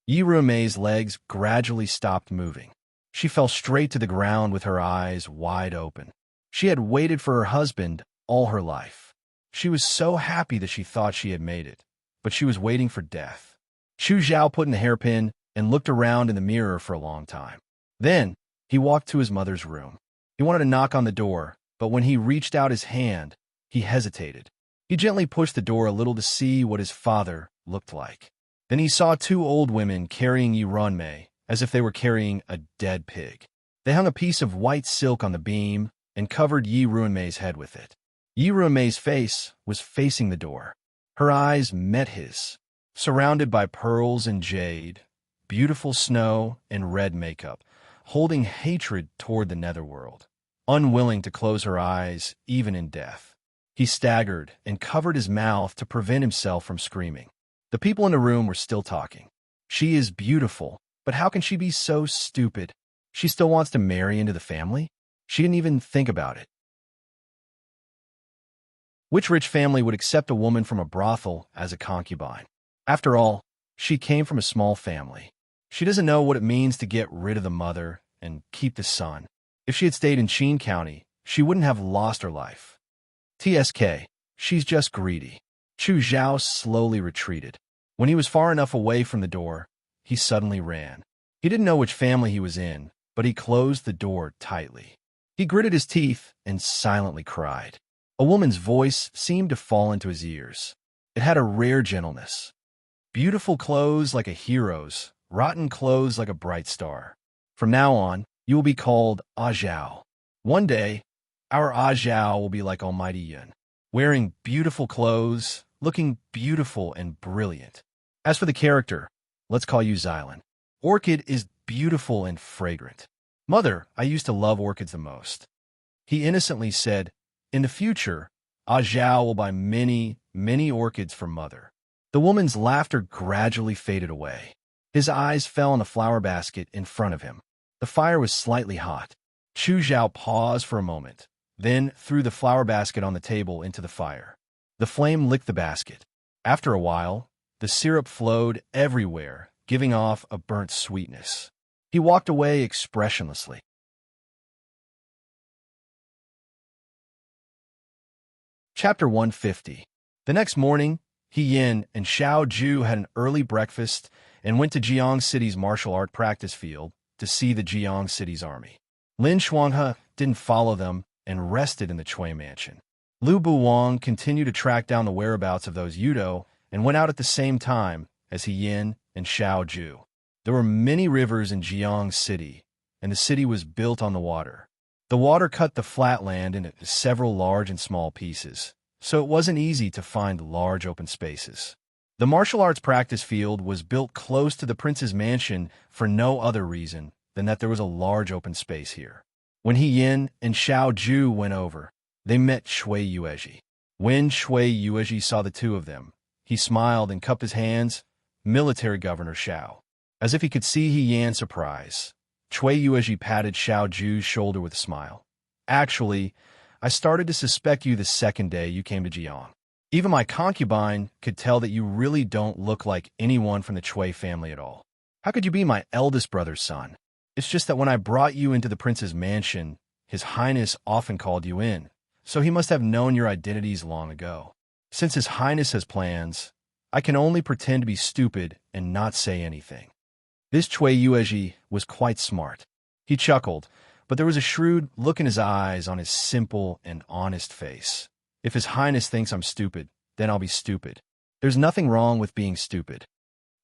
Yi Runmei's legs gradually stopped moving. She fell straight to the ground with her eyes wide open. She had waited for her husband all her life. She was so happy that she thought she had made it, but she was waiting for death. Chu Zhao put in the hairpin and looked around in the mirror for a long time. Then, he walked to his mother's room. He wanted to knock on the door, but when he reached out his hand, he hesitated. He gently pushed the door a little to see what his father looked like. Then he saw two old women carrying Yi Runmei as if they were carrying a dead pig. They hung a piece of white silk on the beam and covered Yi Runmei's head with it. Yi Runmei's face was facing the door. Her eyes met his. Surrounded by pearls and jade, beautiful snow and red makeup, holding hatred toward the netherworld, unwilling to close her eyes even in death. He staggered and covered his mouth to prevent himself from screaming. The people in the room were still talking. "She is beautiful, but how can she be so stupid? She still wants to marry into the family? She didn't even think about it." Which rich family would accept a woman from a brothel as a concubine? After all, she came from a small family. She doesn't know what it means to get rid of the mother and keep the son. If she had stayed in Qin County, she wouldn't have lost her life. TSK, she's just greedy. Chu Zhao slowly retreated. When he was far enough away from the door, he suddenly ran. He didn't know which family he was in, but he closed the door tightly. He gritted his teeth and silently cried. A woman's voice seemed to fall into his ears. It had a rare gentleness. "Beautiful clothes like a hero's, rotten clothes like a bright star. From now on, you will be called Ah Zhao. One day, our Ah Zhao will be like Almighty Yun, wearing beautiful clothes, looking beautiful and brilliant. As for the character, let's call you Xylan. Orchid is beautiful and fragrant. Mother, I used to love orchids the most." He innocently said, "In the future, Ah Zhao will buy many, many orchids for Mother." The woman's laughter gradually faded away. His eyes fell on the flower basket in front of him. The fire was slightly hot. Chu Zhao paused for a moment, then threw the flower basket on the table into the fire. The flame licked the basket. After a while, the syrup flowed everywhere, giving off a burnt sweetness. He walked away expressionlessly. Chapter 150. The next morning, He Yin and Xiao Ju had an early breakfast and went to Jiang City's martial art practice field to see the Jiang City's army. Lin Xuanghe didn't follow them and rested in the Chui mansion. Lu Buwang continued to track down the whereabouts of those Yudo and went out at the same time as He Yin and Xiao Ju. There were many rivers in Jiang City, and the city was built on the water. The water cut the flat land into several large and small pieces, so it wasn't easy to find large open spaces. The martial arts practice field was built close to the prince's mansion for no other reason than that there was a large open space here. When He Yin and Xiao Ju went over, they met Shui Yuezhi. When Shui Yuezhi saw the two of them, he smiled and cupped his hands, Military Governor Xiao. As if he could see He Yan's surprise, Cui Yuezhi patted Xiao Ju's shoulder with a smile. Actually, I started to suspect you the second day you came to Jiang. Even my concubine could tell that you really don't look like anyone from the Cui family at all. How could you be my eldest brother's son? It's just that when I brought you into the prince's mansion, His Highness often called you in, so he must have known your identities long ago. Since His Highness has plans, I can only pretend to be stupid and not say anything. This Cui Yuezhi was quite smart. He chuckled, but there was a shrewd look in his eyes on his simple and honest face. If His Highness thinks I'm stupid, then I'll be stupid. There's nothing wrong with being stupid.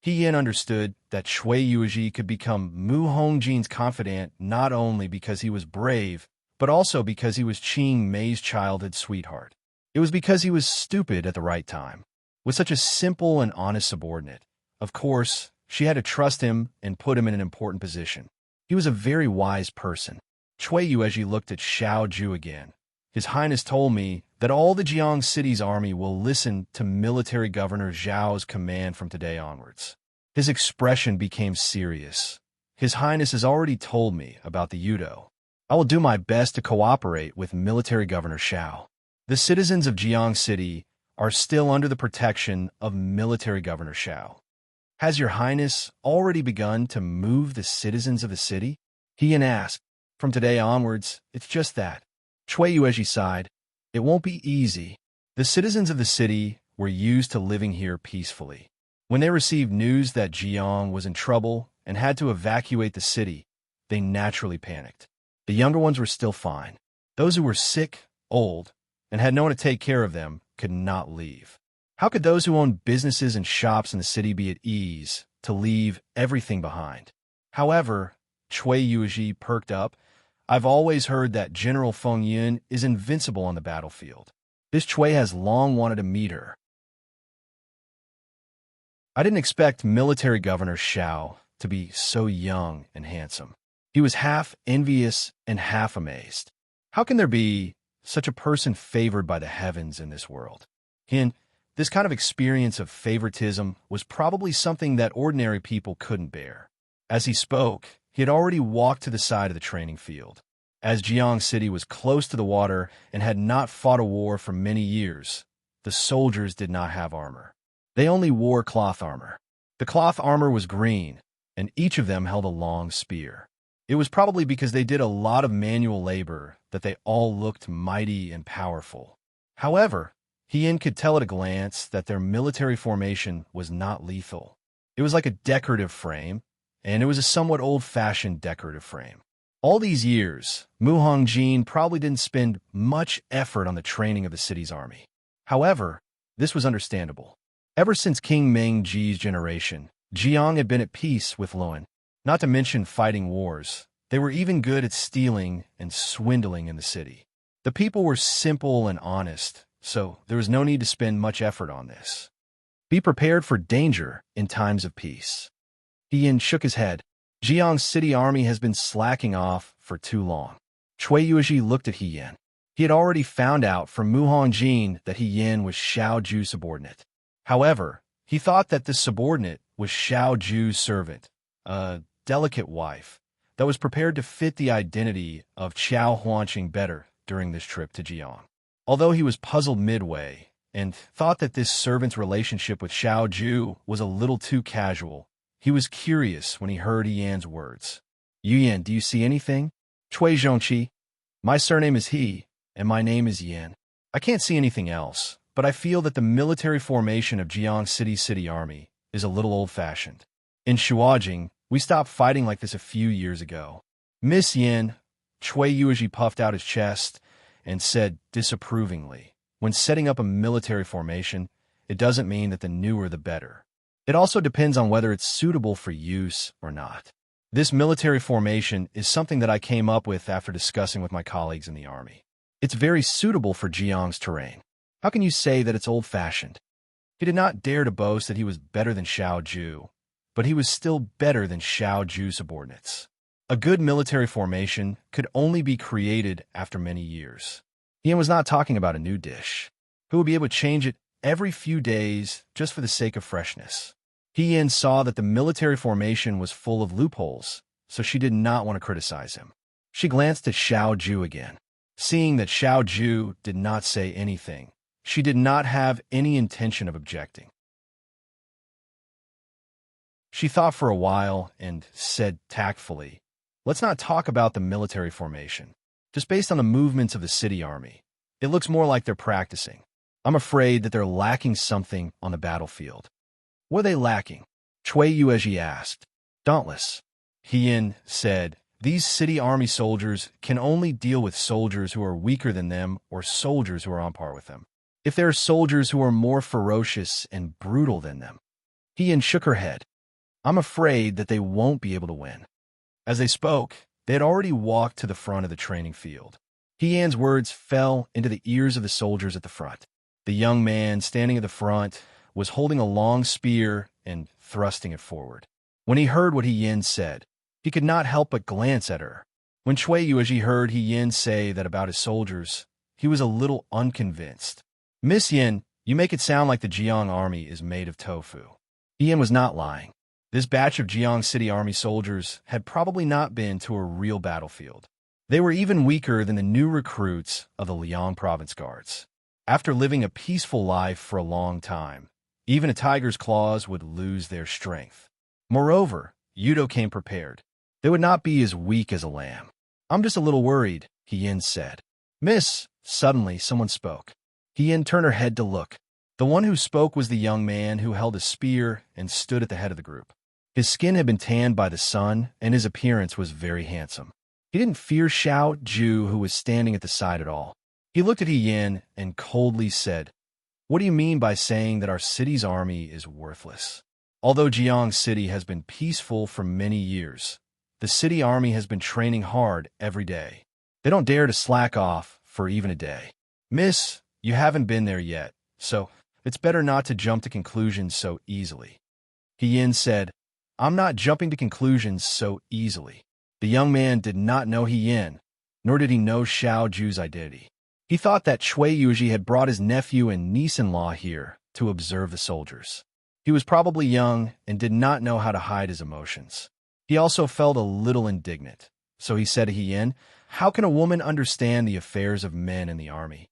He Yan understood that Cui Yuezhi could become Mu Hongjin's confidant not only because he was brave, but also because he was Qing Mei's childhood sweetheart. It was because he was stupid at the right time. With such a simple and honest subordinate, of course, she had to trust him and put him in an important position. He was a very wise person. Cui Yuezhi looked at Xiao Ju again. His Highness told me that all the Jiang city's army will listen to Military Governor Zhao's command from today onwards. His expression became serious. His Highness has already told me about the Yudo. I will do my best to cooperate with Military Governor Xiao. The citizens of Jiang City are still under the protection of Military Governor Xiao. Has Your Highness already begun to move the citizens of the city? He Yan asked. From today onwards, it's just that. Cui Yuezhi sighed. It won't be easy. The citizens of the city were used to living here peacefully. When they received news that Jiang was in trouble and had to evacuate the city, they naturally panicked. The younger ones were still fine. Those who were sick, old, and had no one to take care of them could not leave. How could those who owned businesses and shops in the city be at ease to leave everything behind? However, Cui Yuezhi perked up. I've always heard that General Feng Yun is invincible on the battlefield. This Cui has long wanted to meet her. I didn't expect Military Governor Xiao to be so young and handsome. He was half envious and half amazed. How can there be such a person favored by the heavens in this world? This kind of experience of favoritism was probably something that ordinary people couldn't bear. As he spoke, he had already walked to the side of the training field. As Jiang City was close to the water and had not fought a war for many years, the soldiers did not have armor. They only wore cloth armor. The cloth armor was green, and each of them held a long spear. It was probably because they did a lot of manual labor that they all looked mighty and powerful. However, Hien could tell at a glance that their military formation was not lethal. It was like a decorative frame, and it was a somewhat old-fashioned decorative frame. All these years, Mu Hongjin probably didn't spend much effort on the training of the city's army. However, this was understandable. Ever since King Meng-ji's generation, Jiang had been at peace with Luan, not to mention fighting wars. They were even good at stealing and swindling in the city. The people were simple and honest, so there was no need to spend much effort on this. Be prepared for danger in times of peace. Hien shook his head. Jiang's city army has been slacking off for too long. Cui Yuezhi looked at Hien. He had already found out from Mu Hongjin that Hien was Xiao Ju's subordinate. However, he thought that this subordinate was Xiao Ju's servant, a delicate wife that was prepared to fit the identity of Qiao Huanqing better during this trip to Jiang. Although he was puzzled midway and thought that this servant's relationship with Xiao Ju was a little too casual, he was curious when he heard Yan's words. Yan, do you see anything? Cui Zhongqi. My surname is He, and my name is Yan. I can't see anything else, but I feel that the military formation of Jiang City Army is a little old-fashioned. In Shuajing, we stopped fighting like this a few years ago. Miss Yan, Cui Yuezhi puffed out his chest and said disapprovingly, when setting up a military formation, it doesn't mean that the newer the better. It also depends on whether it's suitable for use or not. This military formation is something that I came up with after discussing with my colleagues in the army. It's very suitable for Jiang's terrain. How can you say that it's old-fashioned? He did not dare to boast that he was better than Xiao Ju, but he was still better than Xiao Ju's subordinates. A good military formation could only be created after many years. Ian was not talking about a new dish. He would be able to change it every few days just for the sake of freshness. He Yin saw that the military formation was full of loopholes, so she did not want to criticize him. She glanced at Xiao Ju again. Seeing that Xiao Ju did not say anything, she did not have any intention of objecting. She thought for a while and said tactfully, "Let's not talk about the military formation. Just based on the movements of the city army, it looks more like they're practicing. I'm afraid that they're lacking something on the battlefield." "What are they lacking?" Cui Yuezhi asked. "Dauntless," Yin said. "These city army soldiers can only deal with soldiers who are weaker than them or soldiers who are on par with them. If there are soldiers who are more ferocious and brutal than them." Yin shook her head. "I'm afraid that they won't be able to win." As they spoke, they had already walked to the front of the training field. Yan's words fell into the ears of the soldiers at the front. The young man standing at the front was holding a long spear and thrusting it forward. When he heard what Yin said, he could not help but glance at her. When Cui Yuezhi heard Yin say that about his soldiers, he was a little unconvinced. "Miss Yin, you make it sound like the Jiang army is made of tofu." Yin was not lying. This batch of Jiang City Army soldiers had probably not been to a real battlefield. They were even weaker than the new recruits of the Liang Province Guards. After living a peaceful life for a long time, even a tiger's claws would lose their strength. Moreover, Yudo came prepared. They would not be as weak as a lamb. "I'm just a little worried," Yin said. "Miss," suddenly someone spoke. Yin turned her head to look. The one who spoke was the young man who held a spear and stood at the head of the group. His skin had been tanned by the sun, and his appearance was very handsome. He didn't fear Xiao Ju, who was standing at the side at all. He looked at Yin and coldly said, "What do you mean by saying that our city's army is worthless? Although Jiang City has been peaceful for many years, the city army has been training hard every day. They don't dare to slack off for even a day. Miss, you haven't been there yet, so it's better not to jump to conclusions so easily." Yin said, "I'm not jumping to conclusions so easily." The young man did not know Yin, nor did he know Xiao Ju's identity. He thought that Cui Yuezhi had brought his nephew and niece-in-law here to observe the soldiers. He was probably young and did not know how to hide his emotions. He also felt a little indignant, so he said to Yin, "How can a woman understand the affairs of men in the army?"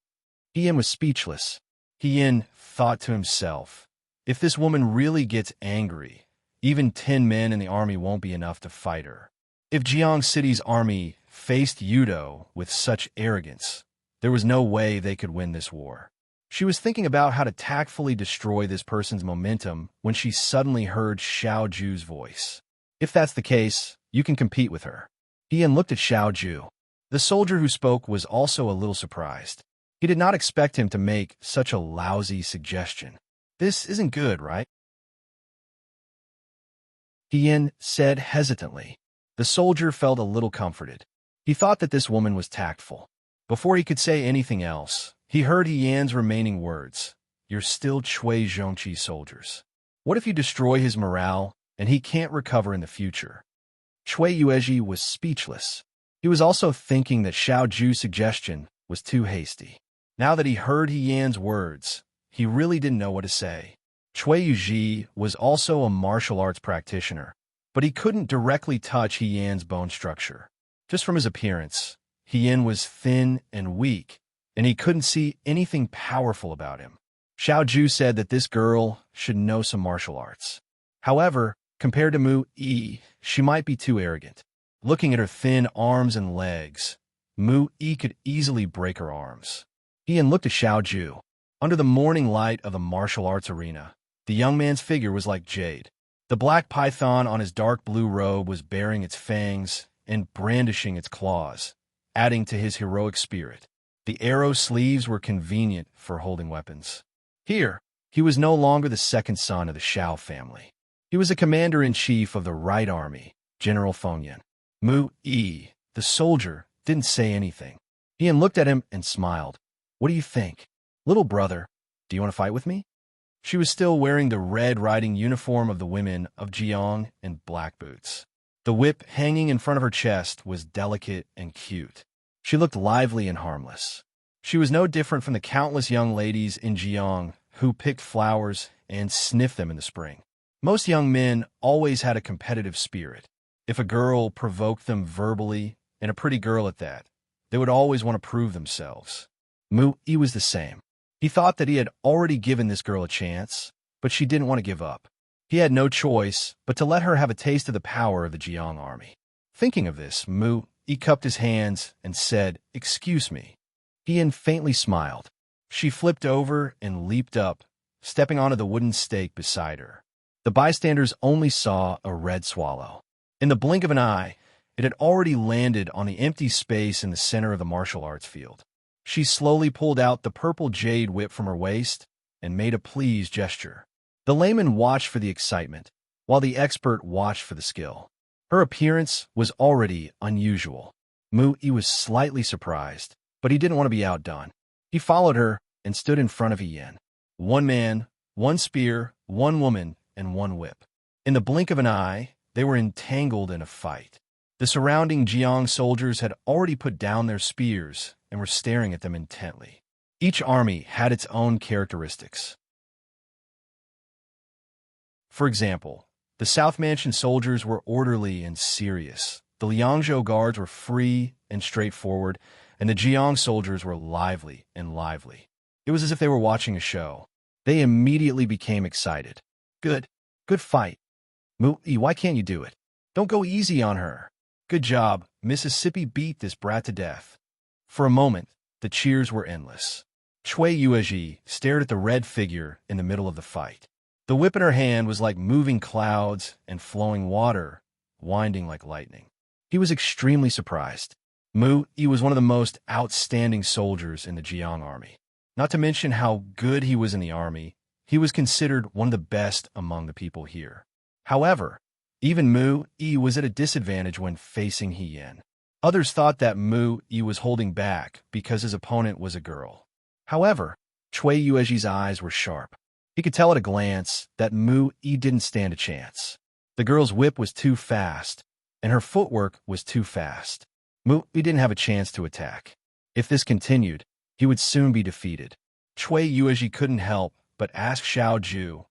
Yin was speechless. Yin thought to himself, if this woman really gets angry, even 10 men in the army won't be enough to fight her. If Jiang City's army faced Yudo with such arrogance, there was no way they could win this war. She was thinking about how to tactfully destroy this person's momentum when she suddenly heard Xiao Ju's voice. "If that's the case, you can compete with her." Yin looked at Xiao Ju. The soldier who spoke was also a little surprised. He did not expect him to make such a lousy suggestion. "This isn't good, right?" Yin said hesitantly. The soldier felt a little comforted. He thought that this woman was tactful. Before he could say anything else, he heard Yan's remaining words. "You're still Cui Zhongqi's soldiers. What if you destroy his morale and he can't recover in the future?" Cui Yuezhi was speechless. He was also thinking that Xiao Ju's suggestion was too hasty. Now that he heard Yan's words, he really didn't know what to say. Cui Yuezhi was also a martial arts practitioner, but he couldn't directly touch Yan's bone structure. Just from his appearance, Yan was thin and weak, and he couldn't see anything powerful about him. Xiao Ju said that this girl should know some martial arts. However, compared to Mu Yi, she might be too arrogant. Looking at her thin arms and legs, Mu Yi could easily break her arms. Yan looked at Xiao Ju. Under the morning light of the martial arts arena, the young man's figure was like jade. The black python on his dark blue robe was baring its fangs and brandishing its claws, adding to his heroic spirit. The arrow sleeves were convenient for holding weapons. Here, he was no longer the second son of the Shao family. He was a commander-in-chief of the Right Army, General Fengyan. Mu Yi, the soldier, didn't say anything. Yan looked at him and smiled. "What do you think? Little brother, do you want to fight with me?" She was still wearing the red riding uniform of the women of Jiang and black boots. The whip hanging in front of her chest was delicate and cute. She looked lively and harmless. She was no different from the countless young ladies in Jiang who picked flowers and sniffed them in the spring. Most young men always had a competitive spirit. If a girl provoked them verbally, and a pretty girl at that, they would always want to prove themselves. He was the same. He thought that he had already given this girl a chance, but she didn't want to give up. He had no choice but to let her have a taste of the power of the Jiang army. Thinking of this, he cupped his hands and said, "Excuse me." Ian faintly smiled. She flipped over and leaped up, stepping onto the wooden stake beside her. The bystanders only saw a red swallow. In the blink of an eye, it had already landed on the empty space in the center of the martial arts field. She slowly pulled out the purple jade whip from her waist and made a pleased gesture. The layman watched for the excitement, while the expert watched for the skill. Her appearance was already unusual. He was slightly surprised, but he didn't want to be outdone. He followed her and stood in front of Ian. One man, one spear, one woman, and one whip. In the blink of an eye, they were entangled in a fight. The surrounding Jiang soldiers had already put down their spears and were staring at them intently. Each army had its own characteristics. For example, the South Mansion soldiers were orderly and serious. The Liangzhou guards were free and straightforward, and the Jiang soldiers were lively and lively. It was as if they were watching a show. They immediately became excited. Good fight. Why can't you do it? Don't go easy on her. Good job. Mississippi beat this brat to death. For a moment, the cheers were endless. Cui Yuezhi stared at the red figure in the middle of the fight. The whip in her hand was like moving clouds and flowing water, winding like lightning. He was extremely surprised. He was one of the most outstanding soldiers in the Jiang army. Not to mention how good he was in the army, he was considered one of the best among the people here. However, even He was at a disadvantage when facing Yin. Others thought that He was holding back because his opponent was a girl. However, Cui Yuezhi's eyes were sharp. He could tell at a glance that He didn't stand a chance. The girl's whip was too fast, and her footwork was too fast. He didn't have a chance to attack. If this continued, he would soon be defeated. Cui Yuezhi couldn't help but ask Xiao Ju,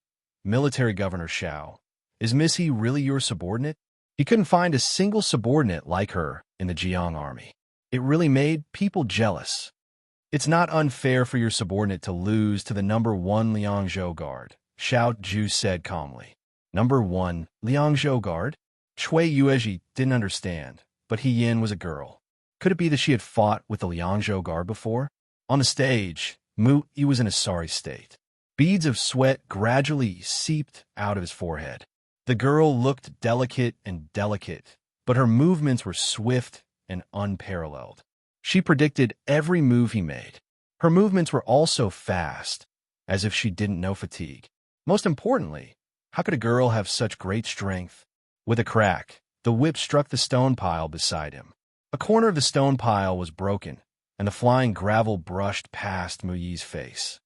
Military Governor Xiao, "Is Missy really your subordinate?" He couldn't find a single subordinate like her in the Jiang army. It really made people jealous. It's not unfair for your subordinate to lose to the #1 Liangzhou guard, Xiao Ju said calmly. #1 Liangzhou guard? Cui Yuezhi didn't understand, but Yin was a girl. Could it be that she had fought with the Liangzhou guard before? On the stage, He was in a sorry state. Beads of sweat gradually seeped out of his forehead. The girl looked delicate, but her movements were swift and unparalleled. She predicted every move he made. Her movements were also fast, as if she didn't know fatigue. Most importantly, how could a girl have such great strength? With a crack, the whip struck the stone pile beside him. A corner of the stone pile was broken, and the flying gravel brushed past Muyi's face.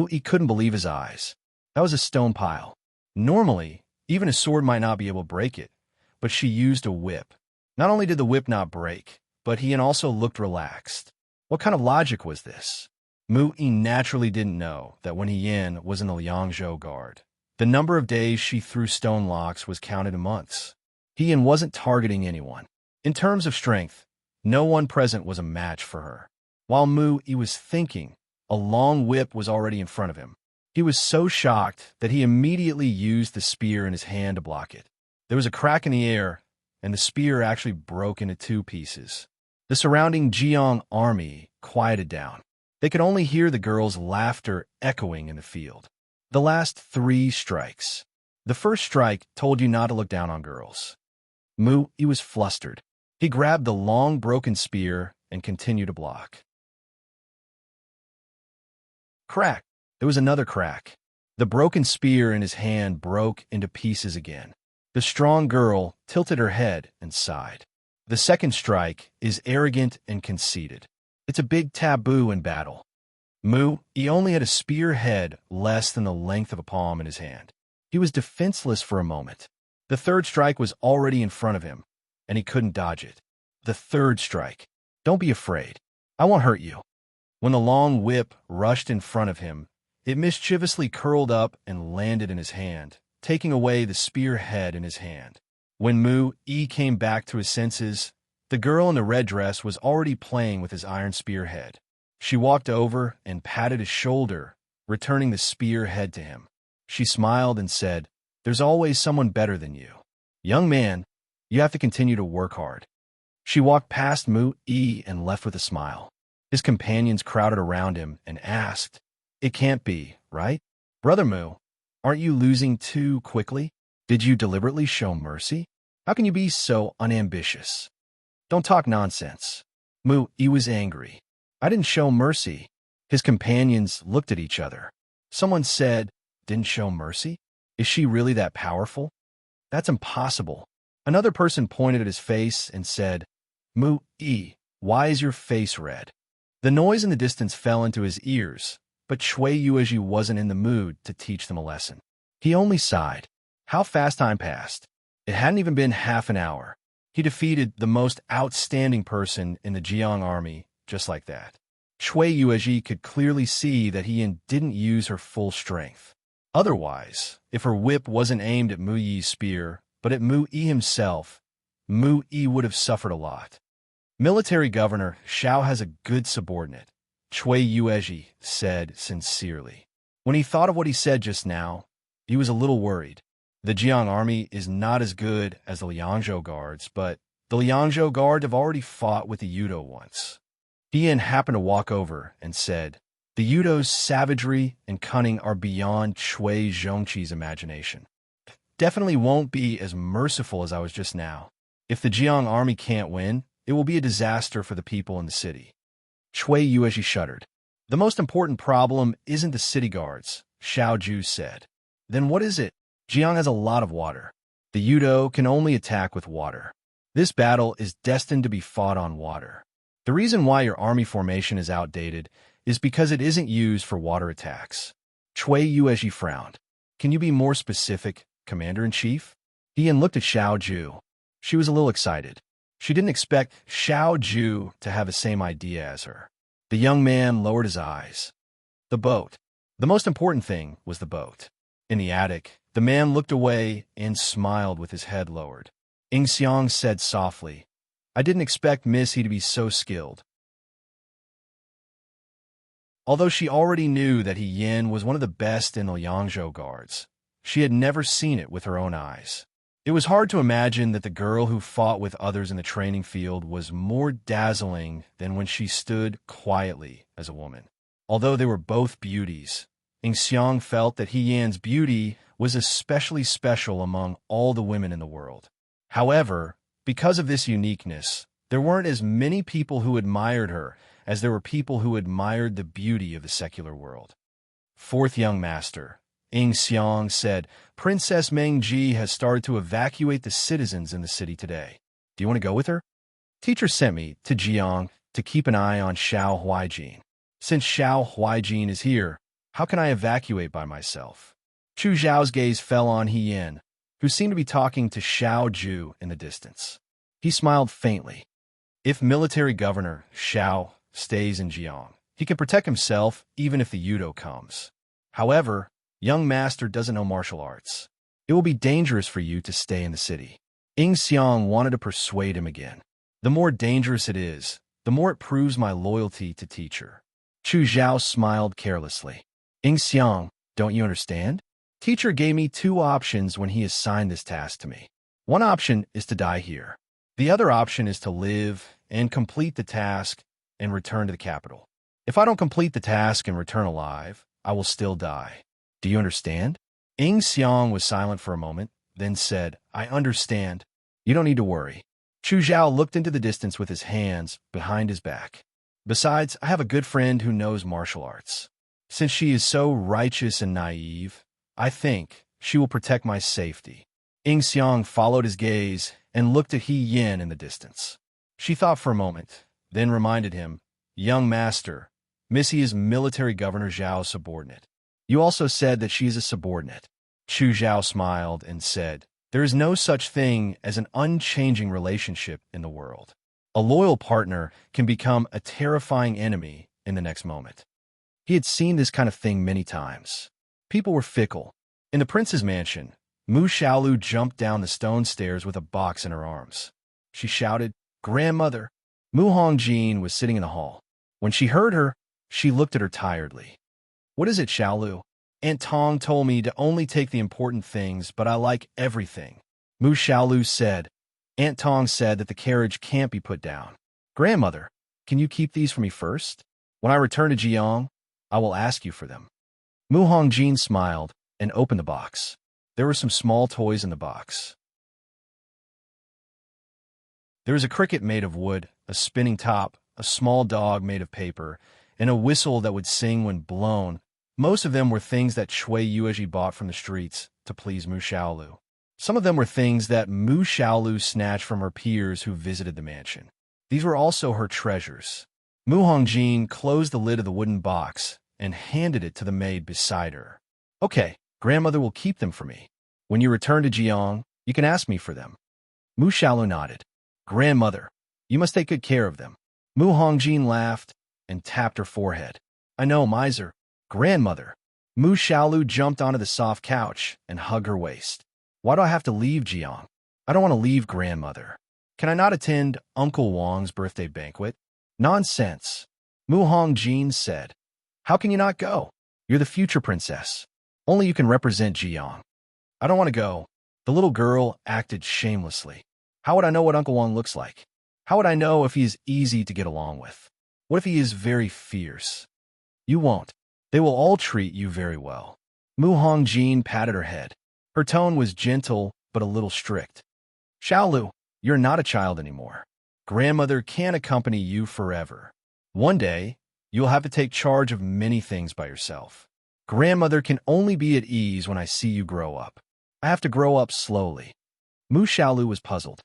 He couldn't believe his eyes. That was a stone pile. Normally, even a sword might not be able to break it, but she used a whip. Not only did the whip not break, but Yin also looked relaxed. What kind of logic was this? He naturally didn't know that when Yin was in the Liangzhou guard, the number of days she threw stone locks was counted in months. Yin wasn't targeting anyone. In terms of strength, no one present was a match for her. While he was thinking, a long whip was already in front of him. He was so shocked that he immediately used the spear in his hand to block it. There was a crack in the air, and the spear actually broke into 2 pieces. The surrounding Jiang army quieted down. They could only hear the girl's laughter echoing in the field. The last 3 strikes. The first strike told you not to look down on girls. He was flustered. He grabbed the long broken spear and continued to block. Crack! There was another crack. The broken spear in his hand broke into pieces again. The strong girl tilted her head and sighed. The second strike is arrogant and conceited. It's a big taboo in battle. He only had a spear head less than the length of a palm in his hand. He was defenseless for a moment. The third strike was already in front of him, and he couldn't dodge it. The third strike. Don't be afraid. I won't hurt you. When the long whip rushed in front of him, it mischievously curled up and landed in his hand, taking away the spearhead in his hand. When Mu Yi came back to his senses, the girl in the red dress was already playing with his iron spearhead. She walked over and patted his shoulder, returning the spearhead to him. She smiled and said, "There's always someone better than you. Young man, you have to continue to work hard." She walked past Mu Yi and left with a smile. His companions crowded around him and asked, "It can't be, right? Brother Mu, aren't you losing too quickly? Did you deliberately show mercy? How can you be so unambitious? Don't talk nonsense." Mu Yi was angry. "I didn't show mercy." His companions looked at each other. Someone said, "Didn't show mercy? Is she really that powerful? That's impossible." Another person pointed at his face and said, "Mu Yi, why is your face red?" The noise in the distance fell into his ears, but Cui Yuezhi wasn't in the mood to teach them a lesson. He only sighed. How fast time passed. It hadn't even been half an hour. He defeated the most outstanding person in the Jiang army just like that. Cui Yuezhi could clearly see that he didn't use her full strength. Otherwise, if her whip wasn't aimed at Mu Yi's spear, but at Mu Yi himself, Mu Yi would have suffered a lot. Military Governor Xiao has a good subordinate, Cui Yuezhi said sincerely. When he thought of what he said just now, he was a little worried. The Jiang army is not as good as the Liangzhou guards, but the Liangzhou guard have already fought with the Yudo once. Ian happened to walk over and said, "The Yudo's savagery and cunning are beyond Cui Zhongqi's imagination. Definitely won't be as merciful as I was just now. If the Jiang army can't win, it will be a disaster for the people in the city." Cui Yuezhi shuddered. "The most important problem isn't the city guards," Xiao Ju said. "Then what is it? Jiang has a lot of water. The Yudo can only attack with water. This battle is destined to be fought on water. The reason why your army formation is outdated is because it isn't used for water attacks." Cui Yuezhi frowned. "Can you be more specific, Commander-in-Chief?" Ian looked at Xiao Ju. She was a little excited. She didn't expect Xiao Ju to have the same idea as her. The young man lowered his eyes. "The boat. The most important thing was the boat." In the attic, the man looked away and smiled with his head lowered. Ing Xiang said softly, "I didn't expect Missy to be so skilled." Although she already knew that He Yin was one of the best in the Liangzhou guards, she had never seen it with her own eyes. It was hard to imagine that the girl who fought with others in the training field was more dazzling than when she stood quietly as a woman. Although they were both beauties, Ing Xiang felt that He Yan's beauty was especially special among all the women in the world. However, because of this uniqueness, there weren't as many people who admired her as there were people who admired the beauty of the secular world. Fourth young master, Ing Xiang said, "Princess Mengji has started to evacuate the citizens in the city today. Do you want to go with her? Teacher sent me to Jiang to keep an eye on Xiao Huaijin. Since Xiao Huaijin is here, how can I evacuate by myself?" Chu Zhao's gaze fell on He Yin, who seemed to be talking to Xiao Ju in the distance. He smiled faintly. If military governor Xiao stays in Jiang, he can protect himself even if the Yudo comes. However, young master doesn't know martial arts. It will be dangerous for you to stay in the city. Ing Xiang wanted to persuade him again. The more dangerous it is, the more it proves my loyalty to teacher. Chu Zhao smiled carelessly. Ing Xiang, don't you understand? Teacher gave me two options when he assigned this task to me. One option is to die here. The other option is to live and complete the task and return to the capital. If I don't complete the task and return alive, I will still die. Do you understand? Ing Xiang was silent for a moment, then said, "I understand. You don't need to worry." Chu Zhao looked into the distance with his hands behind his back. "Besides, I have a good friend who knows martial arts. Since she is so righteous and naive, I think she will protect my safety." Ing Xiang followed his gaze and looked at He Yin in the distance. She thought for a moment, then reminded him, "Young master, Missy is military governor Zhao's subordinate. You also said that she is a subordinate." Chu Zhao smiled and said, "There is no such thing as an unchanging relationship in the world. A loyal partner can become a terrifying enemy in the next moment." He had seen this kind of thing many times. People were fickle. In the prince's mansion, Mu Xiaolu jumped down the stone stairs with a box in her arms. She shouted, "Grandmother!" Mu Hongjin was sitting in the hall. When she heard her, she looked at her tiredly. "What is it, Xiaolu? Aunt Tong told me to only take the important things, but I like everything." Mu Xiaolu said, "Aunt Tong said that the carriage can't be put down. Grandmother, can you keep these for me first? When I return to Jiang, I will ask you for them." Mu Hongjin smiled and opened the box. There were some small toys in the box. There was a cricket made of wood, a spinning top, a small dog made of paper, and a whistle that would sing when blown. Most of them were things that Chui Yueji bought from the streets to please Mu Xiaolu. Some of them were things that Mu Xiaolu snatched from her peers who visited the mansion. These were also her treasures. Mu Hongjin closed the lid of the wooden box and handed it to the maid beside her. "Okay, grandmother will keep them for me. When you return to Jiang, you can ask me for them." Mu Xiaolu nodded. "Grandmother, you must take good care of them." Mu Hongjin laughed and tapped her forehead. "I know, miser." "Grandmother." Mu Xiaolu jumped onto the soft couch and hugged her waist. "Why do I have to leave Jiang? I don't want to leave, grandmother. Can I not attend Uncle Wang's birthday banquet?" "Nonsense," Mu Hongjin said. "How can you not go? You're the future princess. Only you can represent Jiang." "I don't want to go." The little girl acted shamelessly. "How would I know what Uncle Wang looks like? How would I know if he is easy to get along with? What if he is very fierce?" "You won't. They will all treat you very well." Mu Hongjin patted her head. Her tone was gentle but a little strict. "Xiaolu, you're not a child anymore. Grandmother can't accompany you forever. One day, you'll have to take charge of many things by yourself. Grandmother can only be at ease when I see you grow up. I have to grow up slowly." Mu Xiaolu was puzzled.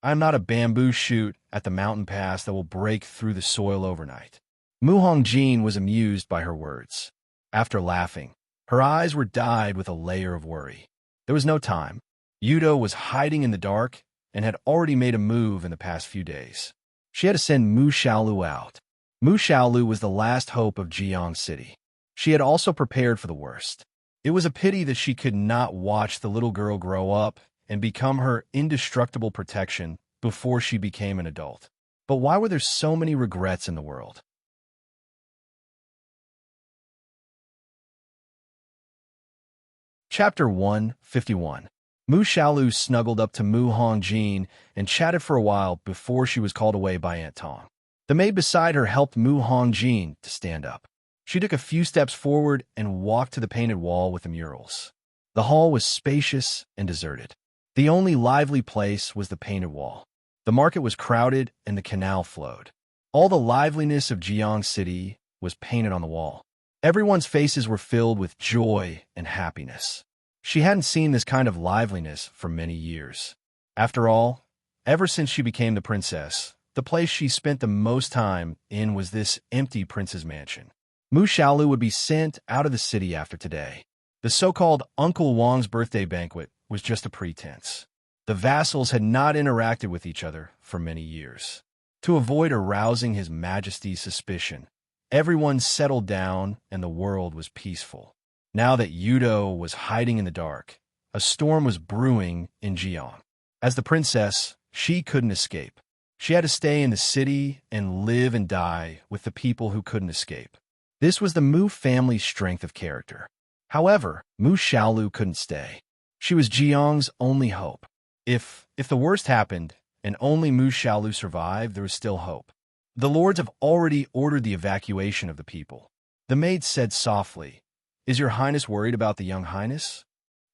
"I am not a bamboo shoot at the mountain pass that will break through the soil overnight." Mu Hongjin was amused by her words. After laughing, her eyes were dyed with a layer of worry. There was no time. Yudo was hiding in the dark and had already made a move in the past few days. She had to send Mu Xiaolu out. Mu Xiaolu was the last hope of Jiang City. She had also prepared for the worst. It was a pity that she could not watch the little girl grow up and become her indestructible protection before she became an adult. But why were there so many regrets in the world? Chapter 151. Mu Xiaolu snuggled up to Mu Hongjin and chatted for a while before she was called away by Aunt Tong. The maid beside her helped Mu Hongjin to stand up. She took a few steps forward and walked to the painted wall with the murals. The hall was spacious and deserted. The only lively place was the painted wall. The market was crowded and the canal flowed. All the liveliness of Jiang City was painted on the wall. Everyone's faces were filled with joy and happiness. She hadn't seen this kind of liveliness for many years. After all, ever since she became the princess, the place she spent the most time in was this empty prince's mansion. Mu Xiaolu would be sent out of the city after today. The so-called Uncle Wang's birthday banquet was just a pretense. The vassals had not interacted with each other for many years. To avoid arousing His Majesty's suspicion, everyone settled down and the world was peaceful. Now that Yudo was hiding in the dark, a storm was brewing in Jiang. As the princess, she couldn't escape. She had to stay in the city and live and die with the people who couldn't escape. This was the Mu family's strength of character. However, Mu Xiaolu couldn't stay. She was Jiang's only hope. If the worst happened and only Mu Xiaolu survived, there was still hope. The lords have already ordered the evacuation of the people. The maid said softly, "Is your highness worried about the young highness?"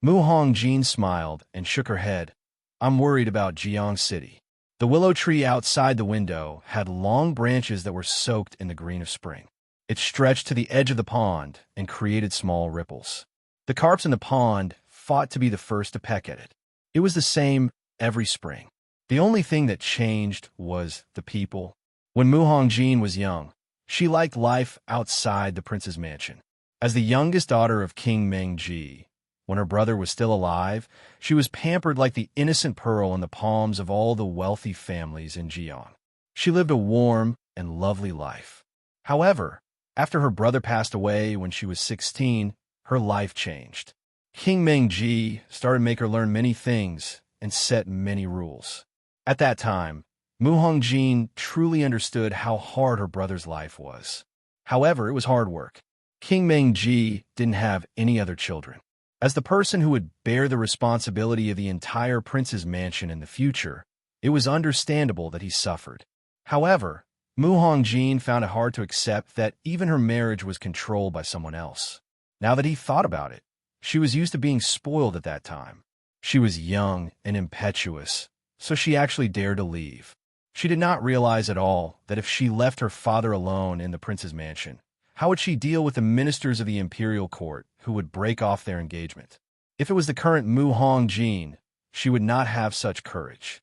Mu Hongjin smiled and shook her head. "I'm worried about Jiang City." The willow tree outside the window had long branches that were soaked in the green of spring. It stretched to the edge of the pond and created small ripples. The carps in the pond fought to be the first to peck at it. It was the same every spring. The only thing that changed was the people. When Mu Hongjin was young, she liked life outside the prince's mansion. As the youngest daughter of King Mengji, when her brother was still alive, she was pampered like the innocent pearl in the palms of all the wealthy families in Jiang. She lived a warm and lovely life. However, after her brother passed away when she was 16, her life changed. King Mengji started to make her learn many things and set many rules. At that time, Mu Hongjin truly understood how hard her brother's life was. However, it was hard work. King Mengji didn't have any other children. As the person who would bear the responsibility of the entire prince's mansion in the future, it was understandable that he suffered. However, Mu Hongjin found it hard to accept that even her marriage was controlled by someone else. Now that he thought about it, she was used to being spoiled at that time. She was young and impetuous, so she actually dared to leave. She did not realize at all that if she left her father alone in the prince's mansion, how would she deal with the ministers of the imperial court who would break off their engagement? If it was the current Mu Hongjin, she would not have such courage.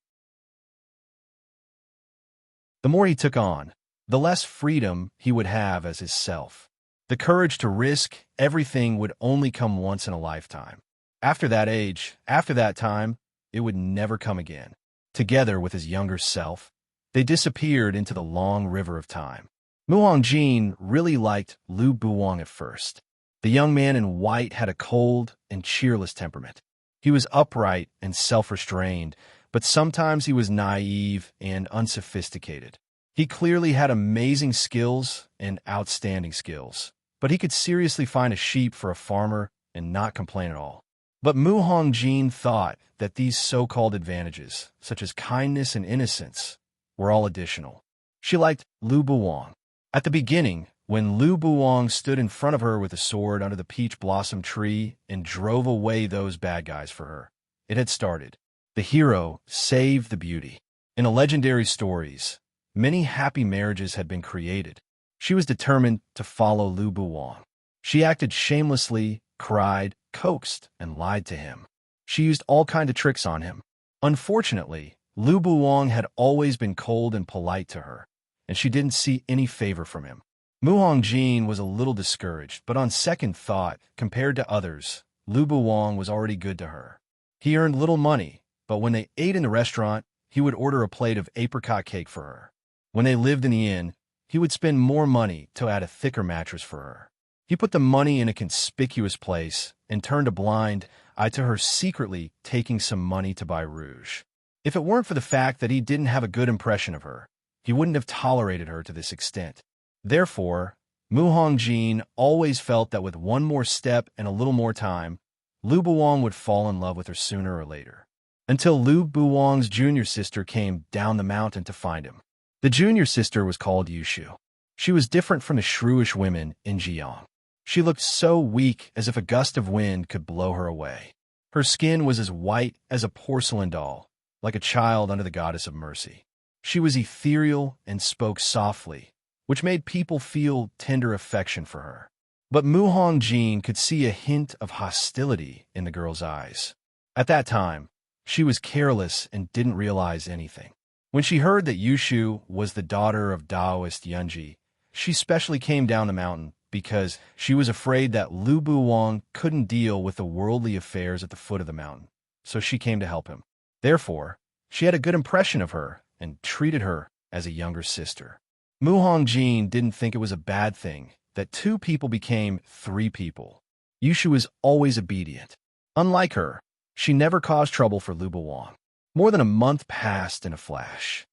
The more he took on, the less freedom he would have as his self. The courage to risk everything would only come once in a lifetime. After that time, it would never come again. Together with his younger self, they disappeared into the long river of time. Mu Hongjin really liked Lu Buwang at first. The young man in white had a cold and cheerless temperament. He was upright and self-restrained, but sometimes he was naive and unsophisticated. He clearly had amazing skills and outstanding skills, but he could seriously find a sheep for a farmer and not complain at all. But Mu Hongjin thought that these so-called advantages, such as kindness and innocence, were all additional. She liked Lu Buwang. At the beginning, when Lu Buwang stood in front of her with a sword under the peach blossom tree and drove away those bad guys for her, it had started. The hero saved the beauty. In the legendary stories, many happy marriages had been created. She was determined to follow Lu Buwang. She acted shamelessly, cried, coaxed, and lied to him. She used all kinds of tricks on him. Unfortunately, Lu Buwang had always been cold and polite to her, and she didn't see any favor from him. Mu Hongjin was a little discouraged, but on second thought, compared to others, Lu Buwang was already good to her. He earned little money, but when they ate in the restaurant, he would order a plate of apricot cake for her. When they lived in the inn, he would spend more money to add a thicker mattress for her. He put the money in a conspicuous place and turned a blind eye to her secretly taking some money to buy rouge. If it weren't for the fact that he didn't have a good impression of her, he wouldn't have tolerated her to this extent. Therefore, Mu Hongjin always felt that with one more step and a little more time, Lu Buwang would fall in love with her sooner or later. Until Lu Buwang's junior sister came down the mountain to find him. The junior sister was called Yushu. She was different from the shrewish women in Jiang. She looked so weak as if a gust of wind could blow her away. Her skin was as white as a porcelain doll, like a child under the goddess of mercy. She was ethereal and spoke softly, which made people feel tender affection for her. But Mu Hongjin could see a hint of hostility in the girl's eyes. At that time, she was careless and didn't realize anything. When she heard that Yushu was the daughter of Taoist Yunji, she specially came down the mountain because she was afraid that Lu Buwang couldn't deal with the worldly affairs at the foot of the mountain, so she came to help him. Therefore, she had a good impression of her and treated her as a younger sister. Mu Hongjin didn't think it was a bad thing that two people became three people. Yushu was always obedient. Unlike her, she never caused trouble for Lu Buwang. More than a month passed in a flash.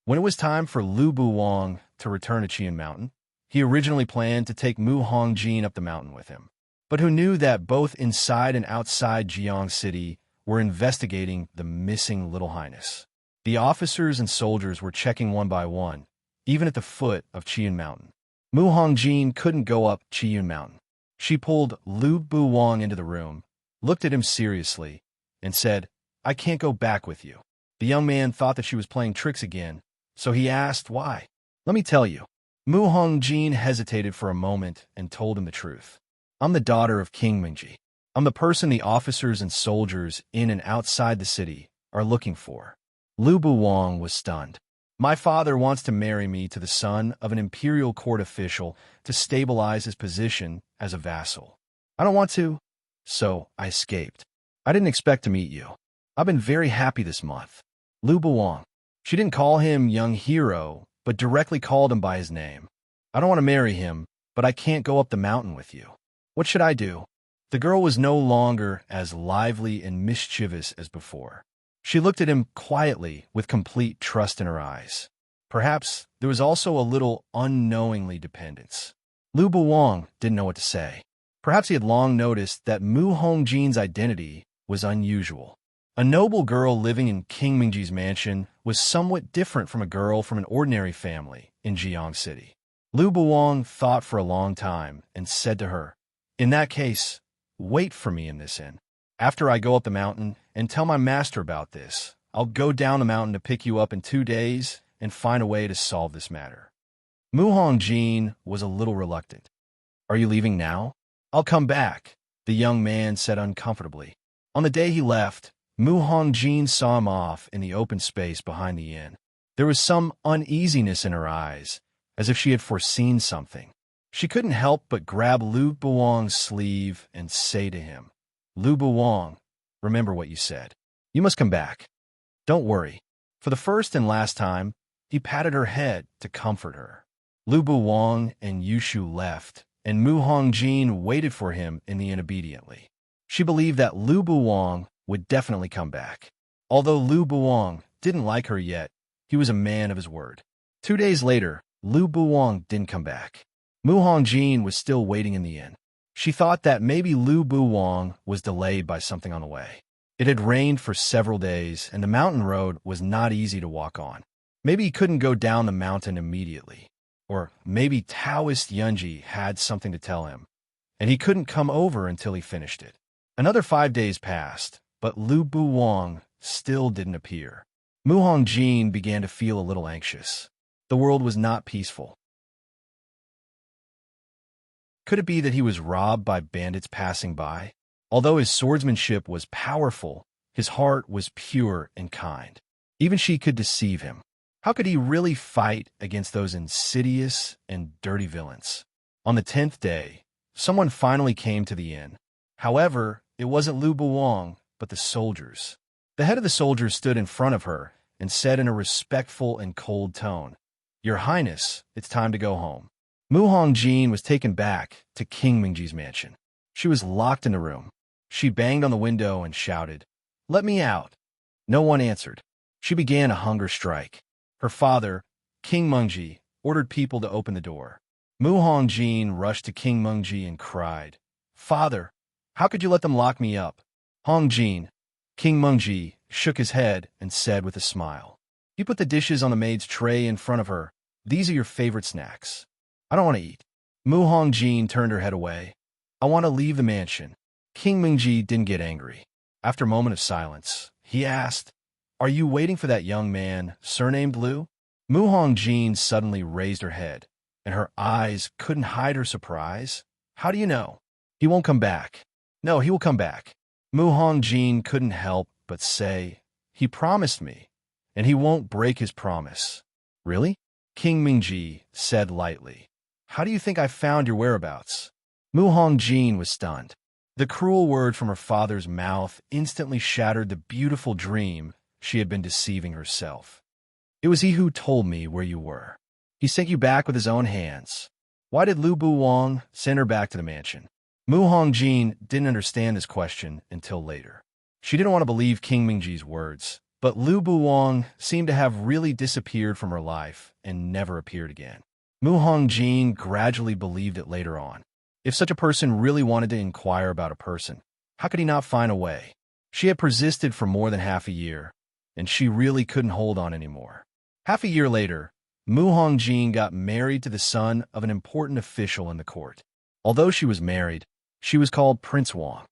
When it was time for Lu Buwang to return to Qian Mountain, he originally planned to take Mu Hongjin up the mountain with him. But who knew that both inside and outside Jiang City were investigating the missing Little Highness. The officers and soldiers were checking one by one, even at the foot of Qian Mountain. Mu Hongjin couldn't go up Qian Mountain. She pulled Lu Buwang into the room, looked at him seriously, and said, "I can't go back with you." The young man thought that she was playing tricks again, so he asked why. "Let me tell you." Mu Hongjin hesitated for a moment and told him the truth. "I'm the daughter of King Mingji. I'm the person the officers and soldiers in and outside the city are looking for." Lu Buwang was stunned. "My father wants to marry me to the son of an imperial court official to stabilize his position as a vassal. I don't want to, so I escaped. I didn't expect to meet you. I've been very happy this month." Lu Buwang. She didn't call him young hero, but directly called him by his name. "I don't want to marry him, but I can't go up the mountain with you." What should I do? The girl was no longer as lively and mischievous as before. She looked at him quietly with complete trust in her eyes. Perhaps there was also a little unknowingly dependence. Lu Buwang didn't know what to say. Perhaps he had long noticed that Mu Hongjin's identity was unusual. A noble girl living in King Mingji's mansion was somewhat different from a girl from an ordinary family in Jiang City. Lu Buwang thought for a long time and said to her, "In that case, wait for me in this inn. After I go up the mountain and tell my master about this, I'll go down the mountain to pick you up in 2 days and find a way to solve this matter." Mu Hongjin was a little reluctant. "Are you leaving now?" "I'll come back," the young man said uncomfortably. On the day he left, Mu Hongjin saw him off in the open space behind the inn. There was some uneasiness in her eyes, as if she had foreseen something. She couldn't help but grab Lu Buwang's sleeve and say to him, "Lu Buwang, remember what you said. You must come back. Don't worry." For the first and last time, he patted her head to comfort her. Lu Buwang and Yushu left, and Mu Hongjin waited for him in the inn obediently. She believed that Lu Buwang would definitely come back. Although Lu Buwang didn't like her yet, he was a man of his word. 2 days later, Lu Buwang didn't come back. Mu Hongjin was still waiting in the inn. She thought that maybe Lu Buwang was delayed by something on the way. It had rained for several days, and the mountain road was not easy to walk on. Maybe he couldn't go down the mountain immediately. Or maybe Taoist Yunji had something to tell him, and he couldn't come over until he finished it. Another 5 days passed, but Lu Buwang still didn't appear. Mu Hongjin began to feel a little anxious. The world was not peaceful. Could it be that he was robbed by bandits passing by? Although his swordsmanship was powerful, his heart was pure and kind. Even she could deceive him. How could he really fight against those insidious and dirty villains? On the 10th day, someone finally came to the inn. However, it wasn't Lu Buwang, but the soldiers. The head of the soldiers stood in front of her and said in a respectful and cold tone, "Your Highness, it's time to go home." Mu Hongjin was taken back to King Mingji's mansion. She was locked in the room. She banged on the window and shouted, "Let me out." No one answered. She began a hunger strike. Her father, King Mingji, ordered people to open the door. Mu Hongjin rushed to King Mingji and cried, "Father, how could you let them lock me up?" "Hongjin," King Mingji shook his head and said with a smile. He put the dishes on the maid's tray in front of her. "These are your favorite snacks." "I don't want to eat." Mu Hongjin turned her head away. "I want to leave the mansion." King Mingji didn't get angry. After a moment of silence, he asked, "Are you waiting for that young man, surnamed Lu?" Mu Hongjin suddenly raised her head, and her eyes couldn't hide her surprise. "How do you know?" "He won't come back." "No, he will come back." Mu Hongjin couldn't help but say, "He promised me, and he won't break his promise." "Really?" King Mingji said lightly. "How do you think I found your whereabouts?" Mu Hongjin was stunned. The cruel word from her father's mouth instantly shattered the beautiful dream she had been deceiving herself. "It was he who told me where you were. He sent you back with his own hands." Why did Lu Buwang send her back to the mansion? Mu Hongjin didn't understand this question until later. She didn't want to believe King Mingji's words, but Lu Buwang seemed to have really disappeared from her life and never appeared again. Mu Hongjin gradually believed it later on. If such a person really wanted to inquire about a person, how could he not find a way? She had persisted for more than half a year, and she really couldn't hold on anymore. Half a year later, Mu Hongjin got married to the son of an important official in the court. Although she was married, she was called Prince Wang.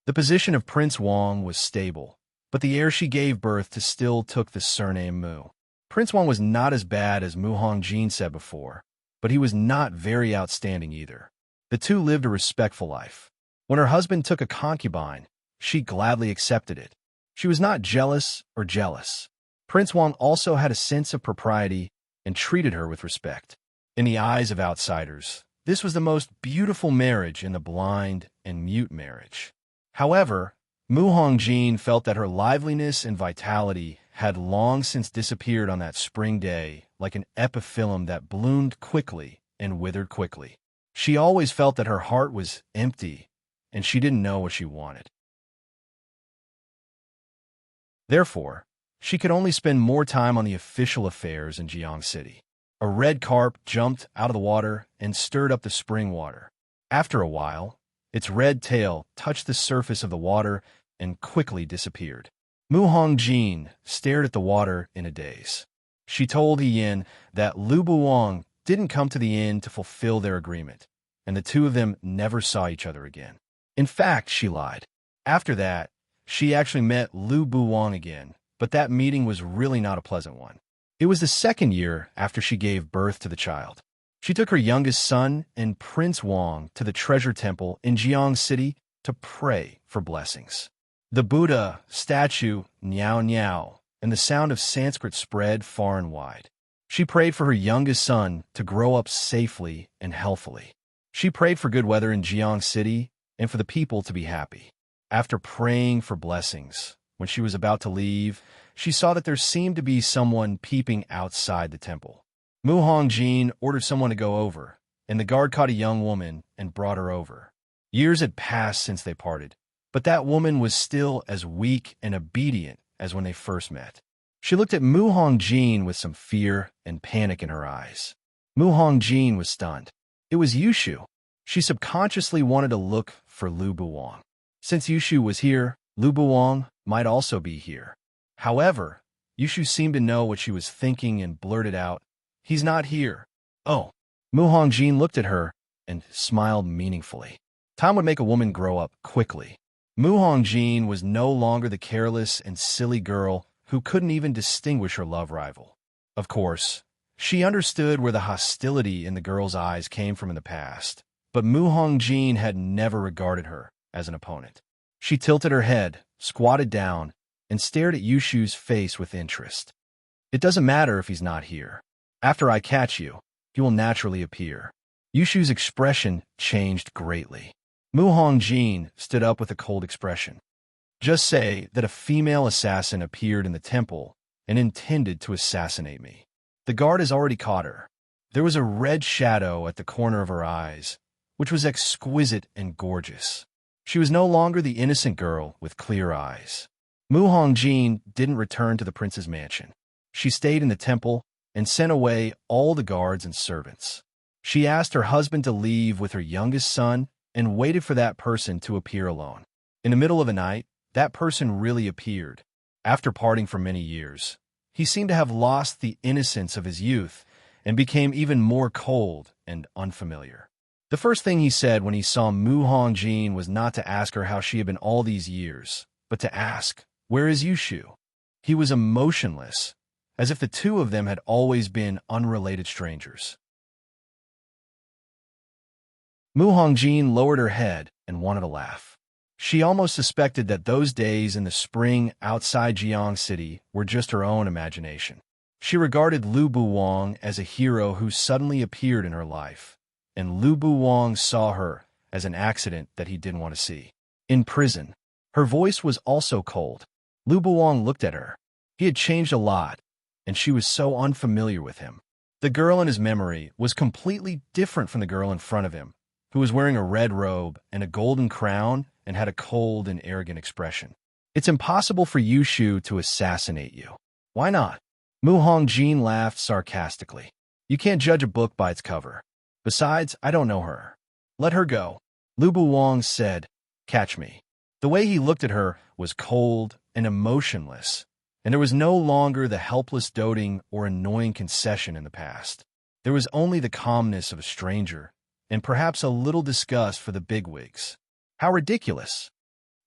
The position of Prince Wang was stable, but the heir she gave birth to still took the surname Mu. Prince Wang was not as bad as Mu Hongjin said before, but he was not very outstanding either. The two lived a respectful life. When her husband took a concubine, she gladly accepted it. She was not jealous or jealous. Prince Wang also had a sense of propriety and treated her with respect. In the eyes of outsiders, this was the most beautiful marriage in the blind and mute marriage. However, Mu Hongjin felt that her liveliness and vitality had long since disappeared on that spring day like an epiphyllum that bloomed quickly and withered quickly. She always felt that her heart was empty, and she didn't know what she wanted. Therefore, she could only spend more time on the official affairs in Jiang City. A red carp jumped out of the water and stirred up the spring water. After a while, its red tail touched the surface of the water and quickly disappeared. Mu Hongjin stared at the water in a daze. She told Yin that Lu Buwang didn't come to the inn to fulfill their agreement, and the two of them never saw each other again. In fact, she lied. After that, she actually met Lu Buwang again, but that meeting was really not a pleasant one. It was the second year after she gave birth to the child. She took her youngest son and Prince Wang to the treasure temple in Jiang City to pray for blessings. The Buddha statue, Niao Niao, and the sound of Sanskrit spread far and wide. She prayed for her youngest son to grow up safely and healthily. She prayed for good weather in Jiang City and for the people to be happy. After praying for blessings, when she was about to leave, she saw that there seemed to be someone peeping outside the temple. Mu Hongjin ordered someone to go over, and the guard caught a young woman and brought her over. Years had passed since they parted, but that woman was still as weak and obedient as when they first met. She looked at Mu Hongjin with some fear and panic in her eyes. Mu Hongjin was stunned. It was Yushu. She subconsciously wanted to look for Lu Buwang. Since Yushu was here, Lu Buwang might also be here. However, Yushu seemed to know what she was thinking and blurted out, "He's not here." Oh. Mu Hongjin looked at her and smiled meaningfully. Time would make a woman grow up quickly. Mu Hongjin was no longer the careless and silly girl who couldn't even distinguish her love rival. Of course, she understood where the hostility in the girl's eyes came from in the past, but Mu Hongjin had never regarded her as an opponent. She tilted her head, squatted down, and stared at Yushu's face with interest. "It doesn't matter if he's not here. After I catch you, he will naturally appear." Yushu's expression changed greatly. Mu Hongjin stood up with a cold expression. "Just say that a female assassin appeared in the temple and intended to assassinate me. The guard has already caught her." There was a red shadow at the corner of her eyes, which was exquisite and gorgeous. She was no longer the innocent girl with clear eyes. Mu Hongjin didn't return to the prince's mansion. She stayed in the temple and sent away all the guards and servants. She asked her husband to leave with her youngest son and waited for that person to appear alone. In the middle of the night, that person really appeared. After parting for many years, he seemed to have lost the innocence of his youth and became even more cold and unfamiliar. The first thing he said when he saw Mu Hongjin was not to ask her how she had been all these years, but to ask, "Where is Yushu?" He was emotionless, as if the two of them had always been unrelated strangers. Mu Hongjin lowered her head and wanted to laugh. She almost suspected that those days in the spring outside Jiang City were just her own imagination. She regarded Lu Buwang as a hero who suddenly appeared in her life, and Lu Buwang saw her as an accident that he didn't want to see. In prison, her voice was also cold. Lu Buwang looked at her. He had changed a lot, and she was so unfamiliar with him. The girl in his memory was completely different from the girl in front of him, who was wearing a red robe and a golden crown and had a cold and arrogant expression. "It's impossible for Yushu to assassinate you." "Why not?" Mu Hongjin laughed sarcastically. "You can't judge a book by its cover. Besides, I don't know her. Let her go." Lu Buwang said, "Catch me." The way he looked at her was cold and emotionless, and there was no longer the helpless doting or annoying concession in the past. There was only the calmness of a stranger, and perhaps a little disgust for the bigwigs. How ridiculous!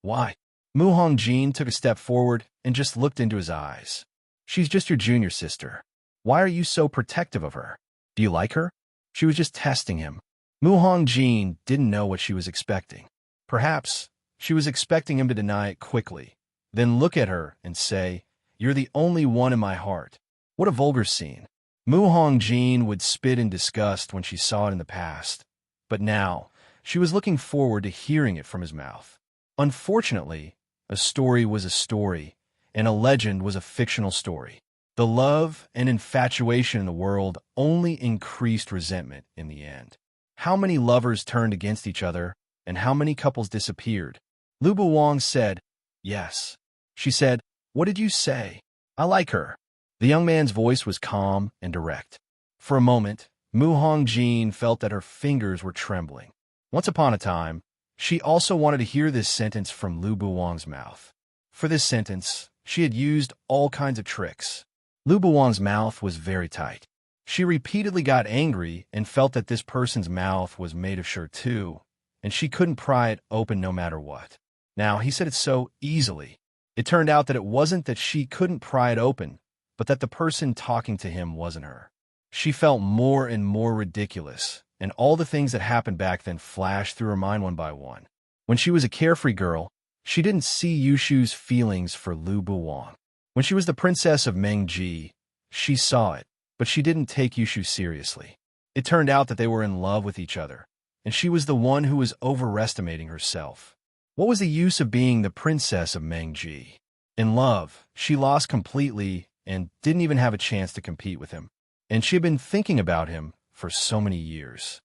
"Why?" Mu Hongjin took a step forward and just looked into his eyes. "She's just your junior sister. Why are you so protective of her? Do you like her?" She was just testing him. Mu Hongjin didn't know what she was expecting. Perhaps she was expecting him to deny it quickly, then look at her and say, "You're the only one in my heart." What a vulgar scene. Mu Hongjin would spit in disgust when she saw it in the past, but now she was looking forward to hearing it from his mouth. Unfortunately, a story was a story, and a legend was a fictional story. The love and infatuation in the world only increased resentment in the end. How many lovers turned against each other, and how many couples disappeared? Lu Buwang said, "Yes." She said, "What did you say? I like her." The young man's voice was calm and direct. For a moment, Mu Hongjin felt that her fingers were trembling. Once upon a time, she also wanted to hear this sentence from Lu Buwang's mouth. For this sentence, she had used all kinds of tricks. Lu Buwang's mouth was very tight. She repeatedly got angry and felt that this person's mouth was made of sure too, and she couldn't pry it open no matter what. Now, he said it so easily. It turned out that it wasn't that she couldn't pry it open, but that the person talking to him wasn't her. She felt more and more ridiculous, and all the things that happened back then flashed through her mind one by one. When she was a carefree girl, she didn't see Yushu's feelings for Lu Buwang. When she was the princess of Mengji, she saw it, but she didn't take Yushu seriously. It turned out that they were in love with each other, and she was the one who was overestimating herself. What was the use of being the princess of Mengji? In love, she lost completely and didn't even have a chance to compete with him. And she had been thinking about him for so many years.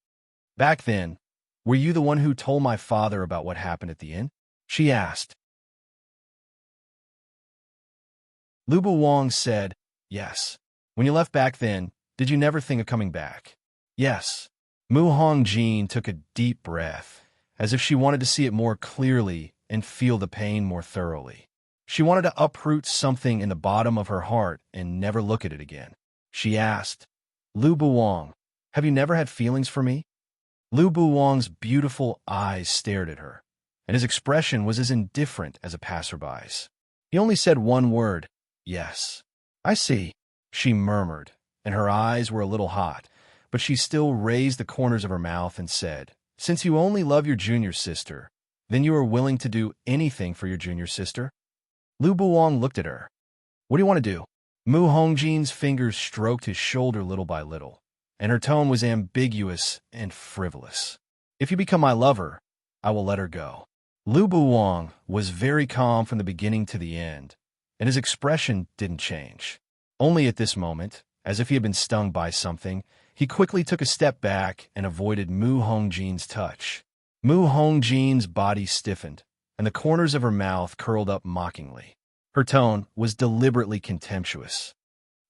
Back then, were you the one who told my father about what happened at the inn? She asked. Lu Buwang said, "Yes. When you left back then, did you never think of coming back?" "Yes." Mu Hongjin took a deep breath, as if she wanted to see it more clearly and feel the pain more thoroughly. She wanted to uproot something in the bottom of her heart and never look at it again. She asked, "Lu Buwang, have you never had feelings for me?" Lu Buwang's beautiful eyes stared at her, and his expression was as indifferent as a passerby's. He only said one word, "Yes." "I see," she murmured, and her eyes were a little hot, but she still raised the corners of her mouth and said, "Since you only love your junior sister, then you are willing to do anything for your junior sister?" Lu Buwang looked at her. "What do you want to do?" Mu Hongjin's fingers stroked his shoulder little by little, and her tone was ambiguous and frivolous. "If you become my lover, I will let her go." Lu Buwang was very calm from the beginning to the end, and his expression didn't change. Only at this moment, as if he had been stung by something, he quickly took a step back and avoided Mu Hongjin's touch. Mu Hongjin's body stiffened, and the corners of her mouth curled up mockingly. Her tone was deliberately contemptuous.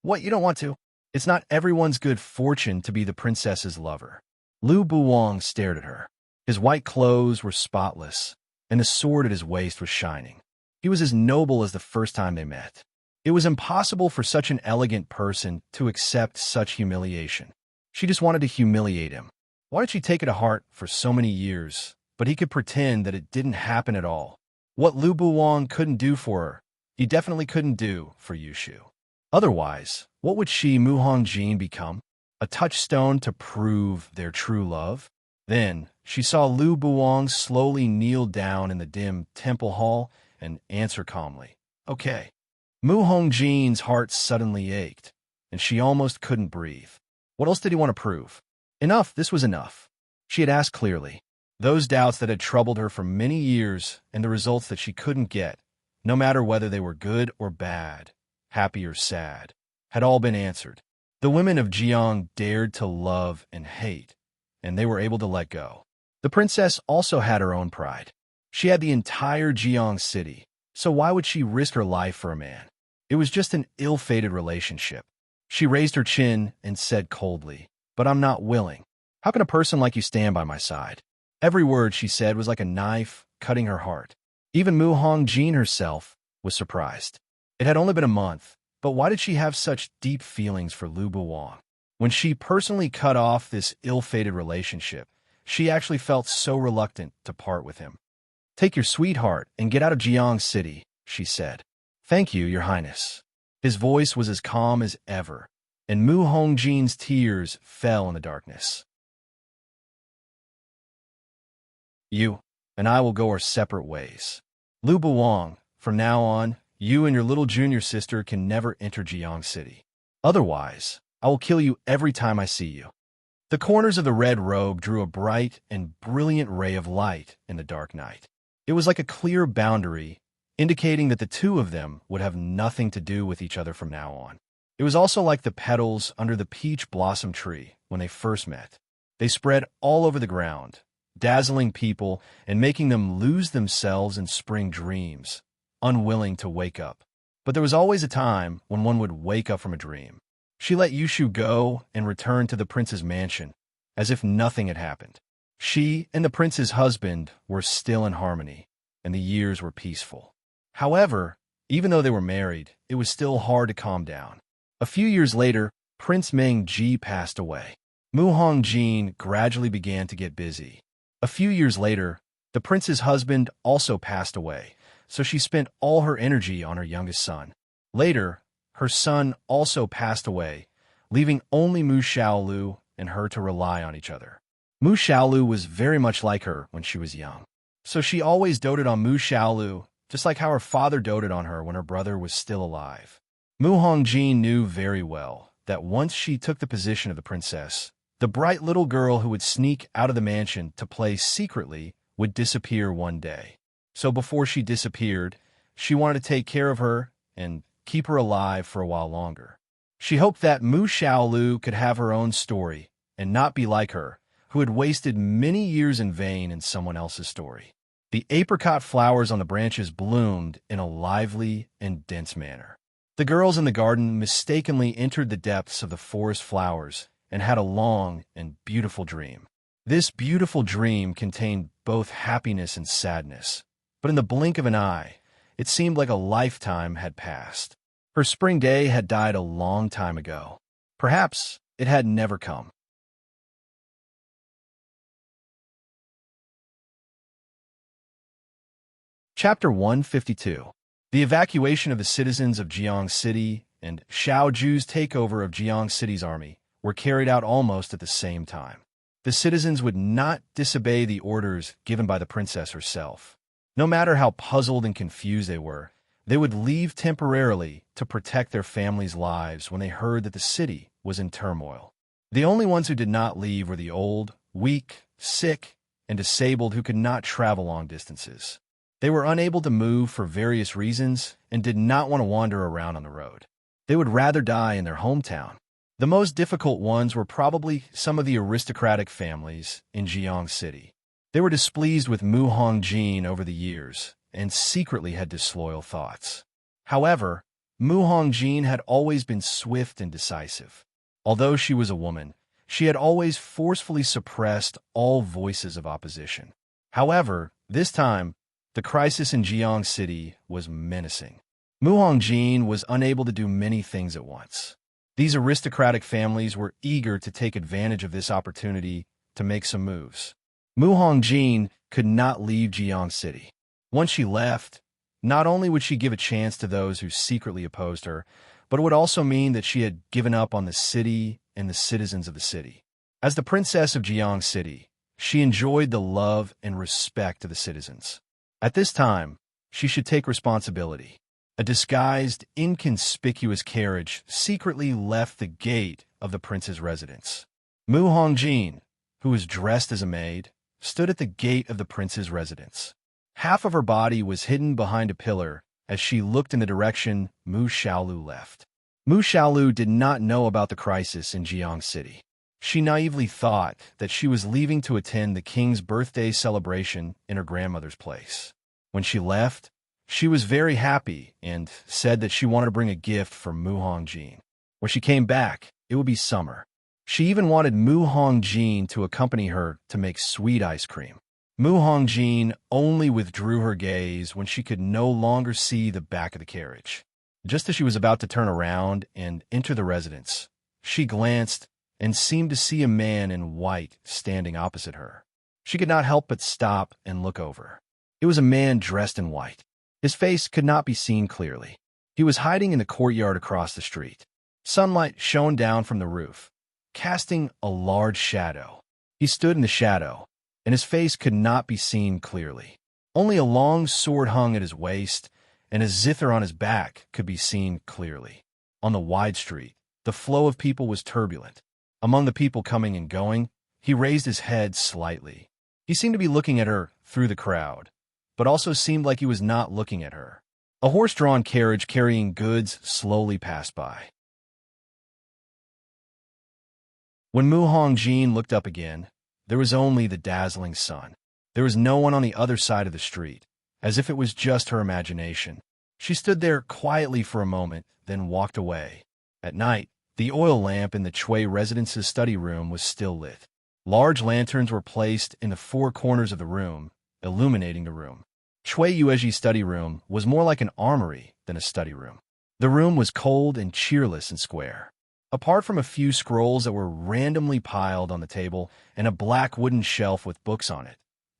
"What, you don't want to? It's not everyone's good fortune to be the princess's lover." Lu Buwang stared at her. His white clothes were spotless, and the sword at his waist was shining. He was as noble as the first time they met. It was impossible for such an elegant person to accept such humiliation. She just wanted to humiliate him. Why did she take it to heart for so many years, but he could pretend that it didn't happen at all? What Lu Buwang couldn't do for her, he definitely couldn't do for Yushu. Otherwise, what would she, Mu Hongjin, become? A touchstone to prove their true love? Then, she saw Lu Buwang slowly kneel down in the dim temple hall and answer calmly, "Okay." Mu Hongjin's heart suddenly ached, and she almost couldn't breathe. What else did he want to prove? Enough, this was enough. She had asked clearly. Those doubts that had troubled her for many years and the results that she couldn't get, no matter whether they were good or bad, happy or sad, had all been answered. The women of Jiang dared to love and hate, and they were able to let go. The princess also had her own pride. She had the entire Jiang city, so why would she risk her life for a man? It was just an ill-fated relationship. She raised her chin and said coldly, "But I'm not willing. How can a person like you stand by my side?" Every word she said was like a knife cutting her heart. Even Mu Hongjin herself was surprised. It had only been a month, but why did she have such deep feelings for Lu Buwang? When she personally cut off this ill-fated relationship, she actually felt so reluctant to part with him. "Take your sweetheart and get out of Jiang City," she said. "Thank you, Your Highness." His voice was as calm as ever, and Mu Hongjin's tears fell in the darkness. "You and I will go our separate ways. Lu Buwang, from now on, you and your little junior sister can never enter Jiang City. Otherwise, I will kill you every time I see you." The corners of the red robe drew a bright and brilliant ray of light in the dark night. It was like a clear boundary, indicating that the two of them would have nothing to do with each other from now on. It was also like the petals under the peach blossom tree when they first met. They spread all over the ground, dazzling people and making them lose themselves in spring dreams, unwilling to wake up. But there was always a time when one would wake up from a dream. She let Yushu go and return to the prince's mansion, as if nothing had happened. She and the prince's husband were still in harmony, and the years were peaceful. However, even though they were married, it was still hard to calm down. A few years later, Prince Meng-ji passed away. Mu Hongjin gradually began to get busy. A few years later, the prince's husband also passed away, so she spent all her energy on her youngest son. Later, her son also passed away, leaving only Mu Xiaolu and her to rely on each other. Mu Xiaolu was very much like her when she was young, so she always doted on Mu Xiaolu, just like how her father doted on her when her brother was still alive. Mu Hongjin knew very well that once she took the position of the princess, the bright little girl who would sneak out of the mansion to play secretly would disappear one day. So before she disappeared, she wanted to take care of her and keep her alive for a while longer. She hoped that Mu Xiaolu could have her own story and not be like her, who had wasted many years in vain in someone else's story. The apricot flowers on the branches bloomed in a lively and dense manner. The girls in the garden mistakenly entered the depths of the forest flowers and had a long and beautiful dream. This beautiful dream contained both happiness and sadness, but in the blink of an eye, it seemed like a lifetime had passed. Her spring day had died a long time ago. Perhaps it had never come. Chapter 152. The evacuation of the citizens of Jiang City and Xiao Zhu's takeover of Jiang City's army were carried out almost at the same time. The citizens would not disobey the orders given by the princess herself. No matter how puzzled and confused they would leave temporarily to protect their families' lives when they heard that the city was in turmoil. The only ones who did not leave were the old, weak, sick, and disabled who could not travel long distances. They were unable to move for various reasons and did not want to wander around on the road. They would rather die in their hometown. The most difficult ones were probably some of the aristocratic families in Jiang City. They were displeased with Mu Hongjin over the years and secretly had disloyal thoughts. However, Mu Hongjin had always been swift and decisive. Although she was a woman, she had always forcefully suppressed all voices of opposition. However, this time, the crisis in Jiang City was menacing. Mu Hongjin was unable to do many things at once. These aristocratic families were eager to take advantage of this opportunity to make some moves. Mu Hongjin could not leave Jiang City. Once she left, not only would she give a chance to those who secretly opposed her, but it would also mean that she had given up on the city and the citizens of the city. As the princess of Jiang City, she enjoyed the love and respect of the citizens. At this time, she should take responsibility. A disguised, inconspicuous carriage secretly left the gate of the prince's residence. Mu Hongjin, who was dressed as a maid, stood at the gate of the prince's residence. Half of her body was hidden behind a pillar as she looked in the direction Mu Xiaolu left. Mu Xiaolu did not know about the crisis in Jiang City. She naively thought that she was leaving to attend the king's birthday celebration in her grandmother's place. When she left, she was very happy and said that she wanted to bring a gift for Mu Hongjin. When she came back, it would be summer. She even wanted Mu Hongjin to accompany her to make sweet ice cream. Mu Hongjin only withdrew her gaze when she could no longer see the back of the carriage. Just as she was about to turn around and enter the residence, she glanced and seemed to see a man in white standing opposite her. She could not help but stop and look over. It was a man dressed in white. His face could not be seen clearly. He was hiding in the courtyard across the street. Sunlight shone down from the roof, casting a large shadow. He stood in the shadow, and his face could not be seen clearly. Only a long sword hung at his waist, and a zither on his back could be seen clearly. On the wide street, the flow of people was turbulent. Among the people coming and going, he raised his head slightly. He seemed to be looking at her through the crowd, but also seemed like he was not looking at her. A horse-drawn carriage carrying goods slowly passed by. When Mu Hongjin looked up again, there was only the dazzling sun. There was no one on the other side of the street, as if it was just her imagination. She stood there quietly for a moment, then walked away. At night, the oil lamp in the Chui residence's study room was still lit. Large lanterns were placed in the four corners of the room, illuminating the room. Chui Yueji's study room was more like an armory than a study room. The room was cold and cheerless and square. Apart from a few scrolls that were randomly piled on the table and a black wooden shelf with books on it,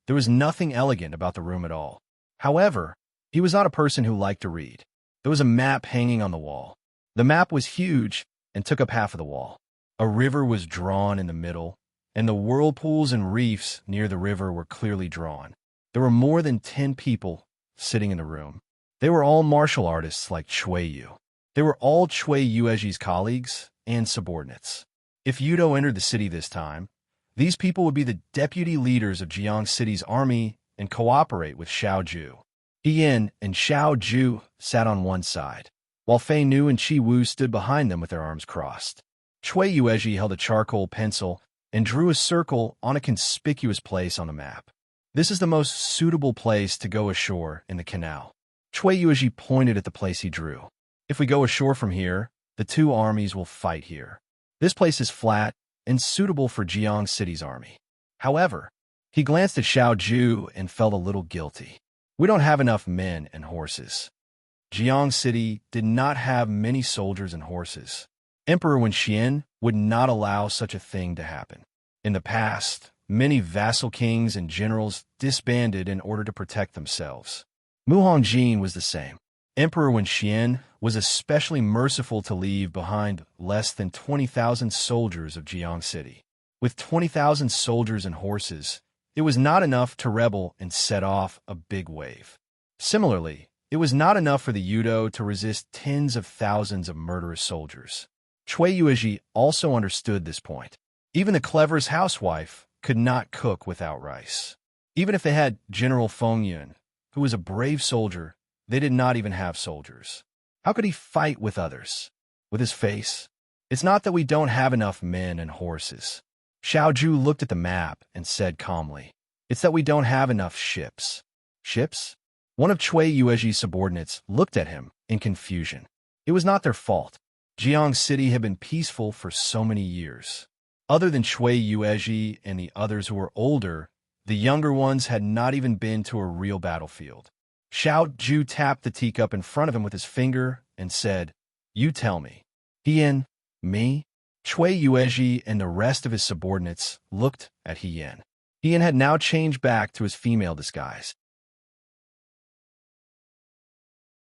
there was nothing elegant about the room at all. However, he was not a person who liked to read. There was a map hanging on the wall. The map was huge and took up half of the wall. A river was drawn in the middle, and the whirlpools and reefs near the river were clearly drawn. There were more than 10 people sitting in the room. They were all martial artists like Chui Yu. They were all Chui Yueji's colleagues and subordinates. If Yudo entered the city this time, these people would be the deputy leaders of Jiang City's army and cooperate with Xiao Ju. Yin and Xiao Ju sat on one side, while Fei Nu and Qi Wu stood behind them with their arms crossed. Chui Yueji held a charcoal pencil and drew a circle on a conspicuous place on the map. This is the most suitable place to go ashore in the canal. Chui Yueji pointed at the place he drew. If we go ashore from here, the two armies will fight here. This place is flat and suitable for Jiang City's army. However, he glanced at Xiao Ju and felt a little guilty. We don't have enough men and horses. Jiang City did not have many soldiers and horses. Emperor Wenxian would not allow such a thing to happen. In the past, many vassal kings and generals disbanded in order to protect themselves. Mu Hongjin was the same. Emperor Wenxian was especially merciful to leave behind less than 20,000 soldiers of Jiang City. With 20,000 soldiers and horses, it was not enough to rebel and set off a big wave. Similarly, it was not enough for the Yudo to resist tens of thousands of murderous soldiers. Chui Yueji also understood this point. Even the cleverest housewife could not cook without rice. Even if they had General Feng Yun, who was a brave soldier, they did not even have soldiers. How could he fight with others? With his face? It's not that we don't have enough men and horses. Xiao Ju looked at the map and said calmly, "It's that we don't have enough ships." Ships? One of Chui Yueji's subordinates looked at him in confusion. It was not their fault. Jiang City had been peaceful for so many years. Other than Chui Yueji and the others who were older, the younger ones had not even been to a real battlefield. Xiao Ju tapped the teacup in front of him with his finger and said, "You tell me." Hien, me? Chui Yueji and the rest of his subordinates looked at Hien. Hien had now changed back to his female disguise.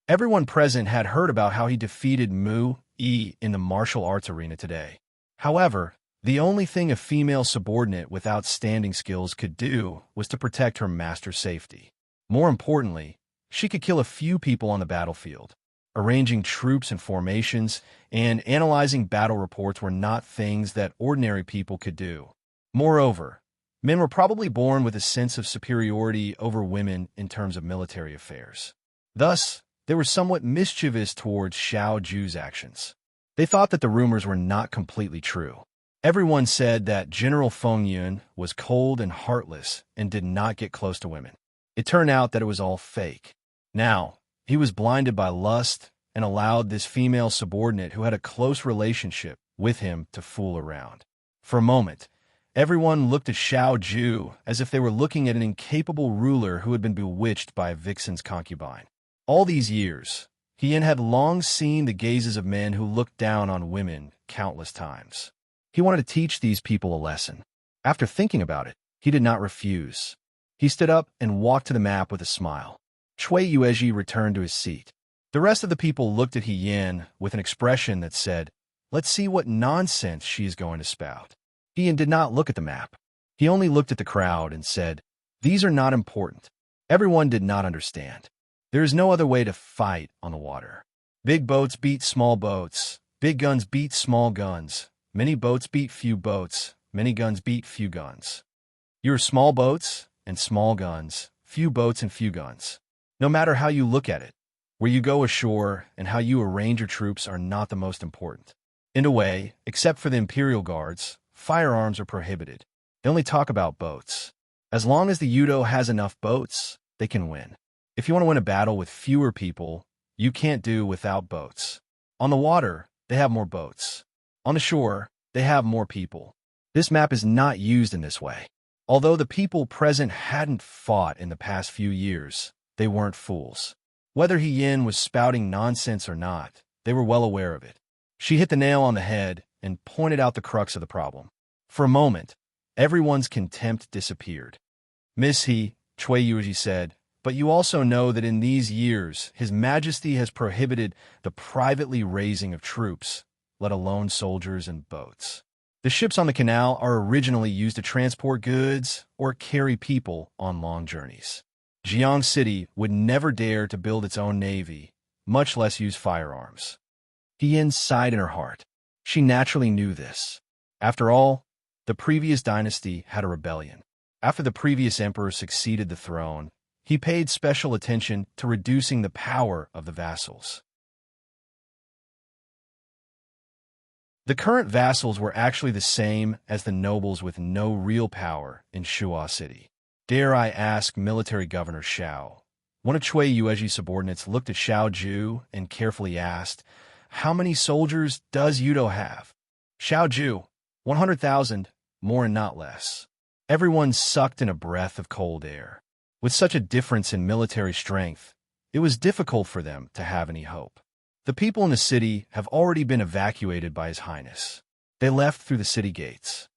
Everyone present had heard about how he defeated Mu Yi in the martial arts arena today. However, the only thing a female subordinate with outstanding skills could do was to protect her master's safety. More importantly, she could kill a few people on the battlefield. Arranging troops and formations and analyzing battle reports were not things that ordinary people could do. Moreover, men were probably born with a sense of superiority over women in terms of military affairs. Thus, they were somewhat mischievous towards Xiao Ju's actions. They thought that the rumors were not completely true. Everyone said that General Feng Yun was cold and heartless and did not get close to women. It turned out that it was all fake. Now, he was blinded by lust and allowed this female subordinate who had a close relationship with him to fool around. For a moment, everyone looked at Xiao Ju as if they were looking at an incapable ruler who had been bewitched by a vixen's concubine. All these years, Hien had long seen the gazes of men who looked down on women countless times. He wanted to teach these people a lesson. After thinking about it, he did not refuse. He stood up and walked to the map with a smile. Chui Yueji returned to his seat. The rest of the people looked at Hien with an expression that said, "Let's see what nonsense she is going to spout." Hien did not look at the map. He only looked at the crowd and said, "These are not important." Everyone did not understand. There is no other way to fight on the water. Big boats beat small boats. Big guns beat small guns. Many boats beat few boats. Many guns beat few guns. You are small boats and small guns, few boats and few guns. No matter how you look at it, where you go ashore and how you arrange your troops are not the most important. In a way, except for the Imperial Guards, firearms are prohibited. They only talk about boats. As long as the Udo has enough boats, they can win. If you want to win a battle with fewer people, you can't do without boats. On the water, they have more boats. On the shore, they have more people. This map is not used in this way. Although the people present hadn't fought in the past few years, they weren't fools. Whether Yin was spouting nonsense or not, they were well aware of it. She hit the nail on the head and pointed out the crux of the problem. For a moment, everyone's contempt disappeared. Misty, Chui Yuji said, but you also know that in these years, His Majesty has prohibited the privately raising of troops, let alone soldiers and boats. The ships on the canal are originally used to transport goods or carry people on long journeys. Jiang City would never dare to build its own navy, much less use firearms. Yin sighed in her heart. She naturally knew this. After all, the previous dynasty had a rebellion. After the previous emperor succeeded the throne, he paid special attention to reducing the power of the vassals. The current vassals were actually the same as the nobles with no real power in Shuo City. Dare I ask Military Governor Xiao? One of Chui Yueji's subordinates looked at Xiao Ju and carefully asked, how many soldiers does Udo have? Xiao Ju, 100,000, more and not less. Everyone sucked in a breath of cold air. With such a difference in military strength, it was difficult for them to have any hope. The people in the city have already been evacuated by His Highness. They left through the city gates.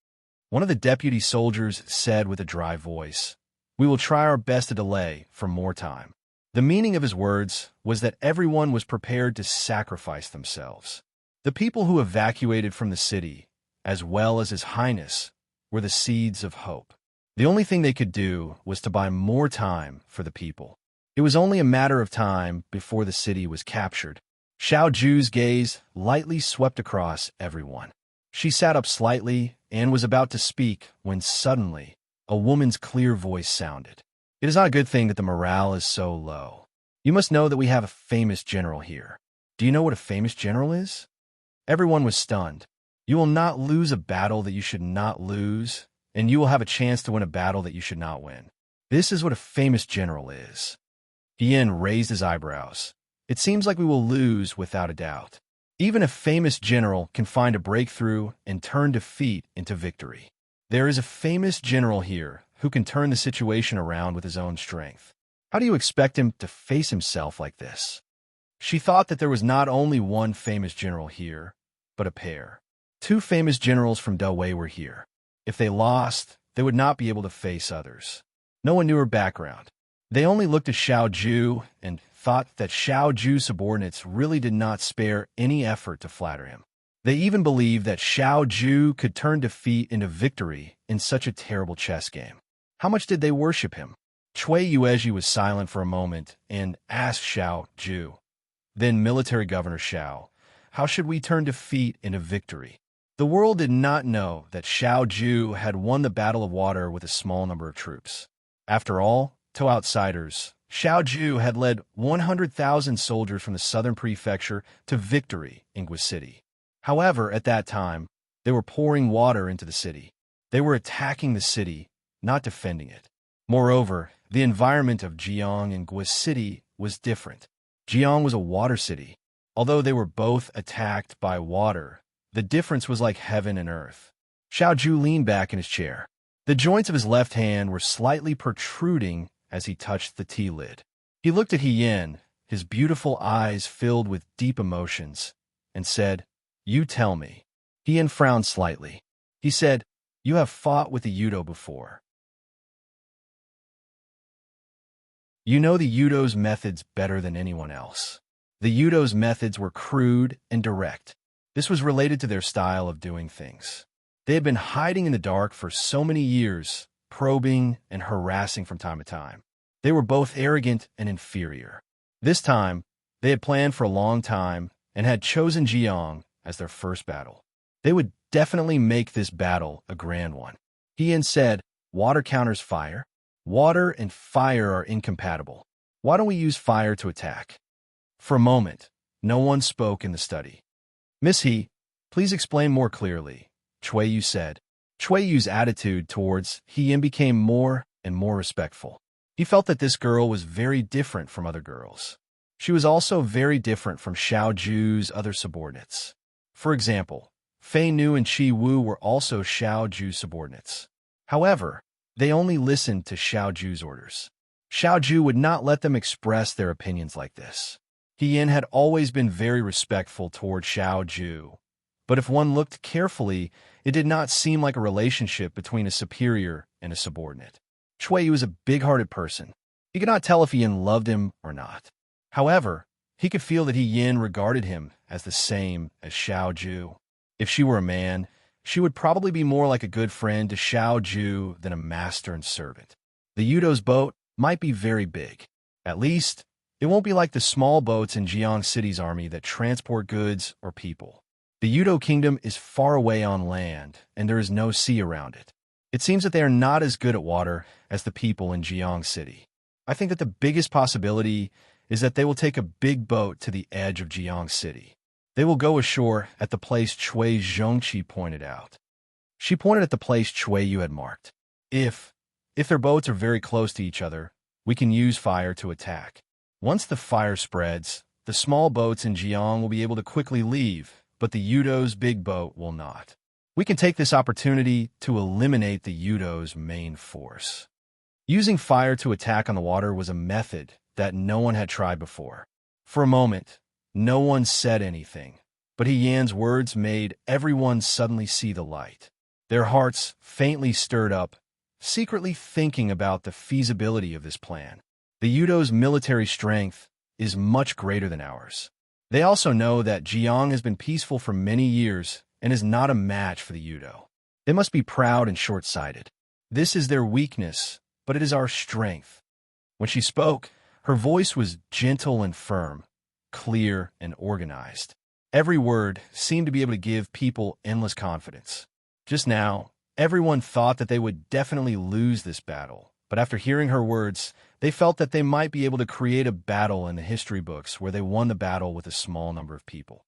One of the deputy soldiers said with a dry voice, we will try our best to delay for more time. The meaning of his words was that everyone was prepared to sacrifice themselves. The people who evacuated from the city, as well as His Highness, were the seeds of hope. The only thing they could do was to buy more time for the people. It was only a matter of time before the city was captured. Xiao Ju's gaze lightly swept across everyone. She sat up slightly and was about to speak when suddenly a woman's clear voice sounded. It is not a good thing that the morale is so low. You must know that we have a famous general here. Do you know what a famous general is? Everyone was stunned. You will not lose a battle that you should not lose, and you will have a chance to win a battle that you should not win. This is what a famous general is. Yin raised his eyebrows. It seems like we will lose without a doubt. Even a famous general can find a breakthrough and turn defeat into victory. There is a famous general here who can turn the situation around with his own strength. How do you expect him to face himself like this? She thought that there was not only one famous general here, but a pair. Two famous generals from Dawei were here. If they lost, they would not be able to face others. No one knew her background. They only looked at Xiao Ju and thought that Xiao Ju's subordinates really did not spare any effort to flatter him. They even believed that Xiao Ju could turn defeat into victory in such a terrible chess game. How much did they worship him? Chui Yueji was silent for a moment and asked Xiao Ju. Then Military Governor Xiao, how should we turn defeat into victory? The world did not know that Xiao Ju had won the Battle of Water with a small number of troops. After all, to outsiders, Xiao Ju had led 100,000 soldiers from the southern prefecture to victory in Gui City. However, at that time, they were pouring water into the city. They were attacking the city, not defending it. Moreover, the environment of Jiang and Gui City was different. Jiang was a water city. Although they were both attacked by water, the difference was like heaven and earth. Xiao Ju leaned back in his chair. The joints of his left hand were slightly protruding as he touched the tea lid. He looked at Yin, his beautiful eyes filled with deep emotions, and said, "You tell me." Yin frowned slightly. He said, "You have fought with the Udo before. You know the Udo's methods better than anyone else." The Udo's methods were crude and direct. This was related to their style of doing things. They had been hiding in the dark for so many years, probing and harassing from time to time. They were both arrogant and inferior. This time, they had planned for a long time and had chosen Jiang as their first battle. They would definitely make this battle a grand one. Yin said, "Water counters fire. Water and fire are incompatible. Why don't we use fire to attack?" For a moment, no one spoke in the study. "Miss He, please explain more clearly," Chui Yu said. Chui Yu's attitude towards Hien became more and more respectful. He felt that this girl was very different from other girls. She was also very different from Xiao Ju's other subordinates. For example, Fei Nu and Qi Wu were also Xiao Ju's subordinates. However, they only listened to Xiao Ju's orders. Xiao Ju would not let them express their opinions like this. Hien had always been very respectful toward Xiao Ju, but if one looked carefully, it did not seem like a relationship between a superior and a subordinate. Chui Yu was a big-hearted person. He could not tell if Hien loved him or not. However, he could feel that Hien regarded him as the same as Xiao Ju. If she were a man, she would probably be more like a good friend to Xiao Ju than a master and servant. The Yudo's boat might be very big. At least, it won't be like the small boats in Jiang City's army that transport goods or people. The Yudo kingdom is far away on land, and there is no sea around it. It seems that they are not as good at water as the people in Jiang City. I think that the biggest possibility is that they will take a big boat to the edge of Jiang City. They will go ashore at the place Chui Zhongqi pointed out. She pointed at the place Chui Yu had marked. If their boats are very close to each other, we can use fire to attack. Once the fire spreads, the small boats in Jiang will be able to quickly leave, but the Yudo's big boat will not. We can take this opportunity to eliminate the Yudo's main force. Using fire to attack on the water was a method that no one had tried before. For a moment, no one said anything, but Hien's words made everyone suddenly see the light. Their hearts faintly stirred up, secretly thinking about the feasibility of this plan. The Yudo's military strength is much greater than ours. They also know that Jiang has been peaceful for many years and is not a match for the Yudo. They must be proud and short-sighted. This is their weakness, but it is our strength. When she spoke, her voice was gentle and firm, clear and organized. Every word seemed to be able to give people endless confidence. Just now, everyone thought that they would definitely lose this battle, but after hearing her words, they felt that they might be able to create a battle in the history books where they won the battle with a small number of people.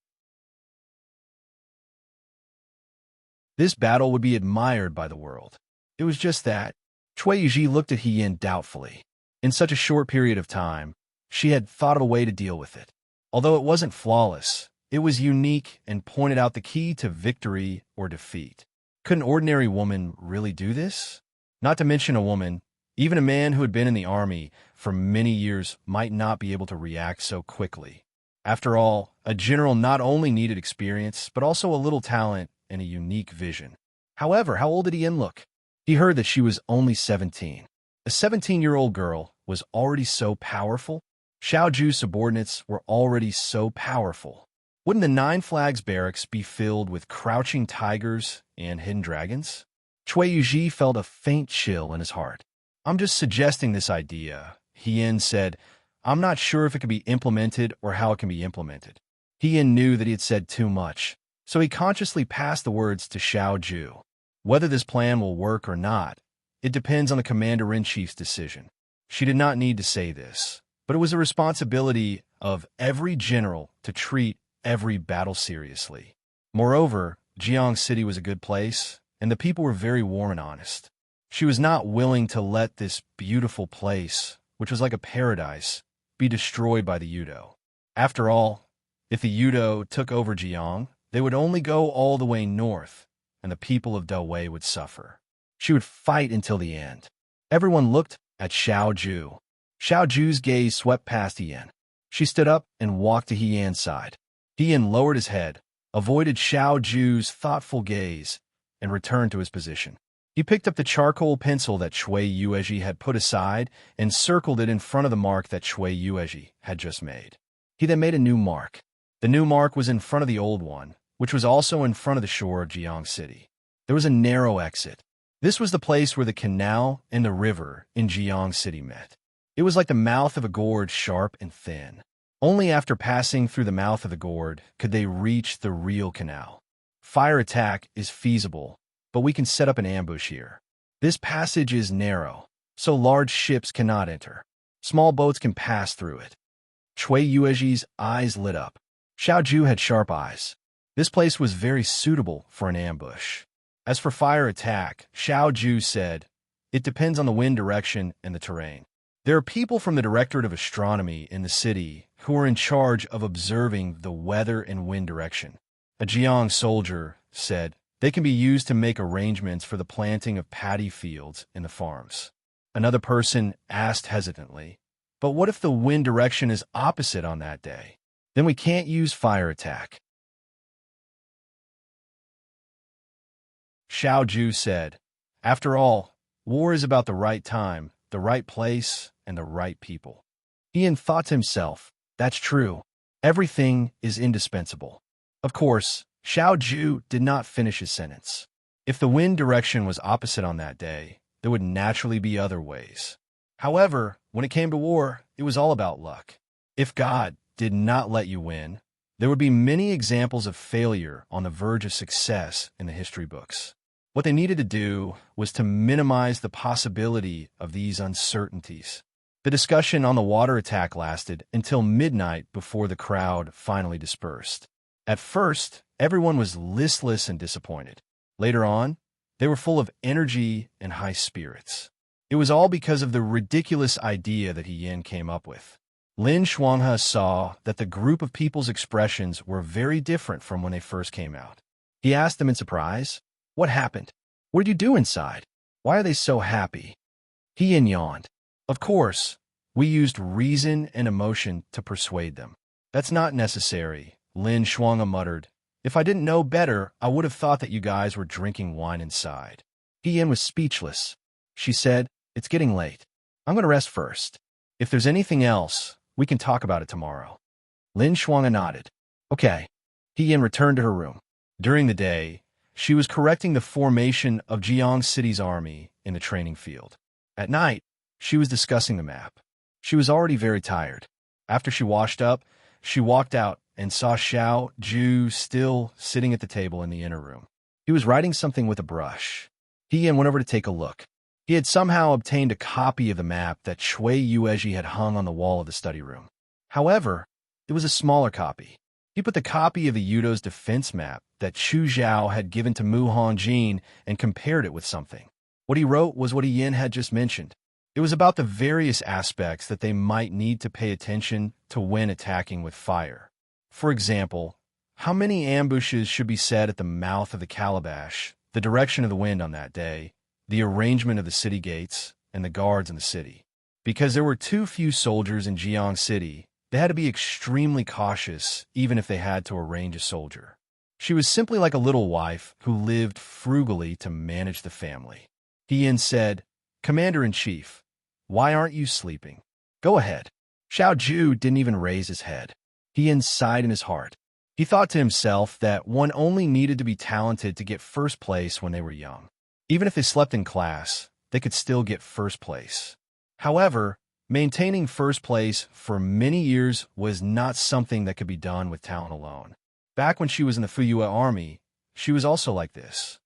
This battle would be admired by the world. It was just that. Chui Yuji looked at Hien doubtfully. In such a short period of time, she had thought of a way to deal with it. Although it wasn't flawless, it was unique and pointed out the key to victory or defeat. Could an ordinary woman really do this? Not to mention a woman, even a man who had been in the army for many years might not be able to react so quickly. After all, a general not only needed experience, but also a little talent and a unique vision. However, how old did Hien look? He heard that she was only 17. A 17-year-old girl was already so powerful. Xiao Ju's subordinates were already so powerful. Wouldn't the Nine Flags barracks be filled with crouching tigers and hidden dragons? Chui Yuji felt a faint chill in his heart. I'm just suggesting this idea, Hien said. I'm not sure if it can be implemented or how it can be implemented. Hien knew that he had said too much, so he consciously passed the words to Xiao Ju. Whether this plan will work or not, it depends on the commander-in-chief's decision. She did not need to say this, but it was a responsibility of every general to treat every battle seriously. Moreover, Jiang City was a good place, and the people were very warm and honest. She was not willing to let this beautiful place, which was like a paradise, be destroyed by the Yudo. After all, if the Yudo took over Jiang, they would only go all the way north, and the people of Dawei would suffer. She would fight until the end. Everyone looked at Xiao Ju. Xiao Ju's gaze swept past Hien. She stood up and walked to Hien's side. Hien lowered his head, avoided Xiao Ju's thoughtful gaze, and returned to his position. He picked up the charcoal pencil that Chui Yueji had put aside and circled it in front of the mark that Chui Yueji had just made. He then made a new mark. The new mark was in front of the old one, which was also in front of the shore of Jiang City. There was a narrow exit. This was the place where the canal and the river in Jiang City met. It was like the mouth of a gourd, sharp and thin. Only after passing through the mouth of the gourd could they reach the real canal. Fire attack is feasible, but we can set up an ambush here. This passage is narrow, so large ships cannot enter. Small boats can pass through it. Chui Yueji's eyes lit up. Xiao Ju had sharp eyes. This place was very suitable for an ambush. As for fire attack, Xiao Ju said, it depends on the wind direction and the terrain. There are people from the Directorate of Astronomy in the city who are in charge of observing the weather and wind direction. A Jiang soldier said, they can be used to make arrangements for the planting of paddy fields in the farms. Another person asked hesitantly, but what if the wind direction is opposite on that day? Then we can't use fire attack. Xiao Ju said, after all, war is about the right time, the right place, and the right people. Ian thought to himself, that's true. Everything is indispensable. Of course, Xiao Ju did not finish his sentence. If the wind direction was opposite on that day, there would naturally be other ways. However, when it came to war, it was all about luck. If God did not let you win, there would be many examples of failure on the verge of success in the history books. What they needed to do was to minimize the possibility of these uncertainties. The discussion on the water attack lasted until midnight before the crowd finally dispersed. At first, everyone was listless and disappointed. Later on, they were full of energy and high spirits. It was all because of the ridiculous idea that Yin came up with. Lin Shuanghe saw that the group of people's expressions were very different from when they first came out. He asked them in surprise, what happened? What did you do inside? Why are they so happy? Yin yawned. Of course, we used reason and emotion to persuade them. That's not necessary, Lin Shuanghe muttered. If I didn't know better, I would have thought that you guys were drinking wine inside. Yin was speechless. She said, it's getting late. I'm going to rest first. If there's anything else, we can talk about it tomorrow. Lin Shuanghe nodded. Okay. Yin returned to her room. During the day, she was correcting the formation of Jiang City's army in the training field. At night, she was discussing the map. She was already very tired. After she washed up, she walked out and saw Xiao Ju still sitting at the table in the inner room. He was writing something with a brush. Yin went over to take a look. He had somehow obtained a copy of the map that Shui Yuezhi had hung on the wall of the study room. However, it was a smaller copy. He put the copy of the Yudo's defense map that Chu Zhao had given to Mu Hongjin and compared it with something. What he wrote was what Yin had just mentioned. It was about the various aspects that they might need to pay attention to when attacking with fire. For example, how many ambushes should be set at the mouth of the calabash, the direction of the wind on that day, the arrangement of the city gates, and the guards in the city. Because there were too few soldiers in Jiang City, they had to be extremely cautious even if they had to arrange a soldier. She was simply like a little wife who lived frugally to manage the family. Yin said, Commander-in-Chief, why aren't you sleeping? Go ahead. Xiao Ju didn't even raise his head. Yin sighed in his heart. He thought to himself that one only needed to be talented to get first place when they were young. Even if they slept in class, they could still get first place. However, maintaining first place for many years was not something that could be done with talent alone. Back when she was in the Fuyue army, she was also like this.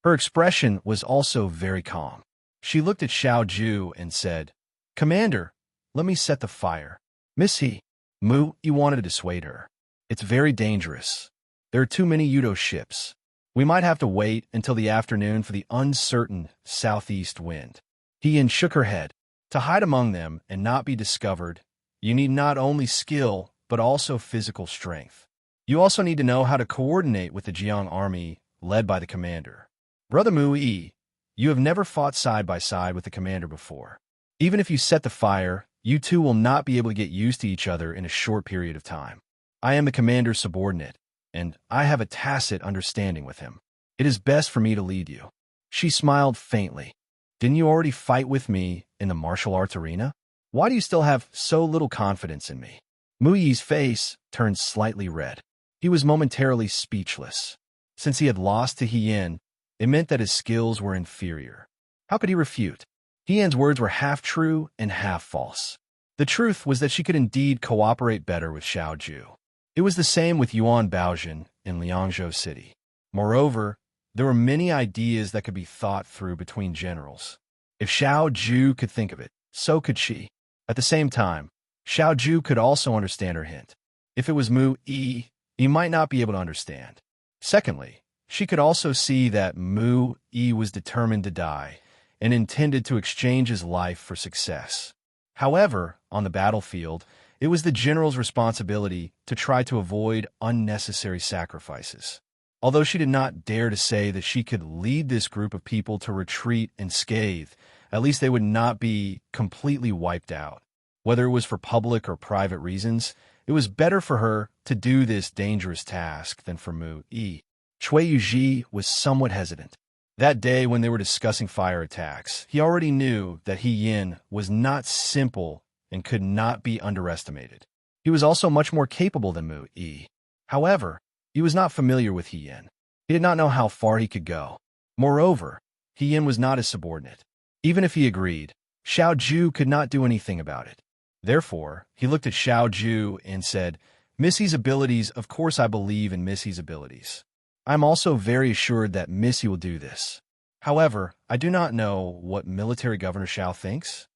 Her expression was also very calm. She looked at Xiao Ju and said, Commander, let me set the fire. Misty, Mu, you wanted to dissuade her. It's very dangerous. There are too many Yudo ships. We might have to wait until the afternoon for the uncertain southeast wind. Yin shook her head. To hide among them and not be discovered, you need not only skill, but also physical strength. You also need to know how to coordinate with the Jiang army led by the commander. Brother Mu-Yi, you have never fought side by side with the commander before. Even if you set the fire, you two will not be able to get used to each other in a short period of time. I am the commander's subordinate, and I have a tacit understanding with him. It is best for me to lead you. She smiled faintly. Didn't you already fight with me in the martial arts arena? Why do you still have so little confidence in me? Mu-Yi's face turned slightly red. He was momentarily speechless. Since he had lost to Yin, it meant that his skills were inferior. How could he refute? Yin's words were half true and half false. The truth was that she could indeed cooperate better with Xiao Ju. It was the same with Yuan Baojin in Liangzhou City. Moreover, there were many ideas that could be thought through between generals. If Xiao Ju could think of it, so could she. At the same time, Xiao Ju could also understand her hint. If it was Mu Yi, he might not be able to understand. Secondly, she could also see that Mu Yi was determined to die and intended to exchange his life for success. However, on the battlefield, it was the general's responsibility to try to avoid unnecessary sacrifices. Although she did not dare to say that she could lead this group of people to retreat unscathed, at least they would not be completely wiped out. Whether it was for public or private reasons, it was better for her to do this dangerous task than for Mu Yi. Cui Yuji was somewhat hesitant. That day when they were discussing fire attacks, he already knew that He Yin was not simple and could not be underestimated. He was also much more capable than Mu Yi. However, he was not familiar with He Yin. He did not know how far he could go. Moreover, He Yin was not his subordinate. Even if he agreed, Xiao Ju could not do anything about it. Therefore, he looked at Xiao Ju and said, "Missy's abilities, of course I believe in Missy's abilities. I'm also very assured that Missy will do this. However, I do not know what military Governor Xiao thinks."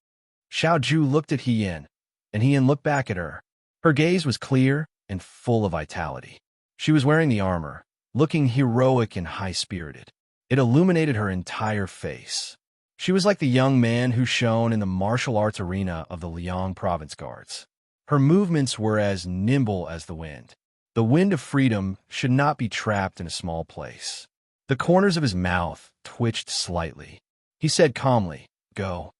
Xiao Ju looked at He Yin, and He Yin looked back at her. Her gaze was clear and full of vitality. She was wearing the armor, looking heroic and high-spirited. It illuminated her entire face. She was like the young man who shone in the martial arts arena of the Liang Province Guards. Her movements were as nimble as the wind. The wind of freedom should not be trapped in a small place. The corners of his mouth twitched slightly. He said calmly, "Go."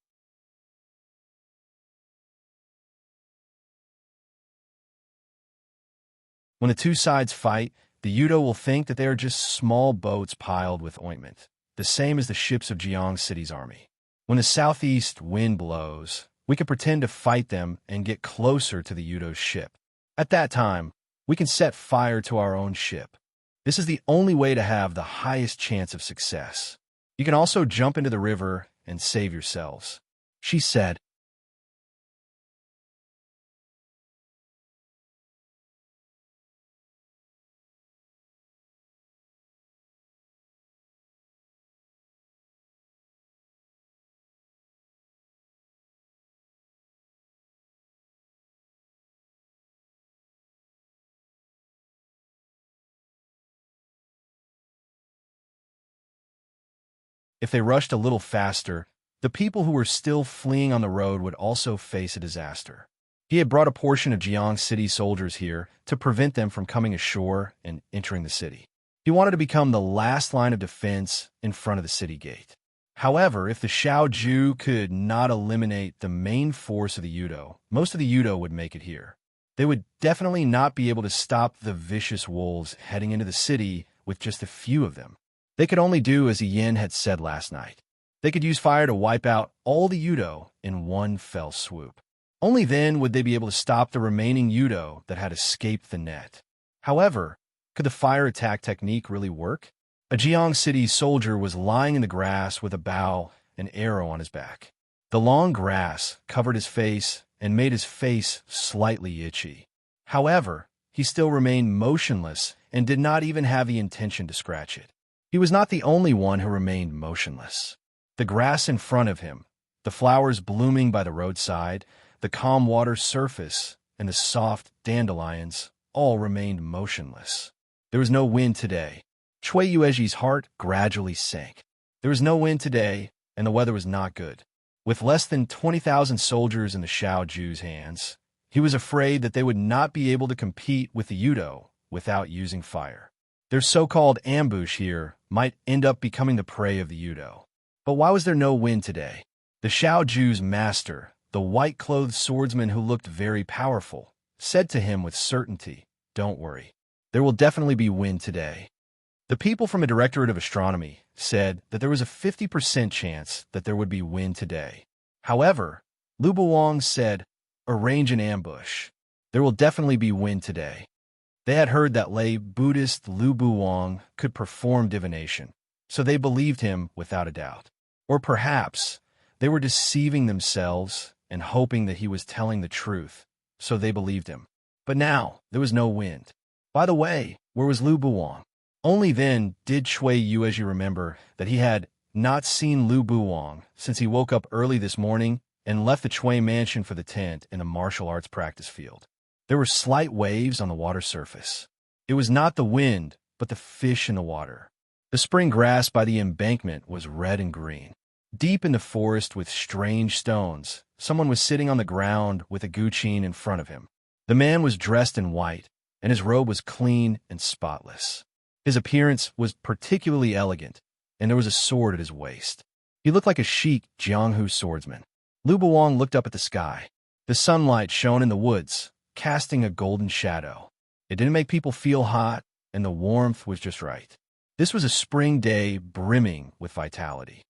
When the two sides fight, the Yudo will think that they are just small boats piled with ointment, the same as the ships of Jiang City's army. When the southeast wind blows, we can pretend to fight them and get closer to the Yudo's ship. At that time, we can set fire to our own ship. This is the only way to have the highest chance of success. You can also jump into the river and save yourselves. She said, if they rushed a little faster, the people who were still fleeing on the road would also face a disaster. He had brought a portion of Jiang City soldiers here to prevent them from coming ashore and entering the city. He wanted to become the last line of defense in front of the city gate. However, if the Xiao Ju could not eliminate the main force of the Yudo, most of the Yudo would make it here. They would definitely not be able to stop the vicious wolves heading into the city with just a few of them. They could only do as Yin had said last night. They could use fire to wipe out all the Yudo in one fell swoop. Only then would they be able to stop the remaining Yudo that had escaped the net. However, could the fire attack technique really work? A Jiang City soldier was lying in the grass with a bow and arrow on his back. The long grass covered his face and made his face slightly itchy. However, he still remained motionless and did not even have the intention to scratch it. He was not the only one who remained motionless. The grass in front of him, the flowers blooming by the roadside, the calm water surface, and the soft dandelions all remained motionless. There was no wind today. Cui Yueji's heart gradually sank. There was no wind today, and the weather was not good. With less than 20,000 soldiers in the Xiao Ju's hands, he was afraid that they would not be able to compete with the Yudo without using fire. Their so-called ambush here might end up becoming the prey of the Yudo. But why was there no wind today? The Xiao Ju's master, the white-clothed swordsman who looked very powerful, said to him with certainty, "Don't worry. There will definitely be wind today." The people from the Directorate of Astronomy said that there was a 50% chance that there would be wind today. However, Lu Buwang said, "Arrange an ambush. There will definitely be wind today." They had heard that lay Buddhist Lu Buwang could perform divination, so they believed him without a doubt. Or perhaps they were deceiving themselves and hoping that he was telling the truth, so they believed him. But now, there was no wind. By the way, where was Lu Buwang? Only then did Chui Yuezhi remember that he had not seen Lu Buwang since he woke up early this morning and left the Chui mansion for the tent in the martial arts practice field. There were slight waves on the water surface. It was not the wind, but the fish in the water. The spring grass by the embankment was red and green. Deep in the forest with strange stones, someone was sitting on the ground with a guqin in front of him. The man was dressed in white, and his robe was clean and spotless. His appearance was particularly elegant, and there was a sword at his waist. He looked like a chic Jianghu swordsman. Lu Buwang looked up at the sky. The sunlight shone in the woods, casting a golden shadow. It didn't make people feel hot, and the warmth was just right. This was a spring day brimming with vitality.